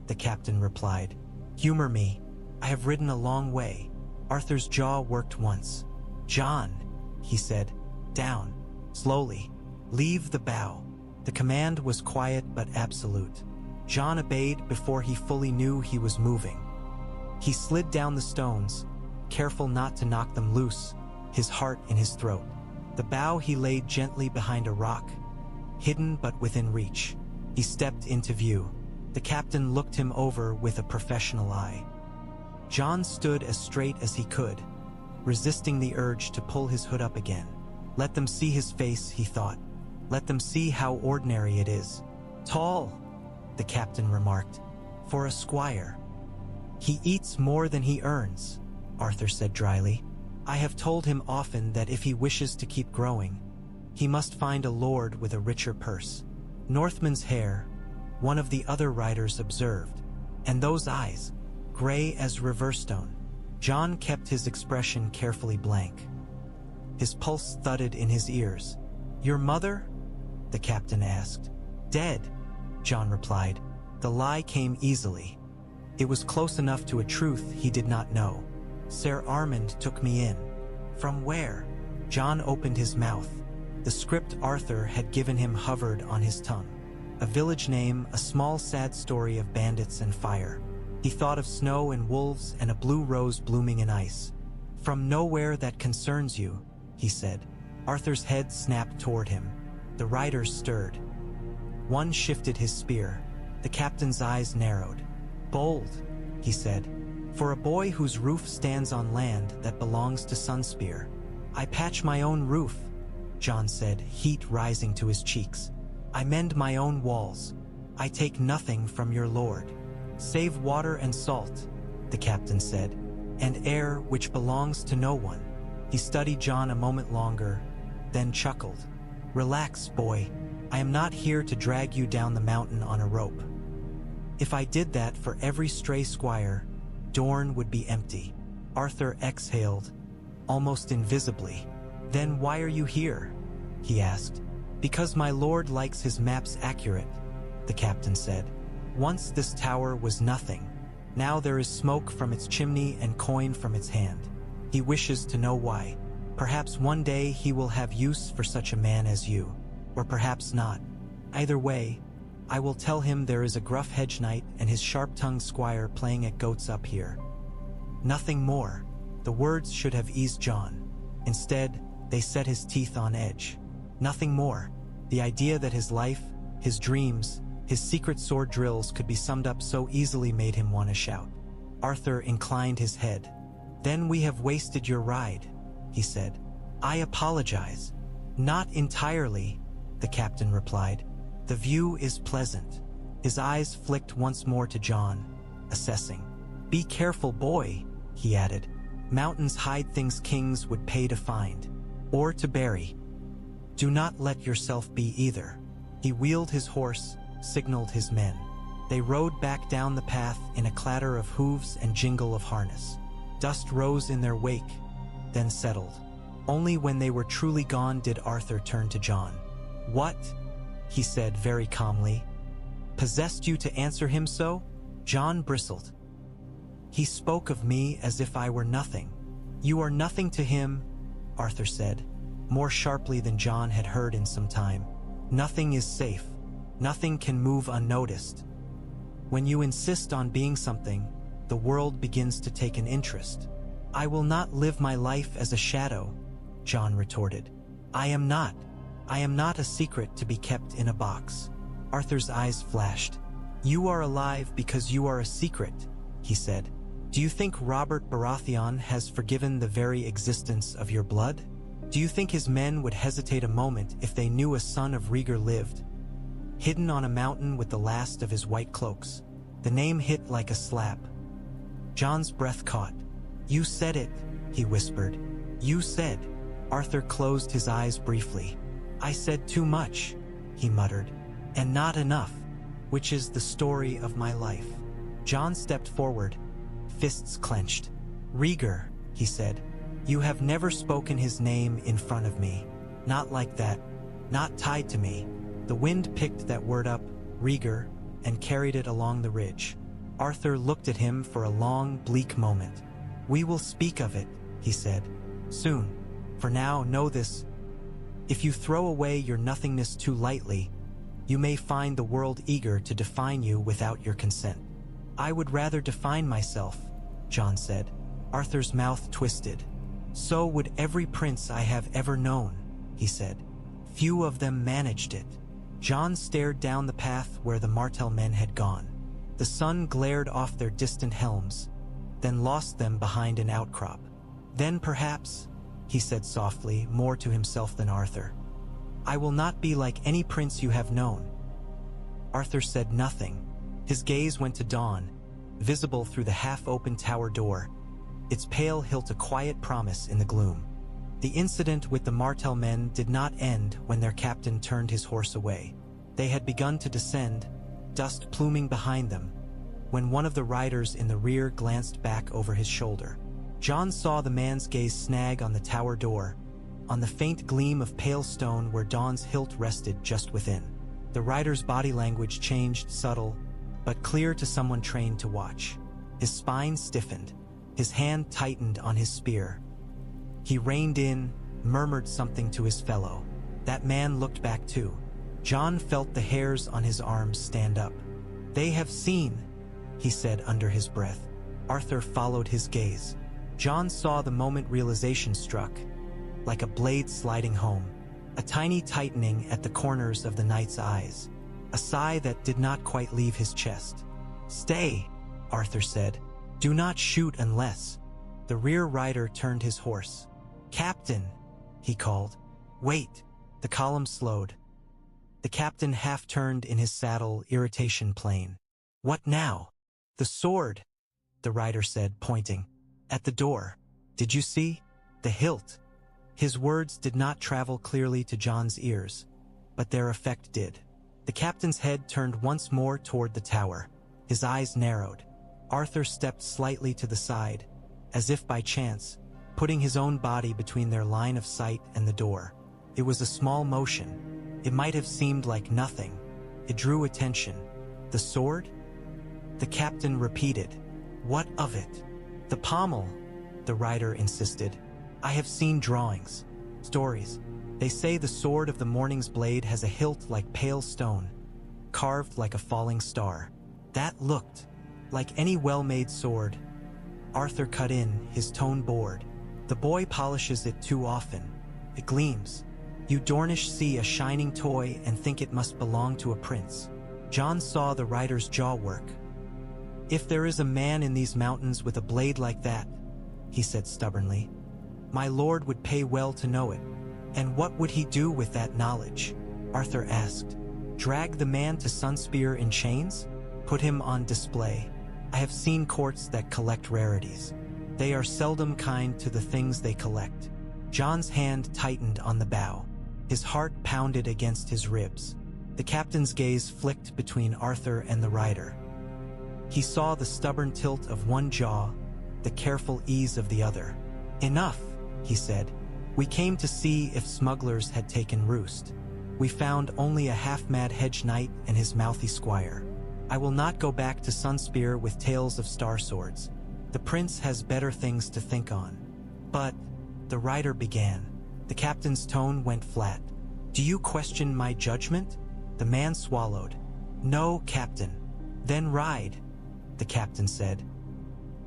the captain replied. Humor me. I have ridden a long way. Arthur's jaw worked once. Jon, he said, down, slowly. Leave the bow. The command was quiet but absolute. Jon obeyed before he fully knew he was moving. He slid down the stones, careful not to knock them loose, his heart in his throat. The bow he laid gently behind a rock, hidden but within reach. He stepped into view. The captain looked him over with a professional eye. Jon stood as straight as he could, resisting the urge to pull his hood up again. Let them see his face, he thought. Let them see how ordinary it is. Tall, the captain remarked, for a squire. He eats more than he earns, Arthur said dryly. I have told him often that if he wishes to keep growing, he must find a lord with a richer purse. Northman's hair, one of the other riders observed, and those eyes, gray as riverstone. Jon kept his expression carefully blank. His pulse thudded in his ears. Your mother? The captain asked. Dead, Jon replied. The lie came easily. It was close enough to a truth he did not know. Ser Armand took me in. From where? Jon opened his mouth. The script Arthur had given him hovered on his tongue. A village name, a small sad story of bandits and fire. He thought of snow and wolves and a blue rose blooming in ice. From nowhere that concerns you, he said. Arthur's head snapped toward him. The riders stirred. One shifted his spear. The captain's eyes narrowed. "Bold," he said, "for a boy whose roof stands on land that belongs to Sunspear." "I patch my own roof," Jon said, heat rising to his cheeks. "I mend my own walls. I take nothing from your lord." "Save water and salt," the captain said, "and air which belongs to no one." He studied Jon a moment longer, then chuckled. "Relax, boy. I am not here to drag you down the mountain on a rope. If I did that for every stray squire, Dorne would be empty." Arthur exhaled, almost invisibly. "Then why are you here?" he asked. "Because my lord likes his maps accurate," the captain said. "Once this tower was nothing. Now there is smoke from its chimney and coin from its hand. He wishes to know why. Perhaps one day he will have use for such a man as you, or perhaps not. Either way, I will tell him there is a gruff hedge knight and his sharp-tongued squire playing at goats up here." Nothing more. The words should have eased Jon. Instead, they set his teeth on edge. Nothing more. The idea that his life, his dreams, his secret sword drills could be summed up so easily made him want to shout. Arthur inclined his head. "Then we have wasted your ride," he said. "I apologize." "Not entirely," the captain replied. "The view is pleasant." His eyes flicked once more to Jon, assessing. "Be careful, boy," he added. "Mountains hide things kings would pay to find, or to bury. Do not let yourself be either." He wheeled his horse, signaled his men. They rode back down the path in a clatter of hooves and jingle of harness. Dust rose in their wake, then settled. Only when they were truly gone did Arthur turn to Jon. "What?" he said very calmly. "Possessed you to answer him so?" Jon bristled. "He spoke of me as if I were nothing." "You are nothing to him," Arthur said, more sharply than Jon had heard in some time. "Nothing is safe. Nothing can move unnoticed. When you insist on being something, the world begins to take an interest." "I will not live my life as a shadow," Jon retorted. I am not a secret to be kept in a box." Arthur's eyes flashed. "You are alive because you are a secret," he said. "Do you think Robert Baratheon has forgiven the very existence of your blood? Do you think his men would hesitate a moment if they knew a son of Rhaegar lived, hidden on a mountain with the last of his white cloaks?" The name hit like a slap. Jon's breath caught. "You said it," he whispered. "You said." Arthur closed his eyes briefly. "I said too much," he muttered, "and not enough, which is the story of my life." Jon stepped forward, fists clenched. "Rhaegar," he said, "you have never spoken his name in front of me. Not like that. Not tied to me." The wind picked that word up, Rhaegar, and carried it along the ridge. Arthur looked at him for a long, bleak moment. "We will speak of it," he said. "Soon. For now, know this. If you throw away your nothingness too lightly, you may find the world eager to define you without your consent." "I would rather define myself," Jon said. Arthur's mouth twisted. "So would every prince I have ever known," he said. "Few of them managed it." Jon stared down the path where the Martell men had gone. The sun glared off their distant helms, then lost them behind an outcrop. "Then perhaps," he said softly, more to himself than Arthur, "I will not be like any prince you have known." Arthur said nothing. His gaze went to dawn, visible through the half-open tower door, its pale hilt a quiet promise in the gloom. The incident with the Martell men did not end when their captain turned his horse away. They had begun to descend, dust pluming behind them, when one of the riders in the rear glanced back over his shoulder. Jon saw the man's gaze snag on the tower door, on the faint gleam of pale stone where Dawn's hilt rested just within. The rider's body language changed, subtle, but clear to someone trained to watch. His spine stiffened, his hand tightened on his spear. He reined in, murmured something to his fellow. That man looked back too. Jon felt the hairs on his arms stand up. "They have seen," he said under his breath. Arthur followed his gaze. Jon saw the moment realization struck, like a blade sliding home. a tiny tightening at the corners of the knight's eyes, a sigh that did not quite leave his chest. "Stay," Arthur said. "Do not shoot unless—" The rear rider turned his horse. "Captain," he called. "Wait." The column slowed. The captain half-turned in his saddle, irritation plain. "What now?" "The sword," the rider said, pointing. "At the door. Did you see? The hilt." His words did not travel clearly to Jon's ears, but their effect did. The captain's head turned once more toward the tower. His eyes narrowed. Arthur stepped slightly to the side, as if by chance, putting his own body between their line of sight and the door. It was a small motion. It might have seemed like nothing. It drew attention. "The sword?" The captain repeated. "What of it?" "The pommel," the rider insisted. "I have seen drawings, stories. They say the sword of the morning's blade has a hilt like pale stone, carved like a falling star. That looked like any well-made sword." Arthur cut in, his tone bored. "The boy polishes it too often. It gleams. You Dornish see a shining toy and think it must belong to a prince." Jon saw the rider's jaw work. "If there is a man in these mountains with a blade like that," he said stubbornly, "my lord would pay well to know it." "And what would he do with that knowledge?" Arthur asked. "Drag the man to Sunspear in chains? Put him on display? I have seen courts that collect rarities. They are seldom kind to the things they collect." Jon's hand tightened on the bow. His heart pounded against his ribs. The captain's gaze flicked between Arthur and the rider. He saw the stubborn tilt of one jaw, the careful ease of the other. "Enough," he said. "We came to see if smugglers had taken roost. We found only a half-mad hedge knight and his mouthy squire. I will not go back to Sunspear with tales of star swords. The prince has better things to think on." "But," the rider began. The captain's tone went flat. "Do you question my judgment?" The man swallowed. "No, Captain." "Then ride," the captain said.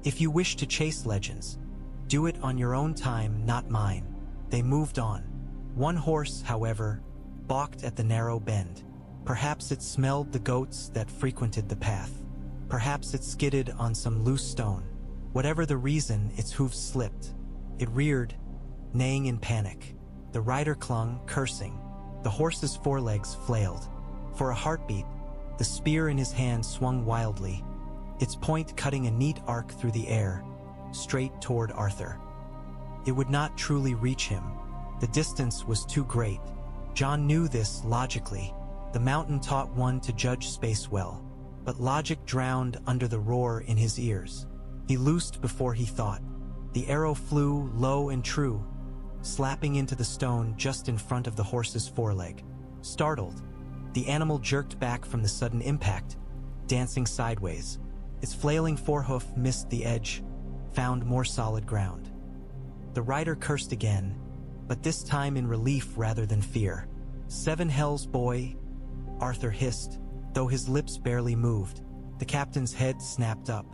"If you wish to chase legends, do it on your own time, not mine." They moved on. One horse, however, balked at the narrow bend. Perhaps it smelled the goats that frequented the path. Perhaps it skidded on some loose stone. Whatever the reason, its hooves slipped. It reared, neighing in panic. The rider clung, cursing. The horse's forelegs flailed. For a heartbeat, the spear in his hand swung wildly, its point cutting a neat arc through the air, straight toward Arthur. It would not truly reach him. The distance was too great. Jon knew this logically. The mountain taught one to judge space well, but logic drowned under the roar in his ears. He loosed before he thought. The arrow flew low and true, slapping into the stone just in front of the horse's foreleg. Startled, the animal jerked back from the sudden impact, dancing sideways. Its flailing forehoof missed the edge, found more solid ground. The rider cursed again, but this time in relief rather than fear. "Seven hells, boy," Arthur hissed, though his lips barely moved. The captain's head snapped up.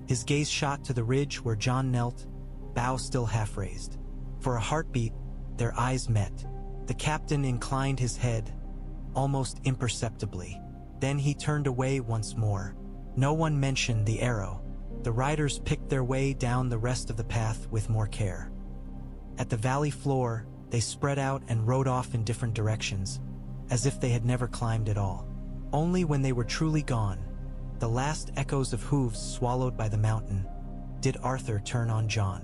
His gaze shot to the ridge where Jon knelt, bow still half raised. For a heartbeat, their eyes met. The captain inclined his head, almost imperceptibly. Then he turned away once more. No one mentioned the arrow. The riders picked their way down the rest of the path with more care. At the valley floor, they spread out and rode off in different directions, as if they had never climbed at all. Only when they were truly gone, the last echoes of hooves swallowed by the mountain, did Arthur turn on Jon.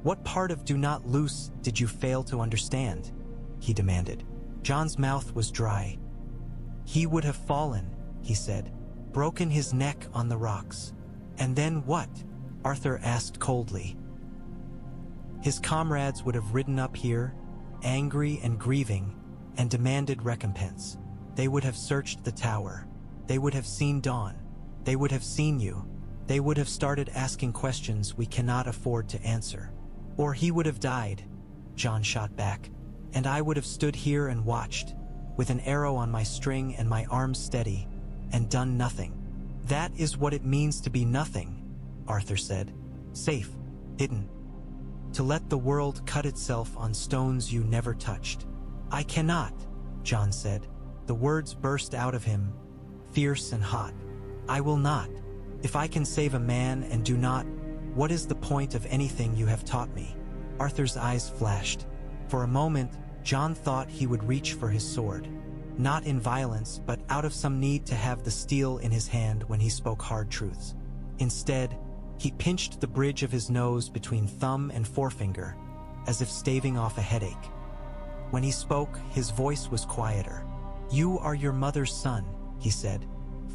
"What part of do not loose did you fail to understand?" he demanded. Jon's mouth was dry. "He would have fallen," he said, "broken his neck on the rocks." "And then what?" Arthur asked coldly. "His comrades would have ridden up here, angry and grieving, and demanded recompense. They would have searched the tower. They would have seen dawn. They would have seen you. They would have started asking questions we cannot afford to answer. Or he would have died," Jon shot back, "and I would have stood here and watched, with an arrow on my string and my arms steady, and done nothing." "That is what it means to be nothing," Arthur said. "Safe, hidden. To let the world cut itself on stones you never touched. "I cannot," Jon said. The words burst out of him, fierce and hot. "I will not. If I can save a man and do not, what is the point of anything you have taught me?" Arthur's eyes flashed. For a moment, Jon thought he would reach for his sword. Not in violence, but out of some need to have the steel in his hand when he spoke hard truths. Instead, he pinched the bridge of his nose between thumb and forefinger, as if staving off a headache. When he spoke, his voice was quieter. "You are your mother's son," he said.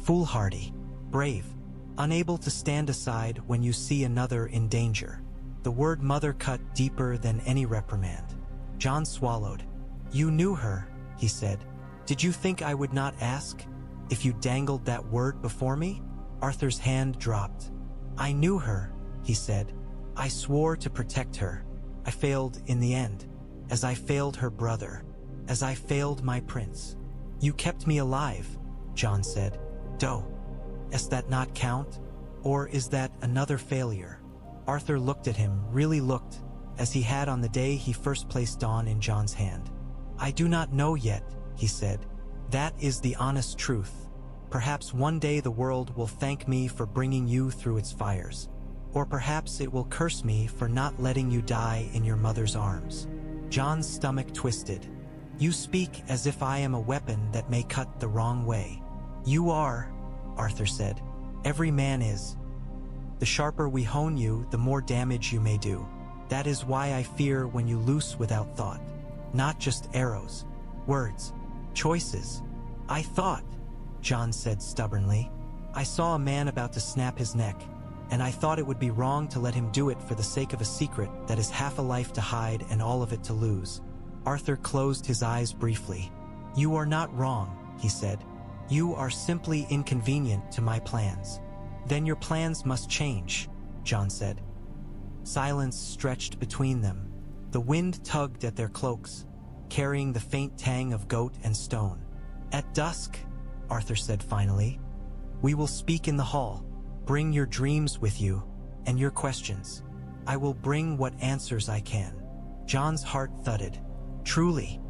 "Foolhardy, brave, unable to stand aside when you see another in danger." The word mother cut deeper than any reprimand. Jon swallowed. "You knew her," he said. "Did you think I would not ask if you dangled that word before me?" Arthur's hand dropped. "I knew her," he said. "I swore to protect her. I failed in the end, as I failed her brother, as I failed my prince." "You kept me alive," Jon said. Does that not count? Or is that another failure?" Arthur looked at him, really looked, as he had on the day he first placed Dawn in Jon's hand. "I do not know yet," he said. "That is the honest truth. Perhaps one day the world will thank me for bringing you through its fires. Or perhaps it will curse me for not letting you die in your mother's arms." Jon's stomach twisted. "You speak as if I am a weapon that may cut the wrong way." "You are," Arthur said. "Every man is. The sharper we hone you, the more damage you may do. That is why I fear when you loose without thought. Not just arrows, words, choices. I thought," Jon said stubbornly. "I saw a man about to snap his neck, and I thought it would be wrong to let him do it for the sake of a secret that is half a life to hide and all of it to lose." Arthur closed his eyes briefly. "You are not wrong," he said. "You are simply inconvenient to my plans." "Then your plans must change," Jon said. Silence stretched between them. The wind tugged at their cloaks, carrying the faint tang of goat and stone. "At dusk," Arthur said finally, "we will speak in the hall. Bring your dreams with you, and your questions. I will bring what answers I can." Jon's heart thudded. Truly,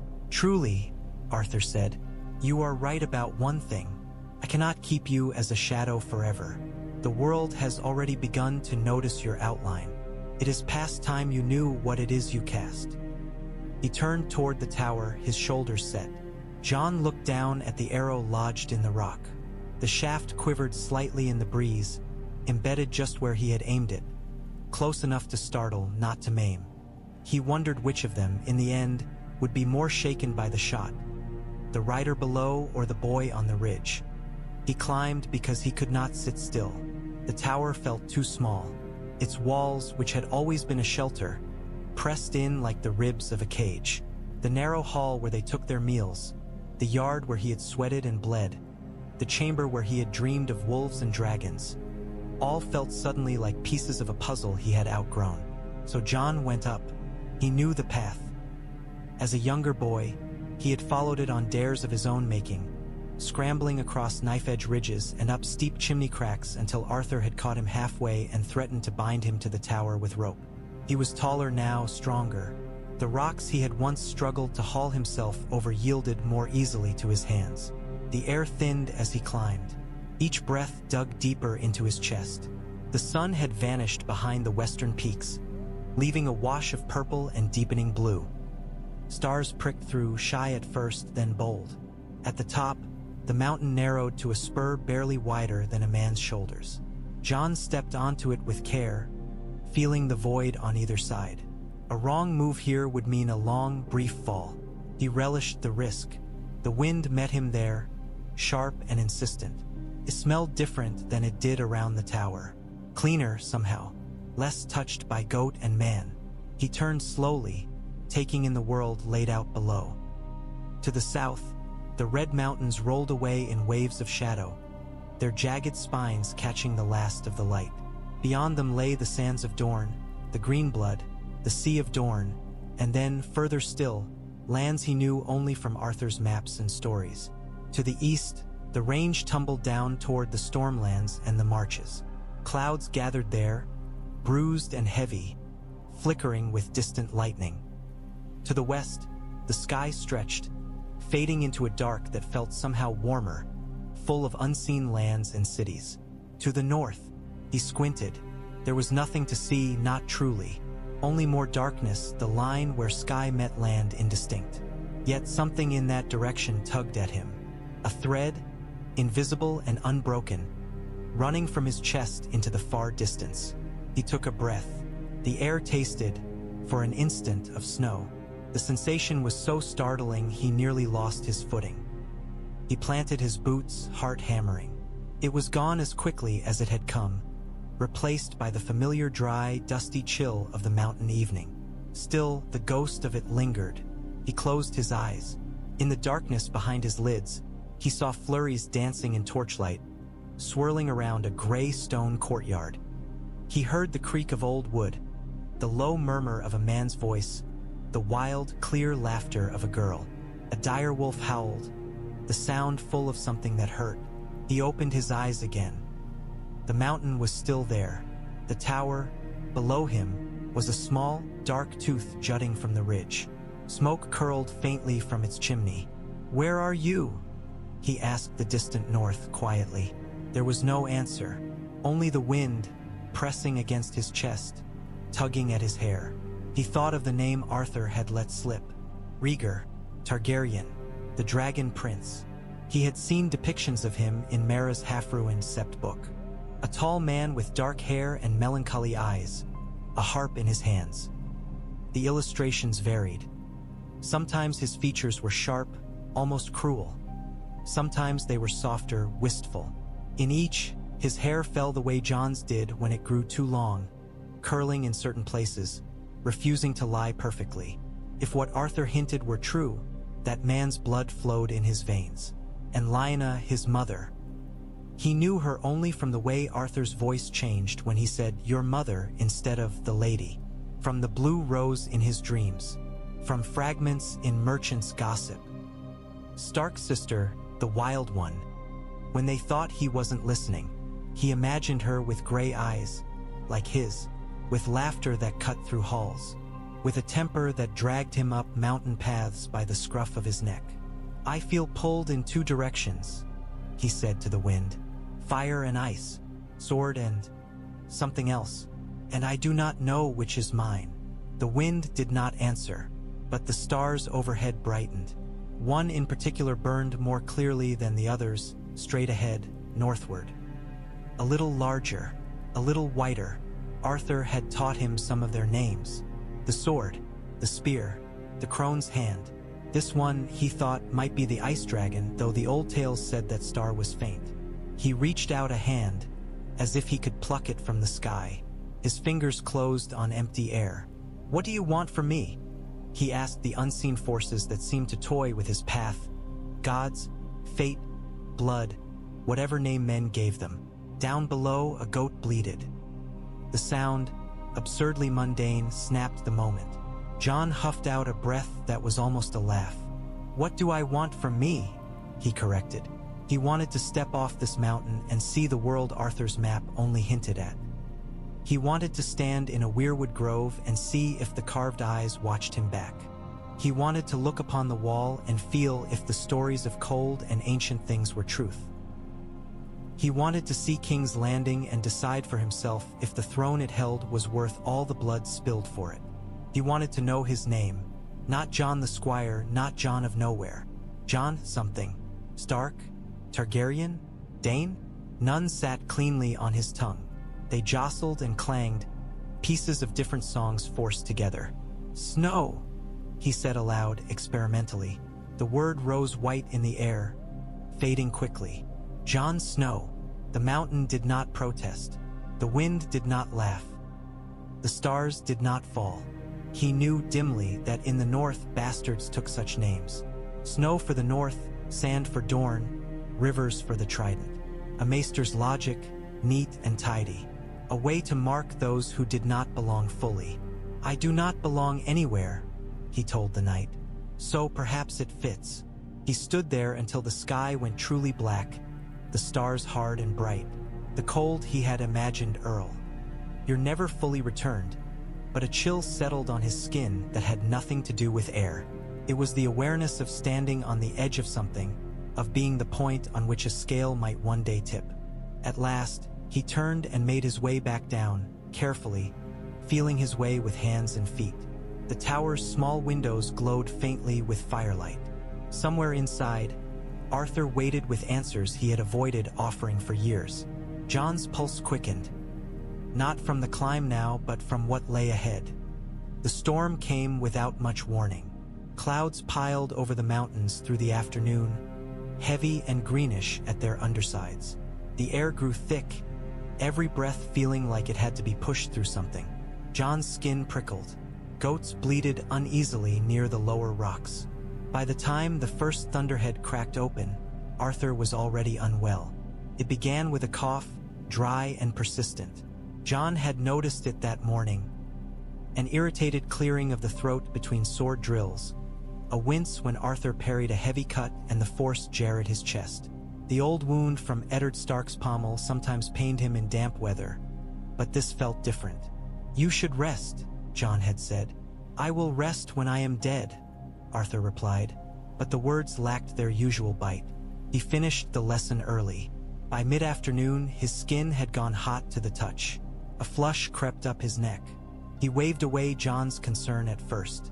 Arthur said, "you are right about one thing. I cannot keep you as a shadow forever. The world has already begun to notice your outline. It is past time you knew what it is you cast." He turned toward the tower, his shoulders set. Jon looked down at the arrow lodged in the rock. The shaft quivered slightly in the breeze, embedded just where he had aimed it, close enough to startle, not to maim. He wondered which of them, in the end, would be more shaken by the shot, the rider below or the boy on the ridge. He climbed because he could not sit still. The tower felt too small. Its walls, which had always been a shelter, pressed in like the ribs of a cage. The narrow hall where they took their meals, the yard where he had sweated and bled, the chamber where he had dreamed of wolves and dragons, all felt suddenly like pieces of a puzzle he had outgrown. So Jon went up. He knew the path. As a younger boy, he had followed it on dares of his own making, scrambling across knife-edge ridges and up steep chimney cracks until Arthur had caught him halfway and threatened to bind him to the tower with rope. He was taller now, stronger. The rocks he had once struggled to haul himself over yielded more easily to his hands. The air thinned as he climbed. Each breath dug deeper into his chest. The sun had vanished behind the western peaks, leaving a wash of purple and deepening blue. Stars pricked through, shy at first, then bold. At the top, the mountain narrowed to a spur barely wider than a man's shoulders. Jon stepped onto it with care, feeling the void on either side. A wrong move here would mean a long, brief fall. He relished the risk. The wind met him there, sharp and insistent. It smelled different than it did around the tower. Cleaner, somehow. Less touched by goat and man. He turned slowly, taking in the world laid out below. To the south, the Red Mountains rolled away in waves of shadow, their jagged spines catching the last of the light. Beyond them lay the sands of Dorne, the green blood, the Sea of Dorne, and then, further still, lands he knew only from Arthur's maps and stories. To the east, the range tumbled down toward the Stormlands and the Marches. Clouds gathered there, bruised and heavy, flickering with distant lightning. To the west, The sky stretched, fading into a dark that felt somehow warmer, full of unseen lands and cities. To the north, he squinted. There was nothing to see, not truly. Only more darkness, the line where sky met land indistinct. Yet something in that direction tugged at him. A thread, invisible and unbroken, running from his chest into the far distance. He took a breath. The air tasted, for an instant, of snow. The sensation was so startling he nearly lost his footing. He planted his boots, heart hammering. It was gone as quickly as it had come, replaced by the familiar dry, dusty chill of the mountain evening. Still, the ghost of it lingered. He closed his eyes. In the darkness behind his lids, he saw flurries dancing in torchlight, swirling around a gray stone courtyard. He heard the creak of old wood, the low murmur of a man's voice, the wild, clear laughter of a girl. A dire wolf howled, the sound full of something that hurt. He opened his eyes again. The mountain was still there. The tower, below him, was a small, dark tooth jutting from the ridge. Smoke curled faintly from its chimney. "Where are you?" he asked the distant north quietly. There was no answer, only the wind pressing against his chest, tugging at his hair. He thought of the name Arthur had let slip. Rhaegar, Targaryen, the Dragon Prince. He had seen depictions of him in Mara's half-ruined sept book. A tall man with dark hair and melancholy eyes, a harp in his hands. The illustrations varied. Sometimes his features were sharp, almost cruel. Sometimes they were softer, wistful. In each, his hair fell the way Jon's did when it grew too long, curling in certain places, refusing to lie perfectly. If what Arthur hinted were true, that man's blood flowed in his veins. And Lyanna, his mother. He knew her only from the way Arthur's voice changed when he said, "Your mother," instead of "the lady." From the blue rose in his dreams. From fragments in merchants' gossip. Stark's sister, the wild one. When they thought he wasn't listening, he imagined her with gray eyes, like his, with laughter that cut through halls, with a temper that dragged him up mountain paths by the scruff of his neck. "I feel pulled in two directions," he said to the wind. "Fire and ice, sword and something else. And I do not know which is mine." The wind did not answer, but the stars overhead brightened. One in particular burned more clearly than the others, straight ahead, northward. A little larger, a little whiter. Arthur had taught him some of their names. The sword, the spear, the crone's hand. This one, he thought, might be the ice dragon, though the old tales said that star was faint. He reached out a hand, as if he could pluck it from the sky. His fingers closed on empty air. "What do you want from me?" he asked the unseen forces that seemed to toy with his path. Gods, fate, blood, whatever name men gave them. Down below, a goat bleated. The sound, absurdly mundane, snapped the moment. Jon huffed out a breath that was almost a laugh. "What do I want from me?" he corrected. He wanted to step off this mountain and see the world Arthur's map only hinted at. He wanted to stand in a weirwood grove and see if the carved eyes watched him back. He wanted to look upon the wall and feel if the stories of cold and ancient things were truth. He wanted to see King's Landing and decide for himself if the throne it held was worth all the blood spilled for it. He wanted to know his name. Not Jon the Squire, not Jon of Nowhere. Jon something. Stark? Targaryen? Dayne? None sat cleanly on his tongue. They jostled and clanged, pieces of different songs forced together. "Snow," he said aloud, experimentally. The word rose white in the air, fading quickly. Jon Snow. The mountain did not protest. The wind did not laugh. The stars did not fall. He knew dimly that in the north bastards took such names. Snow for the north, sand for Dorne, rivers for the trident. A maester's logic, neat and tidy. A way to mark those who did not belong fully. "I do not belong anywhere," he told the night. "So perhaps it fits." He stood there until the sky went truly black, the stars hard and bright. The cold he had imagined Earl. You're never fully returned, but a chill settled on his skin that had nothing to do with air. It was the awareness of standing on the edge of something, of being the point on which a scale might one day tip. At last, he turned and made his way back down, carefully, feeling his way with hands and feet. The tower's small windows glowed faintly with firelight. Somewhere inside, Arthur waited with answers he had avoided offering for years. Jon's pulse quickened, not from the climb now, but from what lay ahead. The storm came without much warning. Clouds piled over the mountains through the afternoon, heavy and greenish at their undersides. The air grew thick, every breath feeling like it had to be pushed through something. Jon's skin prickled. Goats bleated uneasily near the lower rocks. By the time the first thunderhead cracked open, Arthur was already unwell. It began with a cough, dry and persistent. Jon had noticed it that morning. An irritated clearing of the throat between sword drills, a wince when Arthur parried a heavy cut and the force jarred his chest. The old wound from Eddard Stark's pommel sometimes pained him in damp weather, but this felt different. "You should rest," Jon had said. "I will rest when I am dead," Arthur replied, but the words lacked their usual bite. He finished the lesson early. By mid-afternoon, his skin had gone hot to the touch. A flush crept up his neck. He waved away Jon's concern at first.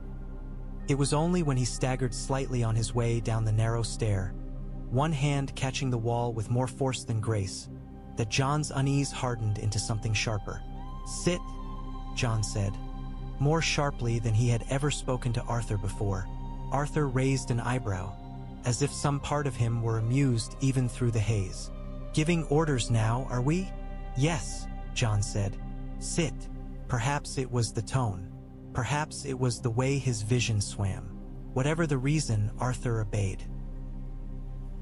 It was only when he staggered slightly on his way down the narrow stair, one hand catching the wall with more force than grace, that Jon's unease hardened into something sharper. "Sit," Jon said, more sharply than he had ever spoken to Arthur before. Arthur raised an eyebrow, as if some part of him were amused even through the haze. "Giving orders now, are we?" "Yes," Jon said. "Sit." Perhaps it was the tone. Perhaps it was the way his vision swam. Whatever the reason, Arthur obeyed.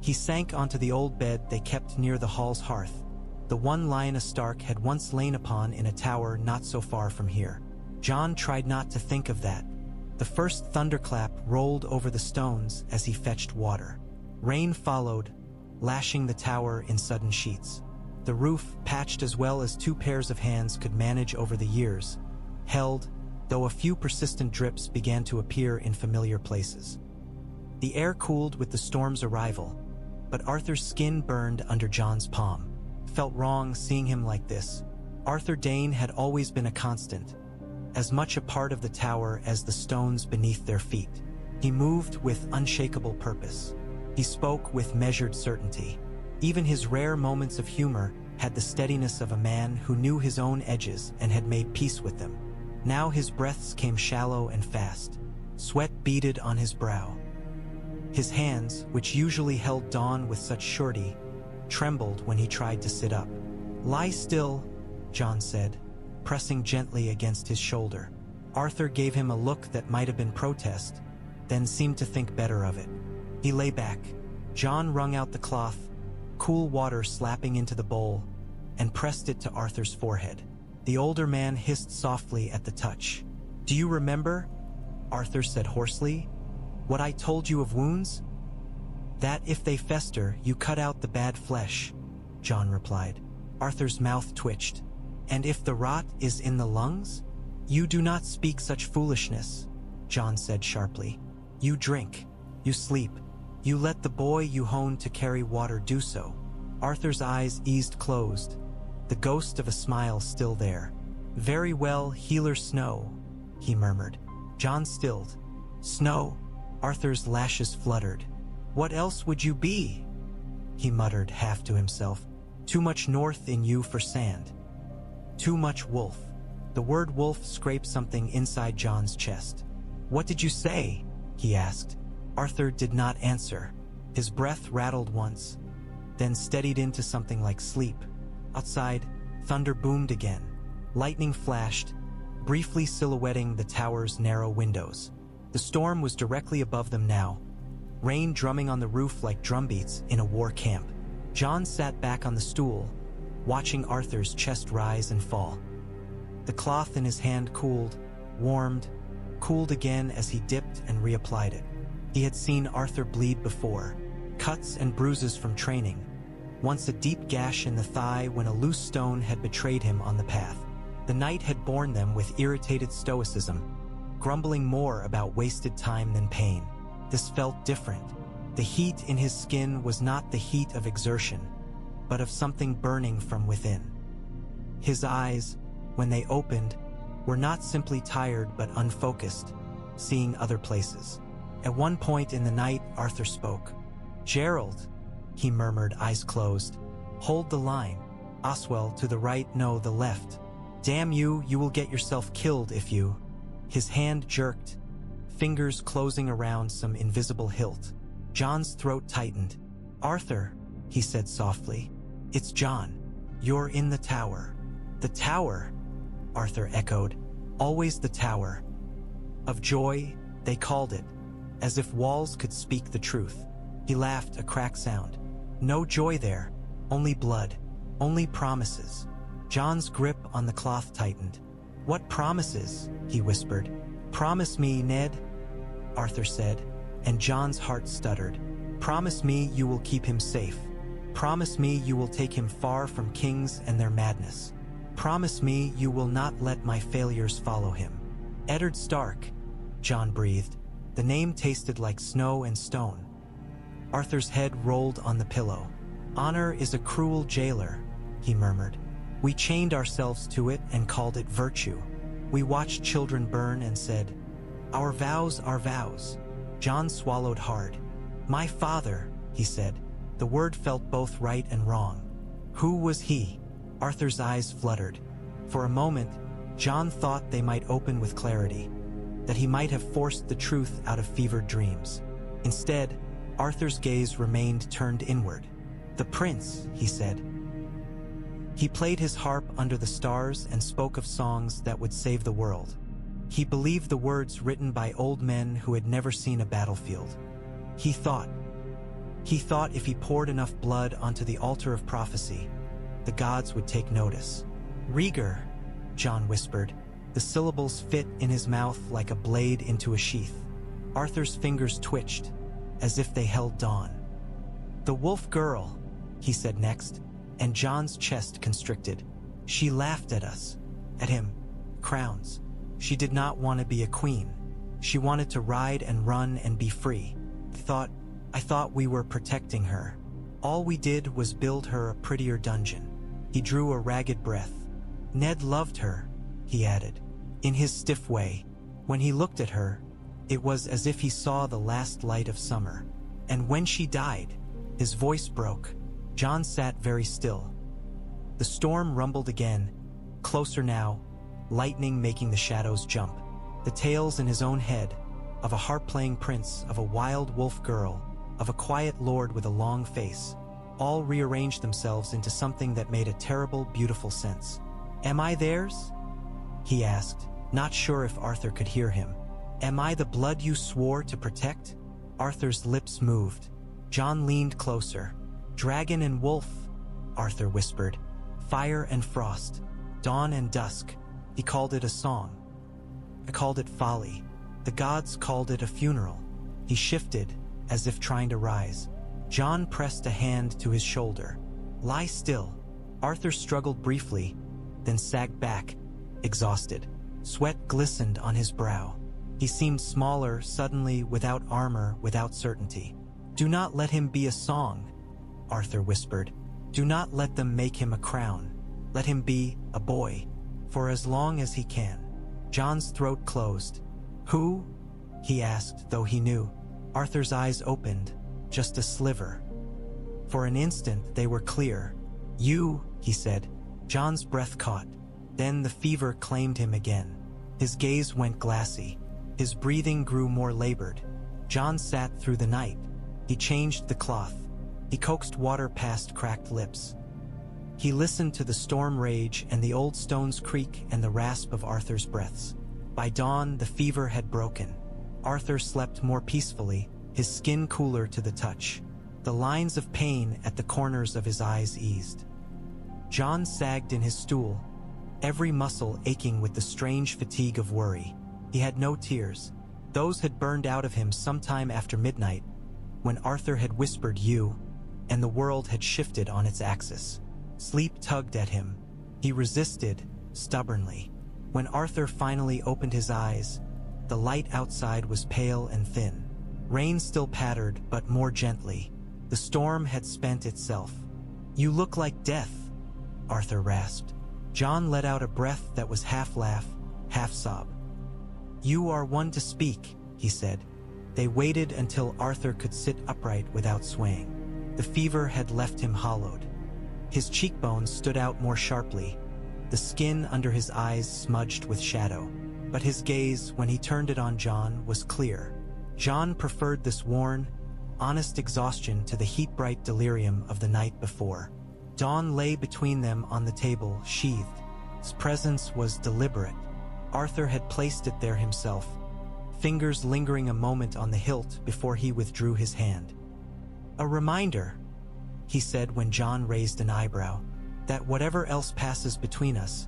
He sank onto the old bed they kept near the hall's hearth, the one Lyanna Stark had once lain upon in a tower not so far from here. Jon tried not to think of that. The first thunderclap rolled over the stones as he fetched water. Rain followed, lashing the tower in sudden sheets. The roof, patched as well as two pairs of hands could manage over the years, held, though a few persistent drips began to appear in familiar places. The air cooled with the storm's arrival, but Arthur's skin burned under Jon's palm. Felt wrong seeing him like this. Arthur Dayne had always been a constant, as much a part of the tower as the stones beneath their feet. He moved with unshakable purpose. He spoke with measured certainty. Even his rare moments of humor had the steadiness of a man who knew his own edges and had made peace with them. Now his breaths came shallow and fast. Sweat beaded on his brow. His hands, which usually held Dawn with such surety, trembled when he tried to sit up. "Lie still," Jon said, pressing gently against his shoulder. Arthur gave him a look that might have been protest, then seemed to think better of it. He lay back. Jon wrung out the cloth, cool water slapping into the bowl, and pressed it to Arthur's forehead. The older man hissed softly at the touch. "Do you remember?" Arthur said hoarsely. "What I told you of wounds? That if they fester, you cut out the bad flesh," Jon replied. Arthur's mouth twitched. "And if the rot is in the lungs?" "You do not speak such foolishness," Jon said sharply. "You drink. You sleep. You let the boy you honed to carry water do so." Arthur's eyes eased closed, the ghost of a smile still there. "Very well, Healer Snow," he murmured. Jon stilled. "Snow?" Arthur's lashes fluttered. "What else would you be?" he muttered half to himself. "Too much north in you for sand. Too much wolf." The word wolf scraped something inside Jon's chest. "What did you say?" he asked. Arthur did not answer. His breath rattled once, then steadied into something like sleep. Outside, thunder boomed again. Lightning flashed, briefly silhouetting the tower's narrow windows. The storm was directly above them now, rain drumming on the roof like drumbeats in a war camp. Jon sat back on the stool, watching Arthur's chest rise and fall. The cloth in his hand cooled, warmed, cooled again as he dipped and reapplied it. He had seen Arthur bleed before, cuts and bruises from training, once a deep gash in the thigh when a loose stone had betrayed him on the path. The night had borne them with irritated stoicism, grumbling more about wasted time than pain. this felt different. The heat in his skin was not the heat of exertion, but of something burning from within. His eyes, when they opened, were not simply tired but unfocused, seeing other places. At one point in the night, Arthur spoke. "Gerald," he murmured, eyes closed. "Hold the line. Oswell, to the right, no, the left. Damn you, you will get yourself killed if you—" His hand jerked, fingers closing around some invisible hilt. Jon's throat tightened. "Arthur," he said softly. "It's Jon. You're in the tower." "The tower?" Arthur echoed. "Always the tower. Of joy, they called it, as if walls could speak the truth." He laughed, a crack sound. "No joy there, only blood, only promises." Jon's grip on the cloth tightened. "What promises?" he whispered. "Promise me, Ned," Arthur said, and Jon's heart stuttered. "Promise me you will keep him safe. Promise me you will take him far from kings and their madness. Promise me you will not let my failures follow him." "Eddard Stark," Jon breathed. The name tasted like snow and stone. Arthur's head rolled on the pillow. "Honor is a cruel jailer," he murmured. "We chained ourselves to it and called it virtue. We watched children burn and said, 'Our vows are vows.'" Jon swallowed hard. "My father," he said. The word felt both right and wrong. "Who was he?" Arthur's eyes fluttered. For a moment, Jon thought they might open with clarity, that he might have forced the truth out of fevered dreams. Instead, Arthur's gaze remained turned inward. "The prince," he said. "He played his harp under the stars and spoke of songs that would save the world. He believed the words written by old men who had never seen a battlefield. He thought if he poured enough blood onto the altar of prophecy, the gods would take notice." "Rhaegar," Jon whispered. The syllables fit in his mouth like a blade into a sheath. Arthur's fingers twitched, as if they held dawn. "The wolf girl," he said next, and Jon's chest constricted. "She laughed at us, at him. Crowns. She did not want to be a queen. She wanted to ride and run and be free. I thought we were protecting her. All we did was build her a prettier dungeon." He drew a ragged breath. "Ned loved her," he added, in his stiff way. When he looked at her, it was as if he saw the last light of summer. "And when she died," his voice broke. Jon sat very still. The storm rumbled again, closer now, lightning making the shadows jump. The tales in his own head, of a harp-playing prince, of a wild wolf girl, of a quiet lord with a long face, all rearranged themselves into something that made a terrible, beautiful sense. "Am I theirs?" he asked, not sure if Arthur could hear him. "Am I the blood you swore to protect?" Arthur's lips moved. Jon leaned closer. "Dragon and wolf," Arthur whispered. "Fire and frost. Dawn and dusk." He called it a song. "I called it folly. The gods called it a funeral." He shifted, as if trying to rise. Jon pressed a hand to his shoulder. "Lie still." Arthur struggled briefly, then sagged back, exhausted. Sweat glistened on his brow. He seemed smaller, suddenly, without armor, without certainty. "Do not let him be a song," Arthur whispered. "Do not let them make him a crown. Let him be a boy, for as long as he can." Jon's throat closed. "Who?" he asked, though he knew. Arthur's eyes opened, just a sliver. For an instant they were clear. "You," he said. Jon's breath caught. Then the fever claimed him again. His gaze went glassy. His breathing grew more labored. Jon sat through the night. He changed the cloth. He coaxed water past cracked lips. He listened to the storm rage and the old stones creak and the rasp of Arthur's breaths. By dawn, the fever had broken. Arthur slept more peacefully, his skin cooler to the touch. The lines of pain at the corners of his eyes eased. Jon sagged in his stool, every muscle aching with the strange fatigue of worry. He had no tears. Those had burned out of him sometime after midnight, when Arthur had whispered "you," and the world had shifted on its axis. Sleep tugged at him. He resisted, stubbornly. When Arthur finally opened his eyes, the light outside was pale and thin. Rain still pattered, but more gently. The storm had spent itself. "You look like death," Arthur rasped. Jon let out a breath that was half laugh, half sob. "You are one to speak," he said. They waited until Arthur could sit upright without swaying. The fever had left him hollowed. His cheekbones stood out more sharply, the skin under his eyes smudged with shadow. But his gaze, when he turned it on Jon, was clear. Jon preferred this worn, honest exhaustion to the heat-bright delirium of the night before. Dawn lay between them on the table, sheathed. His presence was deliberate. Arthur had placed it there himself, fingers lingering a moment on the hilt before he withdrew his hand. "A reminder," he said when Jon raised an eyebrow, "that whatever else passes between us,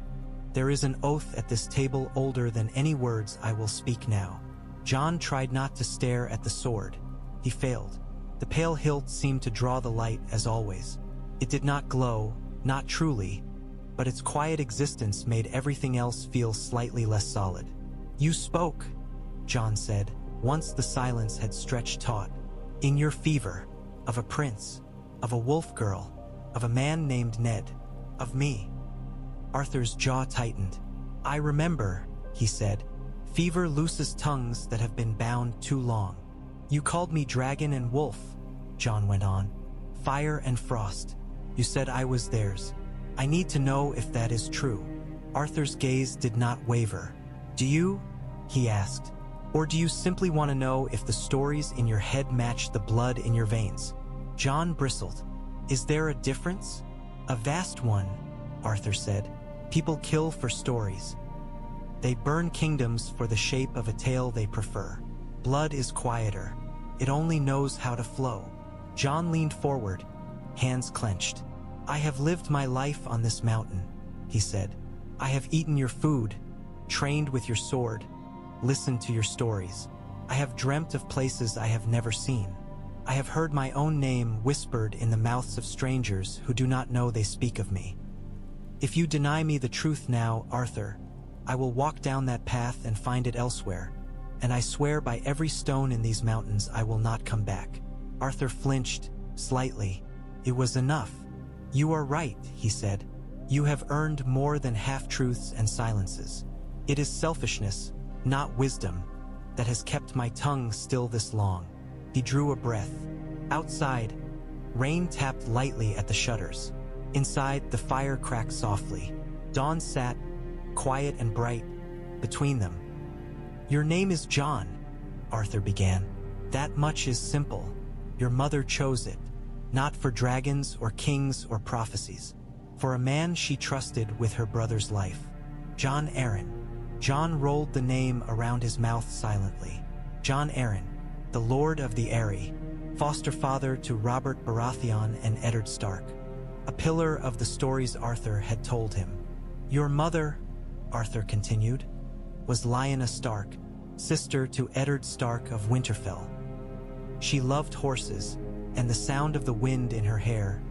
there is an oath at this table older than any words I will speak now." Jon tried not to stare at the sword. He failed. The pale hilt seemed to draw the light as always. It did not glow, not truly, but its quiet existence made everything else feel slightly less solid. "You spoke," Jon said, once the silence had stretched taut. "In your fever, of a prince, of a wolf girl, of a man named Ned, of me." Arthur's jaw tightened. "I remember," he said. "Fever looses tongues that have been bound too long." "You called me dragon and wolf," Jon went on. "Fire and frost. You said I was theirs. I need to know if that is true." Arthur's gaze did not waver. "Do you?" he asked. "Or do you simply want to know if the stories in your head match the blood in your veins?" Jon bristled. "Is there a difference?" "A vast one," Arthur said. "People kill for stories. They burn kingdoms for the shape of a tale they prefer. Blood is quieter. It only knows how to flow." Jon leaned forward, hands clenched. "I have lived my life on this mountain," he said. "I have eaten your food, trained with your sword, listened to your stories. I have dreamt of places I have never seen. I have heard my own name whispered in the mouths of strangers who do not know they speak of me. If you deny me the truth now, Arthur, I will walk down that path and find it elsewhere, and I swear by every stone in these mountains I will not come back." Arthur flinched, slightly. It was enough. "You are right," he said. "You have earned more than half-truths and silences. It is selfishness, not wisdom, that has kept my tongue still this long." He drew a breath. Outside, rain tapped lightly at the shutters. Inside, the fire cracked softly. Dawn sat, quiet and bright, between them. "Your name is Jon," Arthur began. "That much is simple. Your mother chose it, not for dragons or kings or prophecies. For a man she trusted with her brother's life. Jon Arryn." Jon rolled the name around his mouth silently. Jon Arryn, the Lord of the Eyrie, foster father to Robert Baratheon and Eddard Stark. A pillar of the stories Arthur had told him. "Your mother," Arthur continued, "was Lyanna Stark, sister to Eddard Stark of Winterfell. She loved horses, and the sound of the wind in her hair,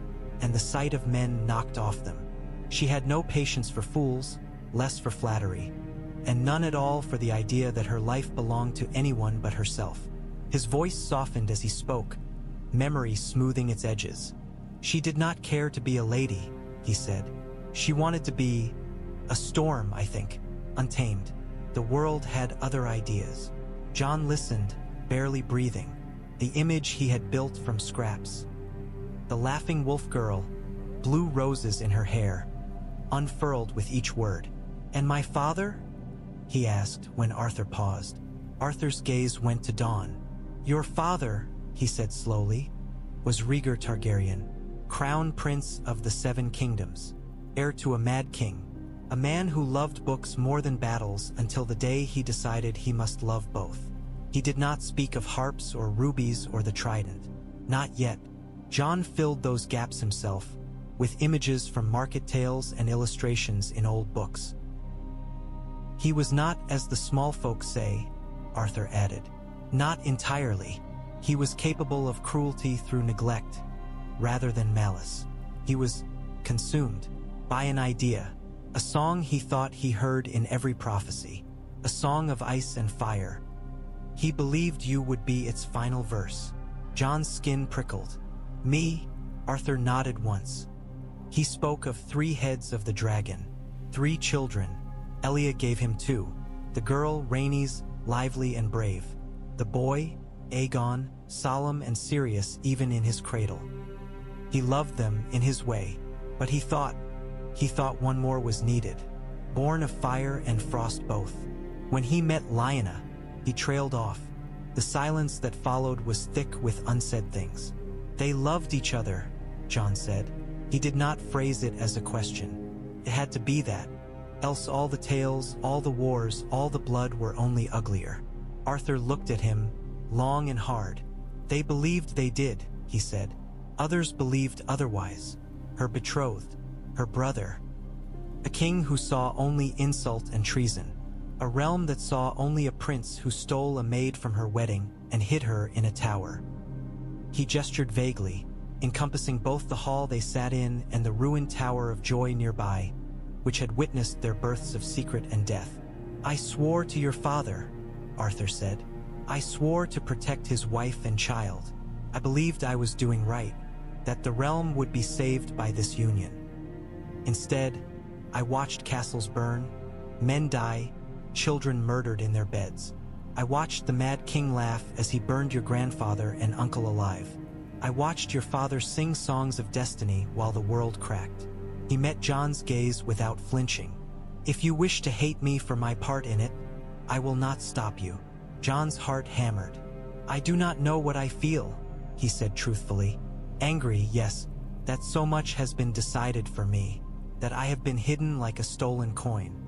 and the sight of men knocked off them. She had no patience for fools, less for flattery, and none at all for the idea that her life belonged to anyone but herself." His voice softened as he spoke, memory smoothing its edges. "She did not care to be a lady," he said. "She wanted to be a storm, I think, untamed. The world had other ideas." Jon listened, barely breathing. The image he had built from scraps. The laughing wolf girl, blue roses in her hair, unfurled with each word. "And my father?" he asked when Arthur paused. Arthur's gaze went to Dawn. "Your father," he said slowly, "was Rhaegar Targaryen, crown prince of the Seven Kingdoms, heir to a mad king, a man who loved books more than battles until the day he decided he must love both. He did not speak of harps or rubies or the trident. Not yet." Jon filled those gaps himself, with images from market tales and illustrations in old books. "He was not as the small folk say," Arthur added. "Not entirely. He was capable of cruelty through neglect, rather than malice. He was consumed by an idea, a song he thought he heard in every prophecy, a song of ice and fire, He believed you would be its final verse. Jon's skin prickled. Me? Arthur nodded once. He spoke of 3 heads of the dragon, 3 children. Elia gave him 2. The girl, Rhaenys, lively and brave. The boy, Aegon, solemn and serious even in his cradle. He loved them in his way, but he thought one more was needed. Born of fire and frost both. When he met Lyanna, he trailed off. The silence that followed was thick with unsaid things. They loved each other, Jon said. He did not phrase it as a question. It had to be that. Else all the tales, all the wars, all the blood were only uglier. Arthur looked at him, long and hard. They believed they did, he said. Others believed otherwise. Her betrothed, her brother. A king who saw only insult and treason. A realm that saw only a prince who stole a maid from her wedding and hid her in a tower. He gestured vaguely, encompassing both the hall they sat in and the ruined Tower of Joy nearby, which had witnessed their births of secret and death. I swore to your father, Arthur said. I swore to protect his wife and child. I believed I was doing right, that the realm would be saved by this union. Instead, I watched castles burn, men die, children murdered in their beds. I watched the Mad King laugh as he burned your grandfather and uncle alive. I watched your father sing songs of destiny while the world cracked. He met Jon's gaze without flinching. If you wish to hate me for my part in it, I will not stop you. Jon's heart hammered. I do not know what I feel, he said truthfully. Angry, yes, that so much has been decided for me, that I have been hidden like a stolen coin.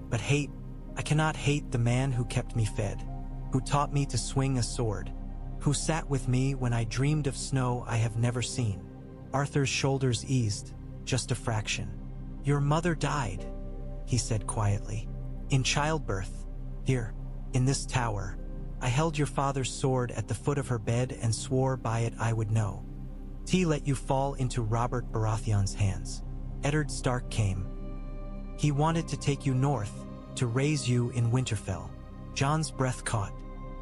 But hate, I cannot hate the man who kept me fed, who taught me to swing a sword, who sat with me when I dreamed of snow I have never seen. Arthur's shoulders eased, just a fraction. Your mother died, he said quietly. In childbirth, here, in this tower. I held your father's sword at the foot of her bed and swore by it I would know. He let you fall into Robert Baratheon's hands. Eddard Stark came. He wanted to take you north, to raise you in Winterfell. Jon's breath caught.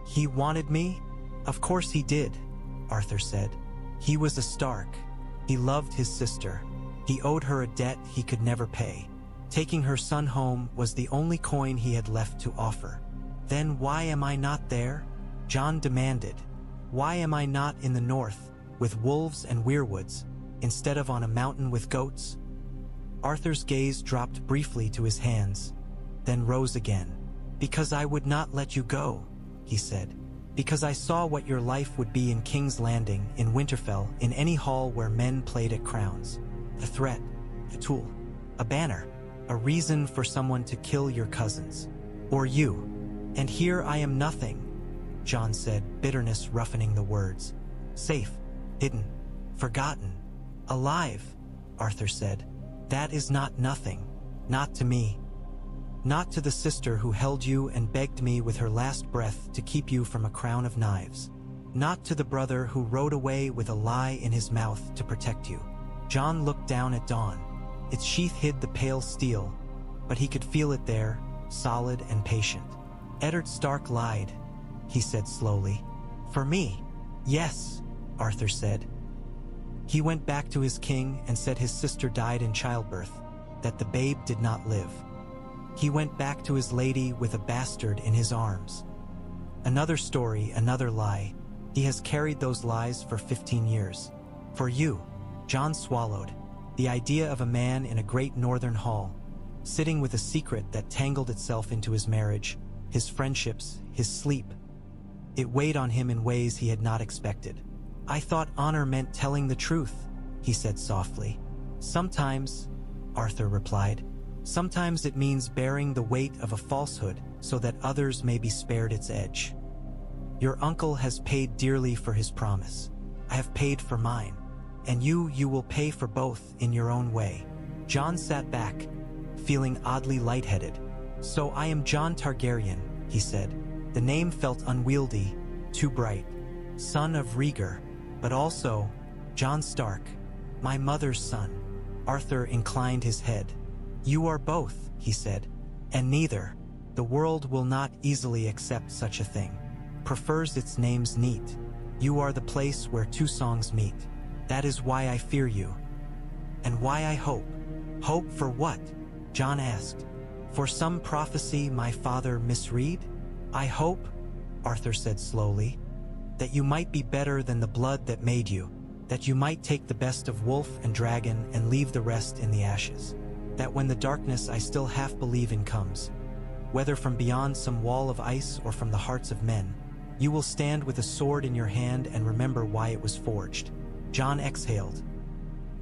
He wanted me? Of course he did, Arthur said. He was a Stark. He loved his sister. He owed her a debt he could never pay. Taking her son home was the only coin he had left to offer. Then why am I not there? Jon demanded. Why am I not in the north, with wolves and weirwoods, instead of on a mountain with goats? Arthur's gaze dropped briefly to his hands, then rose again. Because I would not let you go, he said. Because I saw what your life would be in King's Landing, in Winterfell, in any hall where men played at crowns. A threat, a tool, a banner, a reason for someone to kill your cousins. Or you. And here I am nothing, Jon said, bitterness roughening the words. Safe, hidden, forgotten, alive, Arthur said. That is not nothing, not to me. Not to the sister who held you and begged me with her last breath to keep you from a crown of knives. Not to the brother who rode away with a lie in his mouth to protect you. Jon looked down at Dawn. Its sheath hid the pale steel, but he could feel it there, solid and patient. Eddard Stark lied, he said slowly. For me? Yes, Arthur said. He went back to his king and said his sister died in childbirth, that the babe did not live. He went back to his lady with a bastard in his arms. Another story, another lie. He has carried those lies for 15 years. For you, Jon swallowed. The idea of a man in a great northern hall, sitting with a secret that tangled itself into his marriage, his friendships, his sleep. It weighed on him in ways he had not expected. I thought honor meant telling the truth, he said softly. Sometimes, Arthur replied. Sometimes it means bearing the weight of a falsehood so that others may be spared its edge. Your uncle has paid dearly for his promise. I have paid for mine. And you will pay for both in your own way. Jon sat back, feeling oddly lightheaded. So I am Jon Targaryen, he said. The name felt unwieldy, too bright. Son of Rhaegar, but also Jon Stark, my mother's son. Arthur inclined his head. You are both, he said, and neither. The world will not easily accept such a thing. prefers its names neat. You are the place where two songs meet. That is why I fear you. And why I hope. Hope for what? Jon asked. For some prophecy my father misread? I hope, Arthur said slowly, that you might be better than the blood that made you, that you might take the best of wolf and dragon and leave the rest in the ashes. That when the darkness I still half believe in comes, whether from beyond some wall of ice or from the hearts of men, you will stand with a sword in your hand and remember why it was forged. Jon exhaled.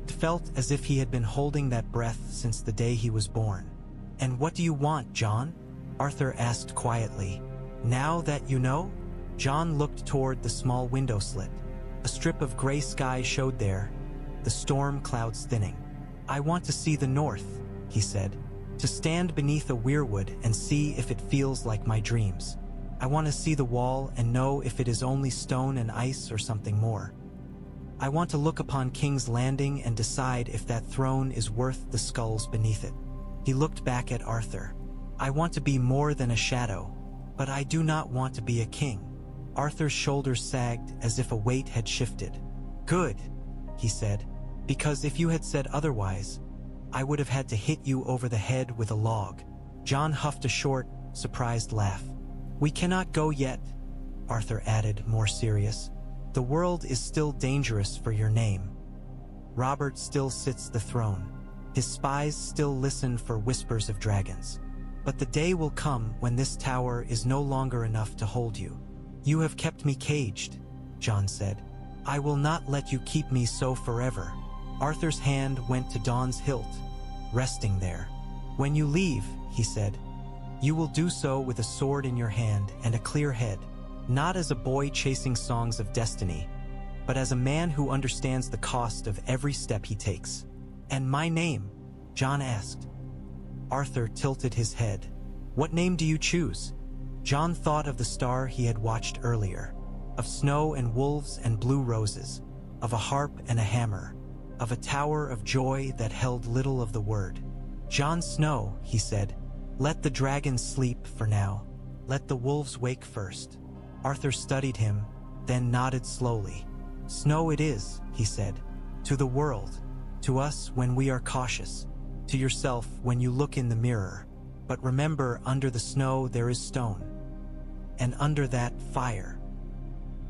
It felt as if he had been holding that breath since the day he was born. And what do you want, Jon? Arthur asked quietly. Now that you know? Jon looked toward the small window slit. A strip of gray sky showed there, the storm clouds thinning. I want to see the north, he said. To stand beneath a weirwood and see if it feels like my dreams. I want to see the wall and know if it is only stone and ice or something more. I want to look upon King's Landing and decide if that throne is worth the skulls beneath it. He looked back at Arthur. I want to be more than a shadow, but I do not want to be a king. Arthur's shoulders sagged as if a weight had shifted. Good, he said, because if you had said otherwise, I would have had to hit you over the head with a log. Jon huffed a short, surprised laugh. We cannot go yet, Arthur added, more serious. The world is still dangerous for your name. Robert still sits the throne. His spies still listen for whispers of dragons. But the day will come when this tower is no longer enough to hold you. You have kept me caged, Jon said. I will not let you keep me so forever. Arthur's hand went to Dawn's hilt, resting there. When you leave, he said, you will do so with a sword in your hand and a clear head, not as a boy chasing songs of destiny, but as a man who understands the cost of every step he takes. And my name? Jon asked. Arthur tilted his head. What name do you choose? Jon thought of the star he had watched earlier, of snow and wolves and blue roses, of a harp and a hammer, of a tower of joy that held little of the word. Jon Snow, he said, let the dragons sleep for now. Let the wolves wake first. Arthur studied him, then nodded slowly. Snow it is, he said, to the world, to us when we are cautious, to yourself when you look in the mirror. But remember, under the snow there is stone, and under that, fire.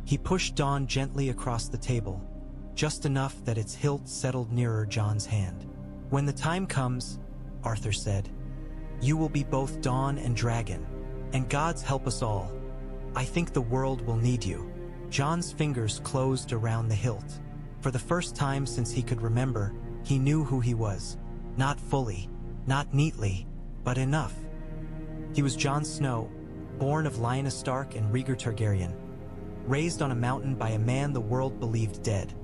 He pushed Dawn gently across the table, just enough that its hilt settled nearer Jon's hand. When the time comes, Arthur said, you will be both dawn and dragon, and gods help us all. I think the world will need you. Jon's fingers closed around the hilt. For the first time since he could remember, he knew who he was. Not fully, not neatly, but enough. He was Jon Snow, born of Lyanna Stark and Rhaegar Targaryen, raised on a mountain by a man the world believed dead,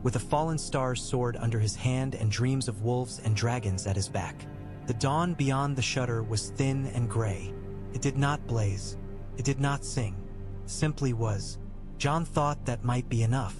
with a fallen star's sword under his hand and dreams of wolves and dragons at his back. The dawn beyond the shutter was thin and gray. It did not blaze. It did not sing. Simply was. Jon thought that might be enough.